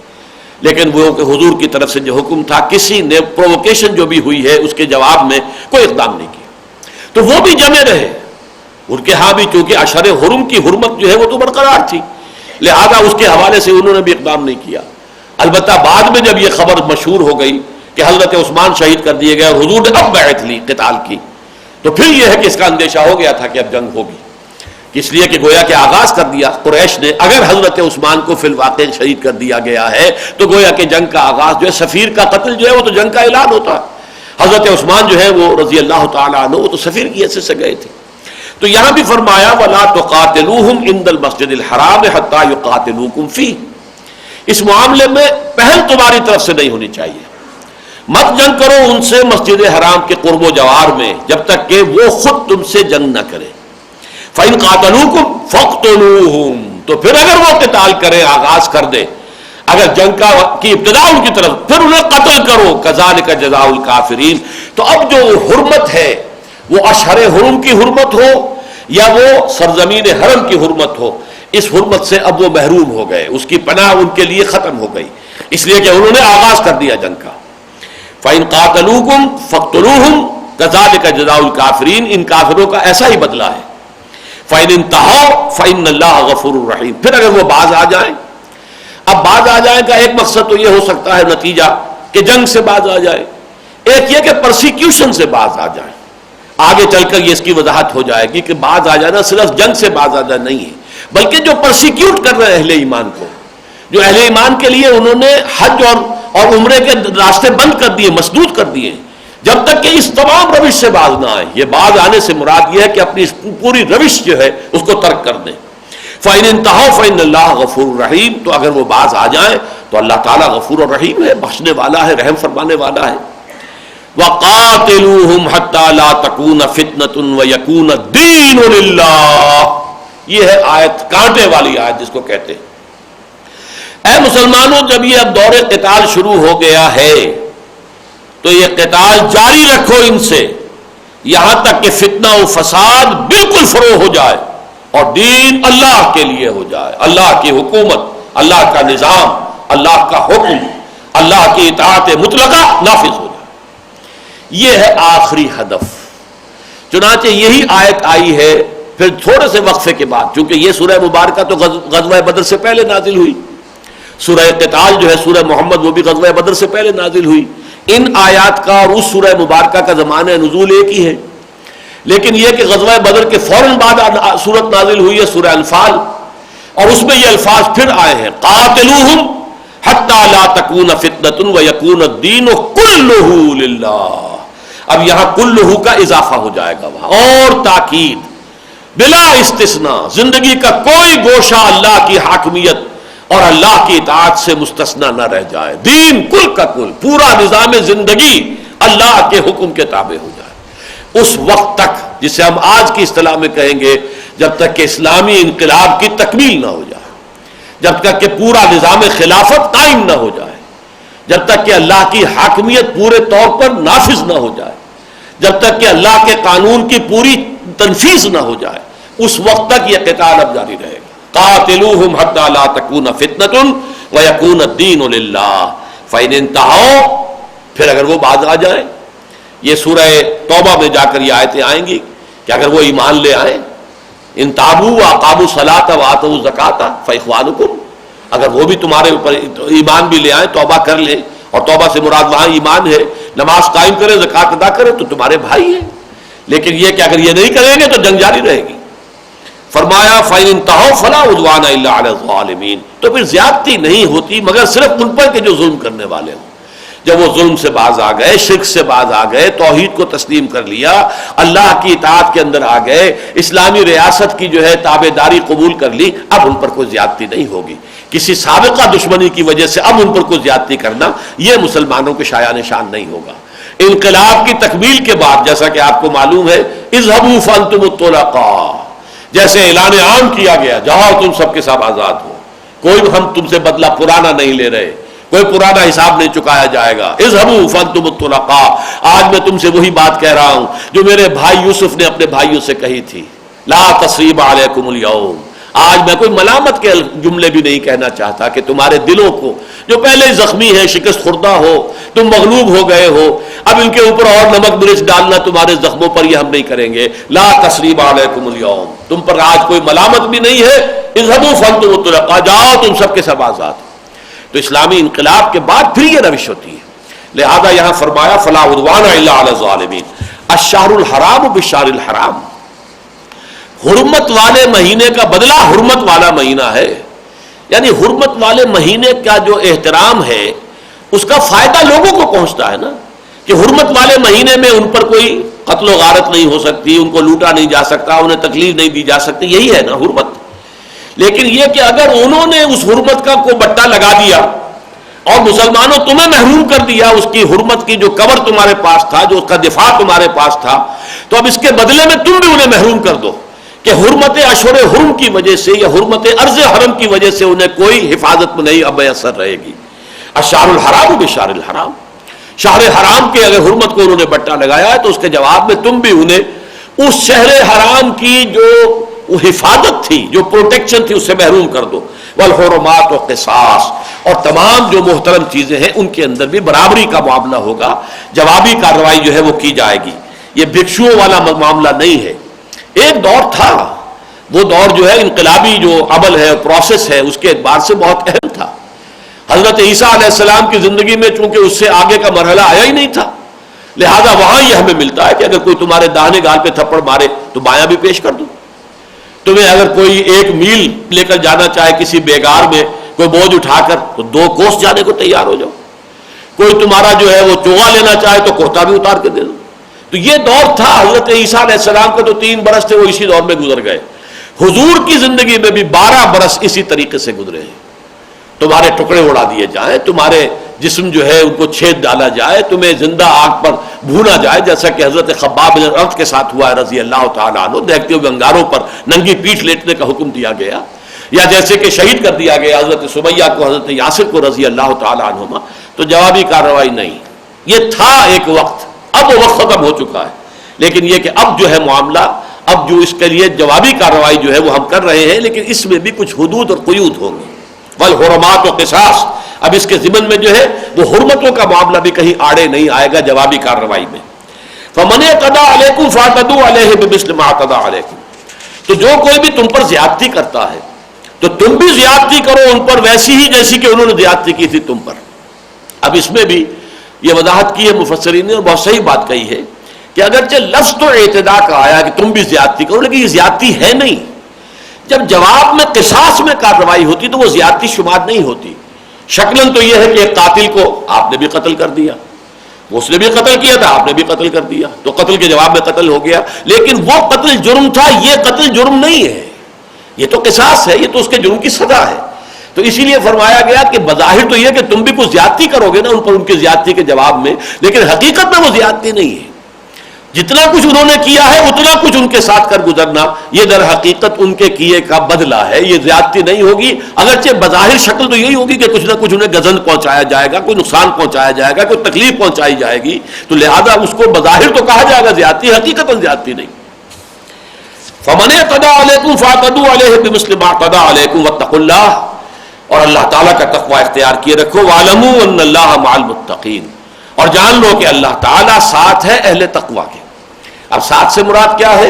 لیکن وہ کہ حضور کی طرف سے جو حکم تھا، کسی نے پرووکیشن جو بھی ہوئی ہے اس کے جواب میں کوئی اقدام نہیں کیا. تو وہ بھی جمے رہے. ان کے ہاں بھی چونکہ اشہر حرم کی حرمت جو ہے وہ تو برقرار تھی، لہذا اس کے حوالے سے انہوں نے بھی اقدام نہیں کیا. البتہ بعد میں جب یہ خبر مشہور ہو گئی کہ حضرت عثمان شہید کر دیے گئے اور حضور نے اب بیعت لی قتال کی، تو پھر یہ ہے کہ اس کا اندیشہ ہو گیا تھا کہ اب جنگ ہوگی. اس لیے کہ گویا کہ آغاز کر دیا قریش نے. اگر حضرت عثمان کو فی الواقع شہید کر دیا گیا ہے تو گویا کہ جنگ کا آغاز جو ہے، سفیر کا قتل جو ہے وہ تو جنگ کا اعلان ہوتا. حضرت عثمان جو ہے وہ رضی اللہ تعالیٰ عنہ وہ تو سفیر کی حیثیت سے گئے تھے. تو یہاں بھی فرمایا وَلَا تُقَاتِلُوهُمْ عِنْدَ الْمَسْجِدِ الْحَرَامِ حَتَّى يُقَاتِلُوكُمْ فِيهِ. اس معاملے میں پہل تمہاری طرف سے نہیں ہونی چاہیے. مت جنگ کرو ان سے مسجد حرام کے قرب و جوار میں جب تک کہ وہ خود تم سے جنگ نہ کرے. فَإِنْ قَاتَلُوكُمْ فَاقْتُلُوهُمْ. تو پھر اگر وہ قتال کرے، آغاز کر دے، اگر جنگ کی ابتدا ان کی طرف، پھر انہیں قتل کرو. كَذَلِكَ جَزَاءُ الْكَافِرِينَ. تو اب جو حرمت ہے وہ اشہر حرم کی حرمت ہو یا وہ سرزمین حرم کی حرمت ہو، اس حرمت سے اب وہ محروم ہو گئے، اس کی پناہ ان کے لیے ختم ہو گئی، اس لیے کہ انہوں نے آغاز کر دیا جنگ کا. فَإِنْ قَاتَلُوكُمْ فَاقْتُلُوهُمْ كَذَلِكَ جَزَاءُ الْكَافِرِينَ. ان کافروں کا ایسا ہی بدلہ ہے. فَإِنْ انْتَهَوْا فَإِنَّ اللَّهَ غَفُورٌ رَحِيمٌ. پھر اگر وہ باز آ جائیں، اب باز آ جائیں کا ایک مقصد تو یہ ہو سکتا ہے نتیجہ کہ جنگ سے باز آ جائے، ایک یہ کہ پرسیکیوشن سے باز آ جائیں. آگے چل کر یہ اس کی وضاحت ہو جائے گی کہ باز آ جانا صرف جنگ سے باز آ جانا نہیں ہے، بلکہ جو پرسیکیوٹ کر رہے ہیں اہل ایمان کو، جو اہل ایمان کے لیے انہوں نے حج اور عمرے کے راستے بند کر دیے، مسدود کر دیے، جب تک کہ اس تمام روش سے باز نہ آئے. یہ باز آنے سے مراد یہ ہے کہ اپنی پوری روش جو ہے اس کو ترک کر دیں. فَإِنْ انْتَهَوْا فَإِنَّ اللَّهَ غَفُورٌ رَحِيمٌ. تو اگر وہ باز آ جائیں تو اللہ تعالیٰ غفور اور رحیم ہے، بخشنے والا ہے، رحم فرمانے والا ہے. وَقَاتِلُوهُمْ حَتَّى لَا تَكُونَ فِتْنَةٌ وَيَكُونَ الدِّينُ لِلَّهِ۔ یہ ہے آیت، کانٹے والی آیت جس کو کہتے ہیں۔ اے مسلمانوں، جب یہ اب دور قتال شروع ہو گیا ہے تو یہ قتال جاری رکھو ان سے یہاں تک کہ فتنہ و فساد بالکل فروغ ہو جائے اور دین اللہ کے لیے ہو جائے، اللہ کی حکومت، اللہ کا نظام، اللہ کا حکم، اللہ کی اطاعت مطلقہ نافذ ہو جائے۔ یہ ہے آخری ہدف۔ چنانچہ یہی آیت آئی ہے پھر تھوڑے سے وقفے کے بعد، چونکہ یہ سورہ مبارکہ تو غزوہ بدر سے پہلے نازل ہوئی، سورہ قتال جو ہے سورہ محمد وہ بھی غزوہ بدر سے پہلے نازل ہوئی۔ ان آیات کا اور اس سورہ مبارکہ کا زمانہ نزول ایک ہی ہے، لیکن یہ کہ غزوہ بدر کے فوراً بعد سورت نازل ہوئی ہے سورہ انفال، اور اس میں یہ الفاظ پھر آئے ہیں، قاتلوہم حتی لا تکون فتنۃ ویکون الدین کلہ للہ۔ اب یہاں کلہ کا اضافہ ہو جائے گا وہاں، اور تاکید بلا استثناء، زندگی کا کوئی گوشہ اللہ کی حاکمیت اور اللہ کی اطاعت سے مستثنی نہ رہ جائے، دین کل کا کل، پورا نظام زندگی اللہ کے حکم کے تابع ہو جائے۔ اس وقت تک، جسے ہم آج کی اصطلاح میں کہیں گے، جب تک کہ اسلامی انقلاب کی تکمیل نہ ہو جائے، جب تک کہ پورا نظام خلافت قائم نہ ہو جائے، جب تک کہ اللہ کی حاکمیت پورے طور پر نافذ نہ ہو جائے، جب تک کہ اللہ کے قانون کی پوری تنفیذ نہ ہو جائے، اس وقت تک یہ قتال اب جاری رہے گا۔ قاتلوہم حتی لا تکون فتنۃ ویکون الدین للہ فإن انتہوا، پھر اگر وہ باز آ جائیں، یہ سورہ توبہ میں جا کر یہ آیتیں آئیں گی کہ اگر وہ ایمان لے آئیں، ان تابوا واقاموا الصلاۃ وآتوا الزکاۃ فاخوانکم، اگر وہ بھی تمہارے اوپر ایمان بھی لے آئیں، توبہ کر لیں، اور توبہ سے مراد وہاں ایمان ہے، نماز قائم کریں، زکوٰۃ ادا کریں، تو تمہارے بھائی ہیں۔ لیکن یہ کہ اگر یہ نہیں کریں گے تو جنگ جاری رہے گی۔ فرمایا فَإِنِ انتَهَوْا فَلَا عُدْوَانَ إِلَّا عَلَى الظَّالِمِينَ، تو پھر زیادتی نہیں ہوتی مگر صرف ان پر کہ جو ظلم کرنے والے ہوں۔ جب وہ ظلم سے باز آ گئے، شرک سے باز آ گئے، توحید کو تسلیم کر لیا، اللہ کی اطاعت کے اندر آ گئے، اسلامی ریاست کی جو ہے تابع داری قبول کر لی، اب ان پر کوئی زیادتی نہیں ہوگی۔ کسی سابقہ دشمنی کی وجہ سے اب ان پر کوئی زیادتی کرنا یہ مسلمانوں کے شایان شان نہیں ہوگا۔ انقلاب کی تکمیل کے بعد، جیسا کہ آپ کو معلوم ہے، اذهبوا فانتم الطلقاء، جیسے اعلان عام کیا گیا، جاؤ تم سب کے سب آزاد ہو، کوئی ہم تم سے بدلہ پرانا نہیں لے رہے، کوئی پرانا حساب نہیں چکایا جائے گا۔ اذهبوا فانتم الطلقاء، آج میں تم سے وہی بات کہہ رہا ہوں جو میرے بھائی یوسف نے اپنے بھائیوں سے کہی تھی، لا تثریب علیکم اليوم۔ آج میں کوئی ملامت کے جملے بھی نہیں کہنا چاہتا کہ تمہارے دلوں کو جو پہلے ہی زخمی ہے، شکست خوردہ ہو، تم مغلوب ہو گئے ہو، اب ان کے اوپر اور نمک مرچ ڈالنا تمہارے زخموں پر، یہ ہم نہیں کریں گے۔ لا تثریب علیکم اليوم، تم پر آج کوئی ملامت بھی نہیں ہے۔ اذهبوا فانتم الطلقاء، جاؤ تم سب کے سب آزاد۔ تو اسلامی انقلاب کے بعد پھر یہ روش ہوتی ہے، لہذا یہاں فرمایا فلا عدوان الا علی الظالمین۔ الشہر الحرام بالشہر الحرام، حرمت والے مہینے کا بدلہ حرمت والا مہینہ ہے، یعنی حرمت والے مہینے کا جو احترام ہے اس کا فائدہ لوگوں کو پہنچتا ہے نا، کہ حرمت والے مہینے میں ان پر کوئی قتل و غارت نہیں ہو سکتی، ان کو لوٹا نہیں جا سکتا، انہیں تکلیف نہیں دی جا سکتی، یہی ہے نا حرمت۔ لیکن یہ کہ اگر انہوں نے اس حرمت کا کوئی بٹا لگا دیا اور مسلمانوں تمہیں محروم کر دیا اس کی حرمت کی جو کور تمہارے پاس تھا، جو اس کا دفاع تمہارے پاس تھا، تو اب اس کے بدلے میں تم بھی انہیں محروم کر دو کہ حرمت اشہر حرم کی وجہ سے یا حرمت ارض حرم کی وجہ سے انہیں کوئی حفاظت میں نہیں اب میسر رہے گی۔ الشہر الحرام بالشہر الحرام، شہر حرام کے اگر حرمت کو انہوں نے بٹا لگایا ہے تو اس کے جواب میں تم بھی انہیں اس شہر حرام کی جو حفاظت تھی، جو پروٹیکشن تھی، اس سے محروم کر دو۔ والحرمات قصاص، اور تمام جو محترم چیزیں ہیں ان کے اندر بھی برابری کا معاملہ ہوگا، جوابی کارروائی جو ہے وہ کی جائے گی۔ یہ بھکشوؤں والا معاملہ نہیں ہے۔ ایک دور تھا، وہ دور جو ہے انقلابی جو عمل ہے، پروسیس ہے، اس کے اعتبار سے بہت اہم تھا۔ حضرت عیسیٰ علیہ السلام کی زندگی میں چونکہ اس سے آگے کا مرحلہ آیا ہی نہیں تھا، لہذا وہاں یہ ہمیں ملتا ہے کہ اگر کوئی تمہارے داہنے گال پہ تھپڑ مارے تو بایاں بھی پیش کر دو۔ تمہیں اگر کوئی 1 میل لے کر جانا چاہے کسی بیگار میں کوئی بوجھ اٹھا کر تو 2 کوس جانے کو تیار ہو جاؤ۔ کوئی تمہارا جو ہے وہ چوغا لینا چاہے تو کوہتا بھی اتار کے دے دو۔ تو یہ دور تھا حضرت عیسیٰ علیہ السلام کے تو 3 برس تھے، وہ اسی دور میں گزر گئے۔ حضور کی زندگی میں بھی 12 برس اسی طریقے سے گزرے ہیں۔ تمہارے ٹکڑے اڑا دیے جائیں، تمہارے جسم جو ہے ان کو چھید ڈالا جائے، تمہیں زندہ آگ پر بھونا جائے، جیسا کہ حضرت خباب بن الارت کے ساتھ ہوا ہے رضی اللہ تعالیٰ عنہ، دیکھتے ہوئے انگاروں پر ننگی پیٹھ لیٹنے کا حکم دیا گیا، یا جیسے کہ شہید کر دیا گیا حضرت سمیہ کو، حضرت یاسر کو رضی اللہ تعالیٰ عنہما، تو جوابی کارروائی نہیں. یہ تھا ایک وقت، اب وہ وقت ختم ہو چکا ہے. لیکن یہ کہ اب جو ہے معاملہ، اب جو اس کے لیے جوابی کارروائی جو ہے وہ ہم کر رہے ہیں، لیکن اس میں بھی کچھ حدود اور قیود ہوں گے. والحرمات و قصاص، اب اس کے ضمن میں جو ہے وہ حرمتوں کا معاملہ بھی کہیں آڑے نہیں آئے گا جوابی کارروائی میں. فمن اعتدى علیکم فاعتدوا علیہ بمثل ما اعتدى علیکم، تو جو کوئی بھی تم پر زیادتی کرتا ہے تو تم بھی زیادتی کرو ان پر ویسی ہی جیسی کہ انہوں نے زیادتی کی تھی تم پر. اب اس میں بھی یہ وضاحت کی ہے مفسرین نے، اور بہت صحیح بات کہی ہے کہ اگرچہ لفظ تو اعتداء کا آیا کہ تم بھی زیادتی کرو، لیکن یہ زیادتی ہے نہیں. جب جواب میں قصاص میں کارروائی ہوتی تو وہ زیادتی شمار نہیں ہوتی. شکلاً تو یہ ہے کہ ایک قاتل کو آپ نے بھی قتل کر دیا، اس نے بھی قتل کیا تھا، آپ نے بھی قتل کر دیا، تو قتل کے جواب میں قتل ہو گیا. لیکن وہ قتل جرم تھا، یہ قتل جرم نہیں ہے، یہ تو قصاص ہے، یہ تو اس کے جرم کی سزا ہے. تو اسی لیے فرمایا گیا کہ بظاہر تو یہ کہ تم بھی کچھ زیادتی کرو گے نا ان پر ان کی زیادتی کے جواب میں، لیکن حقیقت میں وہ زیادتی نہیں ہے. جتنا کچھ انہوں نے کیا ہے اتنا کچھ ان کے ساتھ کر گزرنا، یہ در حقیقت ان کے کیے کا بدلہ ہے، یہ زیادتی نہیں ہوگی. اگرچہ بظاہر شکل تو یہی ہوگی کہ کچھ نہ کچھ انہیں گزند پہنچایا جائے گا، کوئی نقصان پہنچایا جائے گا، کوئی تکلیف پہنچائی جائے گی، تو لہذا اس کو بظاہر تو کہا جائے گا زیادتی، حقیقت زیادتی نہیں. فمن اعتدى علیکم فاعتدوا علیہ بمثل ما اعتدى علیکم واتقوا اللہ، اور اللہ تعالیٰ کا تقوی اختیار کیے رکھو. وَاعْلَمُوا أَنَّ اللَّهَ مَعَ الْمُتَّقِينَ، اور جان لو کہ اللہ تعالیٰ ساتھ ہے اہل تقوی کے. اب ساتھ سے مراد کیا ہے؟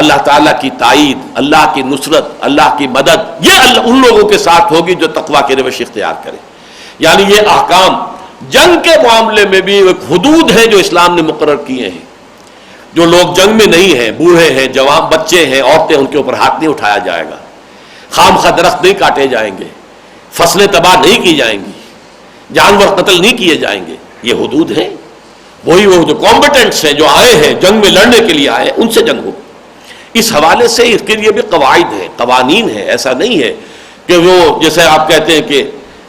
اللہ تعالیٰ کی تائید، اللہ کی نصرت، اللہ کی مدد، یہ ان لوگوں کے ساتھ ہوگی جو تقوی کی روش اختیار کرے. یعنی یہ احکام جنگ کے معاملے میں بھی ایک حدود ہیں جو اسلام نے مقرر کیے ہیں. جو لوگ جنگ میں نہیں ہیں، بوڑھے ہیں، جوان بچے ہیں، عورتیں، ان کے اوپر ہاتھ نہیں اٹھایا جائے گا، خام خواہ درخت نہیں کاٹے جائیں گے، فصلیں تباہ نہیں کی جائیں گی، جانور قتل نہیں کیے جائیں گے. یہ حدود ہیں. وہی وہ جو کمبیٹنٹس ہیں، جو آئے ہیں جنگ میں لڑنے کے لیے آئے، ان سے جنگ ہو. اس حوالے سے اس کے لیے بھی قواعد ہیں، قوانین ہیں. ایسا نہیں ہے کہ وہ جیسے آپ کہتے ہیں کہ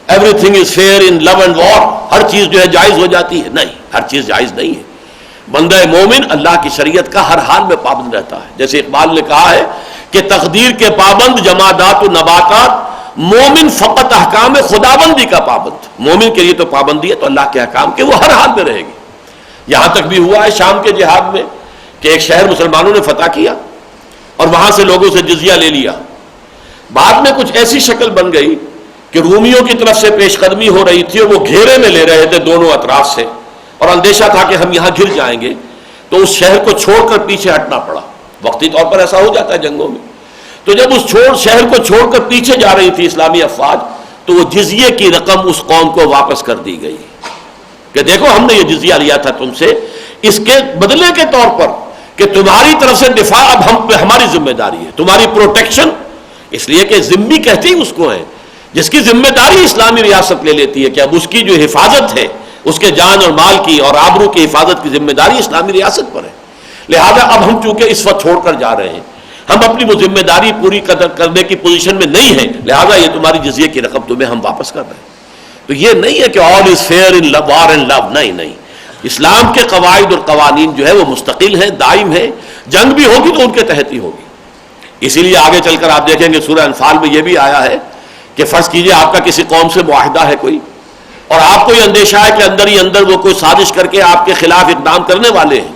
everything is fair in love and war, ہر چیز جو ہے جائز ہو جاتی ہے. نہیں، ہر چیز جائز نہیں ہے. بندہ مومن اللہ کی شریعت کا ہر حال میں پابند رہتا ہے. جیسے اقبال نے کہا ہے کہ تقدیر کے پابند جمادات و نباتات، مومن فقط احکام خداوندی کا پابند. مومن کے لیے تو پابندی ہے تو اللہ کے احکام کے، وہ ہر حال میں رہے گی. یہاں تک بھی ہوا ہے شام کے جہاد میں کہ ایک شہر مسلمانوں نے فتح کیا اور وہاں سے لوگوں سے جزیہ لے لیا. بعد میں کچھ ایسی شکل بن گئی کہ رومیوں کی طرف سے پیش قدمی ہو رہی تھی اور وہ گھیرے میں لے رہے تھے دونوں اطراف سے، اور اندیشہ تھا کہ ہم یہاں گر جائیں گے، تو اس شہر کو چھوڑ کر پیچھے ہٹنا پڑا. وقتی طور پر ایسا ہو جاتا ہے جنگوں میں. تو جب اس شہر کو چھوڑ کر پیچھے جا رہی تھی اسلامی افواج، تو وہ جزیے کی رقم اس قوم کو واپس کر دی گئی کہ دیکھو ہم نے یہ جزیہ لیا تھا تم سے، اس کے بدلے کے طور پر کہ تمہاری طرف سے دفاع اب ہم پہ ہماری ذمہ داری ہے، تمہاری پروٹیکشن. اس لیے کہ ذمہ کہتے ہی اس کو ہے جس کی ذمہ داری اسلامی ریاست لے لیتی ہے کہ اب اس کی جو حفاظت ہے، اس کے جان اور مال کی اور آبرو کی حفاظت کی ذمہ داری اسلامی ریاست پر ہے. لہذا اب ہم چونکہ اس وقت چھوڑ کر جا رہے ہیں، ہم اپنی وہ ذمہ داری پوری کرنے کی پوزیشن میں نہیں ہیں، لہذا یہ تمہاری جزیے کی رقم تمہیں ہم واپس کر رہے ہیں. تو یہ نہیں ہے کہ آل از فیئر ان وار اینڈ لو، نہیں. اسلام کے قواعد اور قوانین جو ہے وہ مستقل ہیں، دائم ہیں. جنگ بھی ہوگی تو ان کے تحت ہی ہوگی. اسی لیے آگے چل کر آپ دیکھیں گے سورہ انفال میں یہ بھی آیا ہے کہ فرض کیجئے آپ کا کسی قوم سے معاہدہ ہے کوئی، اور آپ کو یہ اندیشہ ہے کہ اندر ہی اندر وہ کوئی سازش کر کے آپ کے خلاف اقدام کرنے والے ہیں،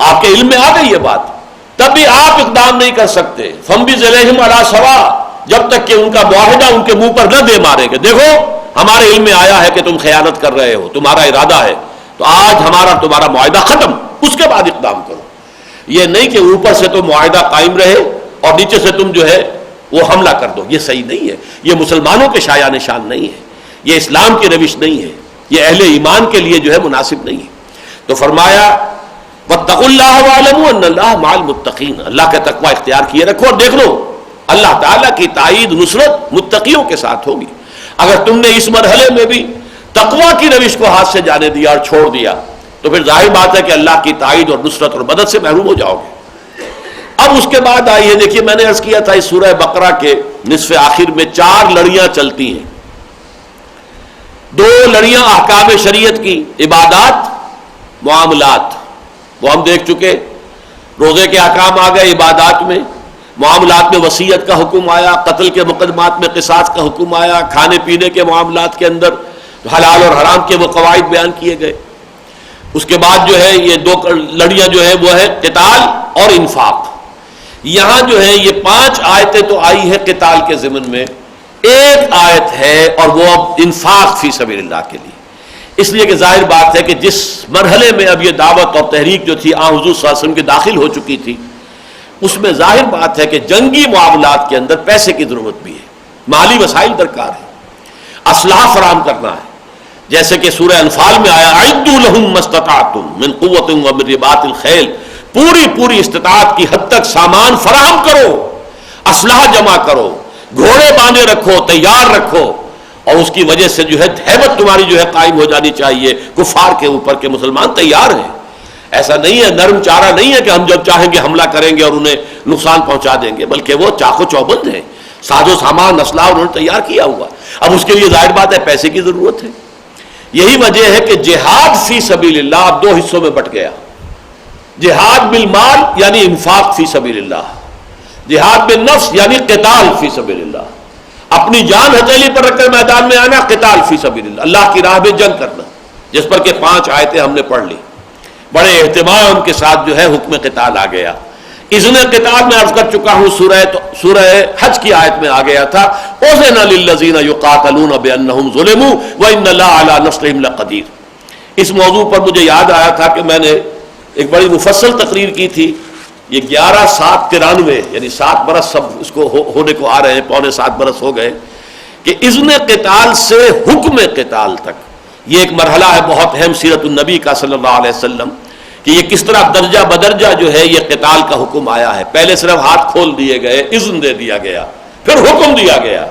آپ کے علم میں آ گئی یہ بات، تب بھی آپ اقدام نہیں کر سکتے. فَمْبِذْ عَلَيْهِمْ عَلَىٰ سَوَاءٍ، جب تک کہ ان کا معاہدہ ان کے منہ پر نہ دے مارے گا. دیکھو ہمارے علم میں آیا ہے کہ تم خیانت کر رہے ہو، تمہارا ارادہ ہے، تو آج ہمارا تمہارا معاہدہ ختم، اس کے بعد اقدام کرو. یہ نہیں کہ اوپر سے تو معاہدہ قائم رہے اور نیچے سے تم جو ہے وہ حملہ کر دو. یہ صحیح نہیں ہے، یہ مسلمانوں کے شایع نشان نہیں ہے، یہ اسلام کی روش نہیں ہے، یہ اہل ایمان کے لیے جو ہے مناسب نہیں ہے. تو فرمایا واتقوا اللہ واعلموا ان اللہ مع المتقین، اللہ کا تقوی اختیار کیے رکھو اور دیکھ لو اللہ تعالیٰ کی تائید نصرت متقیوں کے ساتھ ہوگی. اگر تم نے اس مرحلے میں بھی تقوی کی روش کو ہاتھ سے جانے دیا اور چھوڑ دیا تو پھر ظاہر بات ہے کہ اللہ کی تائید اور نصرت اور مدد سے محروم ہو جاؤ گے. اب اس کے بعد آئیے دیکھیے، میں نے عرض کیا تھا اس سورہ بقرہ کے نصف آخر میں 4 لڑیاں چلتی ہیں. دو لڑیاں احکام شریعت کی، عبادات، معاملات، وہ ہم دیکھ چکے. روزے کے احکام آ گئے عبادات میں، معاملات میں وصیت کا حکم آیا، قتل کے مقدمات میں قصاص کا حکم آیا، کھانے پینے کے معاملات کے اندر حلال اور حرام کے وہ قواعد بیان کیے گئے. اس کے بعد جو ہے یہ دو لڑیاں جو ہے وہ ہے قتال اور انفاق. یہاں جو ہے یہ 5 آیتیں تو آئی ہے قتال کے ضمن میں، ایک آیت ہے اور وہ اب انفاق فی سبیل اللہ کے لیے. اس لیے کہ ظاہر بات ہے کہ جس مرحلے میں اب یہ دعوت اور تحریک جو تھی حضور صلی اللہ علیہ وسلم کی داخل ہو چکی تھی، اس میں ظاہر بات ہے کہ جنگی معاملات کے اندر پیسے کی ضرورت بھی ہے، مالی وسائل درکار ہے، اسلحہ فراہم کرنا ہے. جیسے کہ سورہ انفال میں آیا اعدوا لهم ما استطعتم من قوۃ ومن رباط الخیل، پوری استطاعت کی حد تک سامان فراہم کرو، اسلحہ جمع کرو، گھوڑے باندھے رکھو، تیار رکھو، اور اس کی وجہ سے جو ہے ہیبت تمہاری جو ہے قائم ہو جانی چاہیے کفار کے اوپر کہ مسلمان تیار ہیں. ایسا نہیں ہے، نرم چارہ نہیں ہے کہ ہم جب چاہیں گے حملہ کریں گے اور انہیں نقصان پہنچا دیں گے، بلکہ وہ چاق و چوبند ہیں، ساز و سامان اسلحہ انہوں نے تیار کیا ہوا. اب اس کے لیے ظاہر بات ہے پیسے کی ضرورت ہے. یہی وجہ ہے کہ جہاد فی سبیل اللہ اب 2 حصوں میں بٹ گیا. جہاد بالمال یعنی انفاق فی سبیل اللہ، جہاد بالنفس یعنی قتال فی سبیل اللہ. اپنی جان ہتھیلی پر رکھ کر میدان میں آنا، قتال فی سبیل اللہ، اللہ کی راہ میں جنگ کرنا، جس پر کہ 5 آیتیں ہم نے پڑھ لی. بڑے اہتمام کے ساتھ جو ہے حکم قتال آ گیا. اذن قتال میں عرض کر چکا ہوں، سورہ حج کی آیت میں آ گیا تھا اذن للذین یقاتلون بانہم ظلموا وان اللہ علی نصرہم لقدیر. اس موضوع پر مجھے یاد آیا تھا کہ میں نے ایک بڑی مفصل تقریر کی تھی. یہ 11/7/93 یعنی 7 برس سب اس کو ہونے کو آ رہے ہیں، 6.25 برس ہو گئے کہ اذن قتال سے حکم قتال تک. یہ ایک مرحلہ ہے بہت اہم سیرت النبی کا صلی اللہ علیہ وسلم، کہ یہ کس طرح درجہ بدرجہ جو ہے یہ قتال کا حکم آیا ہے. پہلے صرف ہاتھ کھول دیے گئے، اذن دے دیا گیا، پھر حکم دیا گیا،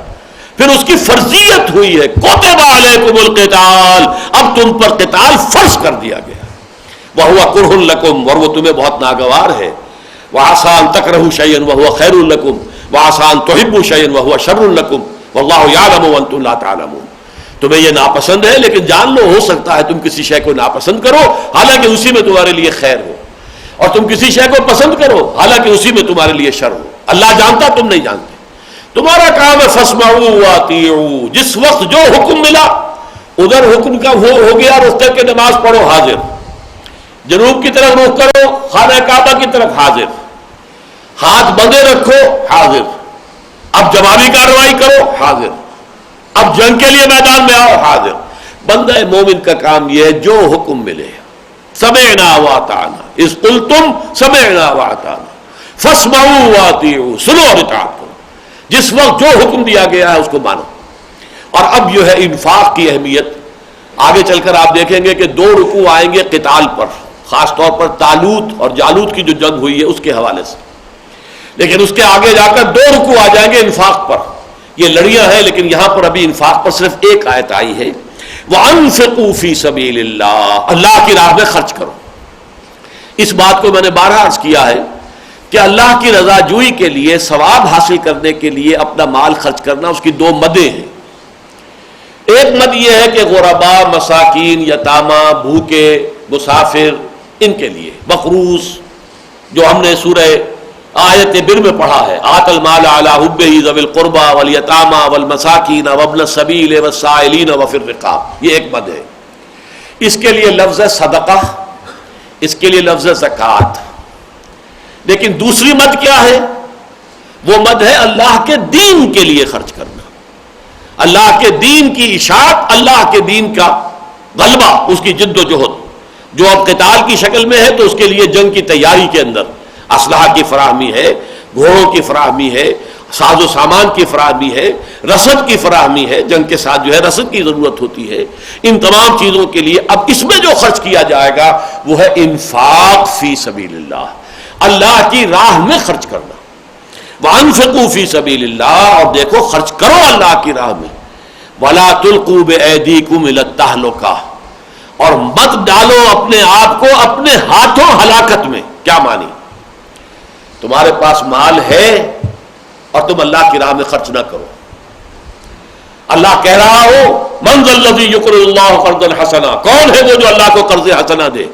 پھر اس کی فرضیت ہوئی ہے کتب علیکم القتال، اب تم پر قتال فرض کر دیا گیا. وہو کرہ لکم، اور وہ تمہیں بہت ناگوار ہے. وعسى ان تکرہوا شیئا وہو خیر لکم وعسى ان تحبوا شیئا وہو شر لکم واللہ یعلم وانتم لا تعلمون. تمہیں یہ ناپسند ہے لیکن جان لو ہو سکتا ہے تم کسی شے کو ناپسند کرو حالانکہ اسی میں تمہارے لیے خیر ہو، اور تم کسی شے کو پسند کرو حالانکہ اسی میں تمہارے لیے شر ہو. اللہ جانتا تم نہیں جانتے. تمہارا کام ہے فاسمعوا واطیعوا، جس وقت جو حکم ملا ادھر حکم کا ہو گیا، رخ کے نماز پڑھو حاضر، جنوب کی طرف رخ کرو خانہ کعبہ کی طرف حاضر، ہاتھ بندے رکھو حاضر، اب جوابی کارروائی کرو حاضر، اب جنگ کے لیے میدان میں آؤ حاضر. بندہ مومن کا کام یہ ہے جو حکم ملے سمعنا واطعنا، اذ قلتم سمعنا واطعنا فاسمعوا واطیعوا، سنو اور اطاعت کرو. جس وقت جو حکم دیا گیا ہے اس کو مانو. اور اب جو ہے انفاق کی اہمیت آگے چل کر آپ دیکھیں گے کہ 2 رکوع آئیں گے قتال پر، خاص طور پر طالوت اور جالوت کی جو جنگ ہوئی ہے اس کے حوالے سے، لیکن اس کے آگے جا کر 2 رکوع آ جائیں گے انفاق پر. یہ لڑیاں ہیں لیکن یہاں پر ابھی انفاق پر صرف ایک آیت آئی ہے، وَأَنفِقُوا فِي سَبِيلِ اللَّهِ، اللہ کی راہ میں خرچ کرو. اس بات کو میں نے بارہا عرض کیا ہے کہ اللہ کی رضا جوئی کے لیے، ثواب حاصل کرنے کے لیے اپنا مال خرچ کرنا، اس کی 2 مدیں ہیں. ایک مد یہ ہے کہ غربا، مساکین، یتامہ، بھوکے، مسافر، ان کے لیے مقروض، جو ہم نے سورہ آیت بر میں پڑھا ہے، آت المال علی حبہ ذوی القربى والیتامى والمساکین وابن السبیل والسائلین وفی الرقاب. یہ ایک مد ہے. اس کے لیے لفظ ہے صدقہ، اس کے لیے لفظ ہے زکوٰۃ. لیکن دوسری مد کیا ہے؟ وہ مد ہے اللہ کے دین کے لیے خرچ کرنا، اللہ کے دین کی اشاعت، اللہ کے دین کا غلبہ، اس کی جد و جہد جو اب قتال کی شکل میں ہے، تو اس کے لیے جنگ کی تیاری کے اندر اسلحہ کی فراہمی ہے، گھوڑوں کی فراہمی ہے، ساز و سامان کی فراہمی ہے، رسد کی فراہمی ہے، جنگ کے ساتھ جو ہے رسد کی ضرورت ہوتی ہے. ان تمام چیزوں کے لیے اب اس میں جو خرچ کیا جائے گا وہ ہے انفاق فی سبیل اللہ، اللہ کی راہ میں خرچ کرنا. وانفقوا فی سبیل اللہ، اور دیکھو خرچ کرو اللہ کی راہ میں. ولا تلقوا بایدیکم الی التہلکہ، اور مت ڈالو اپنے آپ کو اپنے ہاتھوں ہلاکت میں. کیا مانی؟ تمہارے پاس مال ہے اور تم اللہ کی راہ میں خرچ نہ کرو. اللہ کہہ رہا ہو من ذا الذی یقرض اللہ قرضا حسنا، کون ہے وہ جو اللہ کو قرض حسنا دے،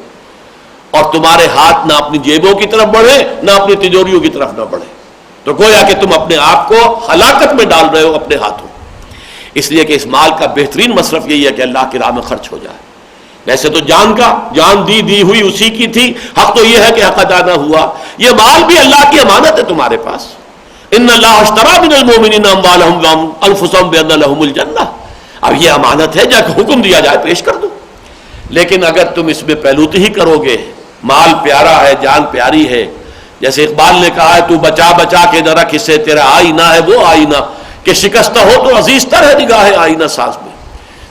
اور تمہارے ہاتھ نہ اپنی جیبوں کی طرف بڑھے نہ اپنی تجوریوں کی طرف نہ بڑھے، تو گویا کہ تم اپنے آپ کو ہلاکت میں ڈال رہے ہو اپنے ہاتھوں۔ اس لیے کہ اس مال کا بہترین مصرف یہی ہے کہ اللہ کی راہ میں خرچ ہو جائے۔ ویسے تو جان دی ہوئی اسی کی تھی، حق تو یہ ہے کہ حق ادا نہ ہوا۔ یہ مال بھی اللہ کی امانت ہے تمہارے پاس، ان اللہ اشتری من المؤمنین اموالهم وانفسهم بان لهم الجنہ، اب یہ امانت ہے، جب حکم دیا جائے پیش کر دو۔ لیکن اگر تم اس میں پہلوتی ہی کرو گے، مال پیارا ہے، جان پیاری ہے، جیسے اقبال نے کہا ہے تو بچا کے نہ رکھ اسے، تیرا آئینہ ہے وہ آئینہ کہ شکستہ ہو تو عزیز تر ہے نگاہ آئینہ ساز میں۔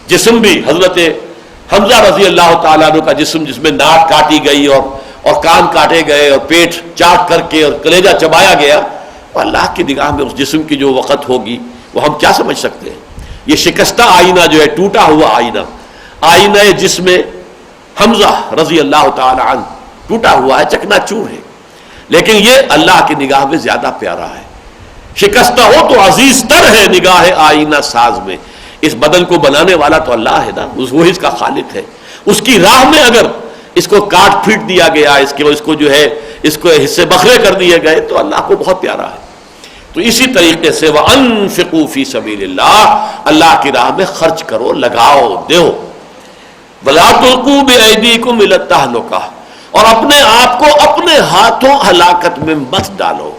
جسم بھی حضرت حمزہ رضی اللہ تعالیٰ عنہ کا جسم، جس میں ناک کاٹی گئی اور کان کاٹے گئے اور پیٹ چاٹ کر کے اور کلیجہ چبایا گیا، اور اللہ کی نگاہ میں اس جسم کی جو وقت ہوگی وہ ہم کیا سمجھ سکتے ہیں۔ یہ شکستہ آئینہ جو ہے، ٹوٹا ہوا آئینہ جسم حمزہ رضی اللہ تعالیٰ عنہ ٹوٹا ہوا ہے، چکنا چور ہے، لیکن یہ اللہ کی نگاہ میں زیادہ پیارا ہے۔ شکستہ ہو تو عزیز تر ہے نگاہ آئینہ ساز میں۔ اس بدن کو بنانے والا تو اللہ ہے نا، وہی اس کا خالق ہے۔ اس کی راہ میں اگر اس کو کاٹ پھیٹ دیا گیا، اس کو جو ہے اس کو حصے بکھرے کر دیے گئے، تو اللہ کو بہت پیارا ہے۔ تو اسی طریقے سے وَأَنفِقُوا فِي سَبِيلِ اللَّهِ، اللہ کی راہ میں خرچ کرو، لگاؤ، دو۔ وَلَا تُلْقُوا بِأَيْدِيكُمْ إِلَى التَّهْلُكَةِ، اور اپنے آپ کو اپنے ہاتھوں ہلاکت میں مت ڈالو۔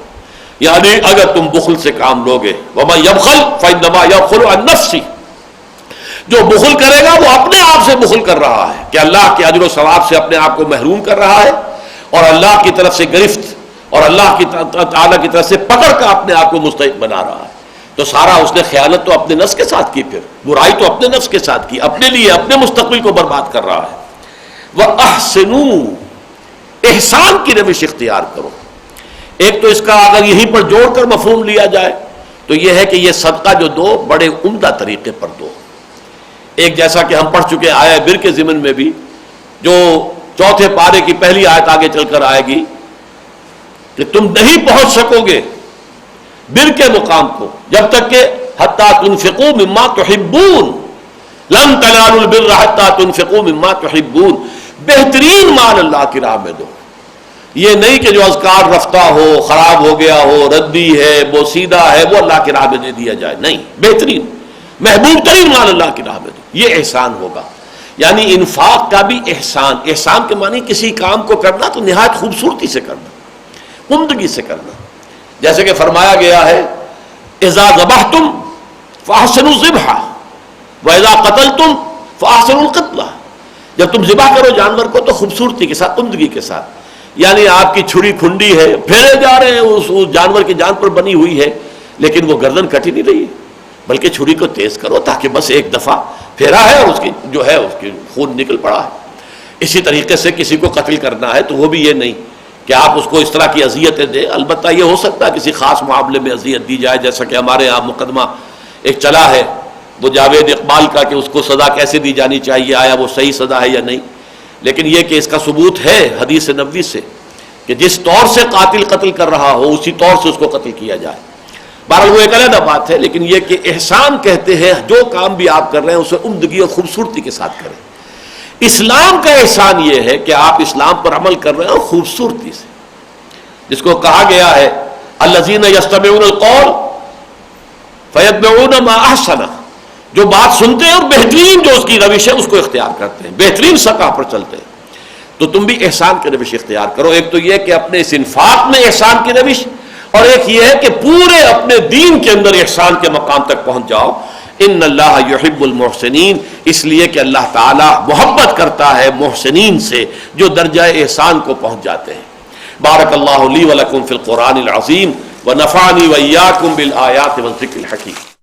یعنی اگر تم بخل سے کام لوگے، وَمَن يَبْخَلْ فَإِنَّمَا يَبْخَلُ عَن نَفْسِهِ، جو بخل کرے گا وہ اپنے آپ سے بخل کر رہا ہے، کہ اللہ کے اجر و ثواب سے اپنے آپ کو محروم کر رہا ہے، اور اللہ کی طرف سے گرفت اور اللہ کی تعالیٰ کی طرف سے پکڑ کا اپنے آپ کو مستحق بنا رہا ہے۔ تو سارا اس نے خیانت تو اپنے نفس کے ساتھ کی، پھر برائی تو اپنے نفس کے ساتھ کی، اپنے لیے اپنے مستقبل کو برباد کر رہا ہے۔ وَأَحْسِنُوا، احسان کی روش اختیار کرو۔ ایک تو اس کا اگر یہیں پر جوڑ کر مفہوم لیا جائے تو یہ ہے کہ یہ صدقہ جو دو بڑے عمدہ طریقے پر دو۔ ایک جیسا کہ ہم پڑھ چکے آیہ بر کے ضمن میں بھی، جو چوتھے پارے کی پہلی آیت آگے چل کر آئے گی، کہ تم نہیں پہنچ سکو گے بر کے مقام کو جب تک کہ حتیٰ تنفقوا مما تحبون، لن تنالوا البر حتیٰ تنفقوا مما تحبون، بہترین مال اللہ کی راہ میں دو۔ یہ نہیں کہ جو اذکار رفتہ ہو، خراب ہو گیا ہو، ردی ہے، بوسیدہ ہے، وہ اللہ کی راہ میں دے دیا جائے، نہیں، بہترین محبوب ترین مال اللہ کی راہ میں دو، یہ احسان ہوگا۔ یعنی انفاق کا بھی احسان کے معنی کسی کام کو کرنا تو نہایت خوبصورتی سے کرنا، عمدگی سے کرنا۔ جیسے کہ فرمایا گیا ہے اذا ذبحتم فاحسنوا الذبح واذا قتلتم فاحسنوا القتلہ، جب تم ذبح کرو جانور کو تو خوبصورتی کے ساتھ، عمدگی کے ساتھ۔ یعنی آپ کی چھری کھنڈی ہے، پھیرے جا رہے ہیں، اس جانور کی جان پر بنی ہوئی ہے، لیکن وہ گردن کٹی نہیں رہی ہے، بلکہ چھری کو تیز کرو تاکہ بس ایک دفعہ پھیرا ہے اور اس کی جو ہے اس کی خون نکل پڑا ہے۔ اسی طریقے سے کسی کو قتل کرنا ہے تو وہ بھی یہ نہیں کہ آپ اس کو اس طرح کی اذیتیں دیں۔ البتہ یہ ہو سکتا ہے کسی خاص معاملے میں اذیت دی جائے، جیسا کہ ہمارے یہاں مقدمہ ایک چلا ہے وہ جاوید اقبال کا کہ اس کو سزا کیسے دی جانی چاہیے، آیا وہ صحیح سزا ہے یا نہیں۔ لیکن یہ کہ اس کا ثبوت ہے حدیث نبوی سے کہ جس طور سے قاتل قتل کر رہا ہو اسی طور سے اس کو قتل کیا جائے۔ بہرحال وہ ایک علیحدہ بات ہے، لیکن یہ کہ احسان کہتے ہیں جو کام بھی آپ کر رہے ہیں اسے عمدگی اور خوبصورتی کے ساتھ کریں۔ اسلام کا احسان یہ ہے کہ آپ اسلام پر عمل کر رہے ہیں خوبصورتی سے، جس کو کہا گیا ہے الذین یستمعون القول فیتبعون ما احسن، جو بات سنتے ہیں اور بہترین جو اس کی روش ہے اس کو اختیار کرتے ہیں، بہترین سطح پر چلتے ہیں۔ تو تم بھی احسان کی روش اختیار کرو۔ ایک تو یہ کہ اپنے اس انفاق میں احسان کی روش، اور ایک یہ ہے کہ پورے اپنے دین کے اندر احسان کے مقام تک پہنچ جاؤ۔ ان اللہ یحب المحسنین، اس لیے کہ اللہ تعالی محبت کرتا ہے محسنین سے جو درجہ احسان کو پہنچ جاتے ہیں۔ بارک اللہ لی ولکم فی القرآن العظیم ونفعنی وإیاکم بالآیات والذکر الحکیم۔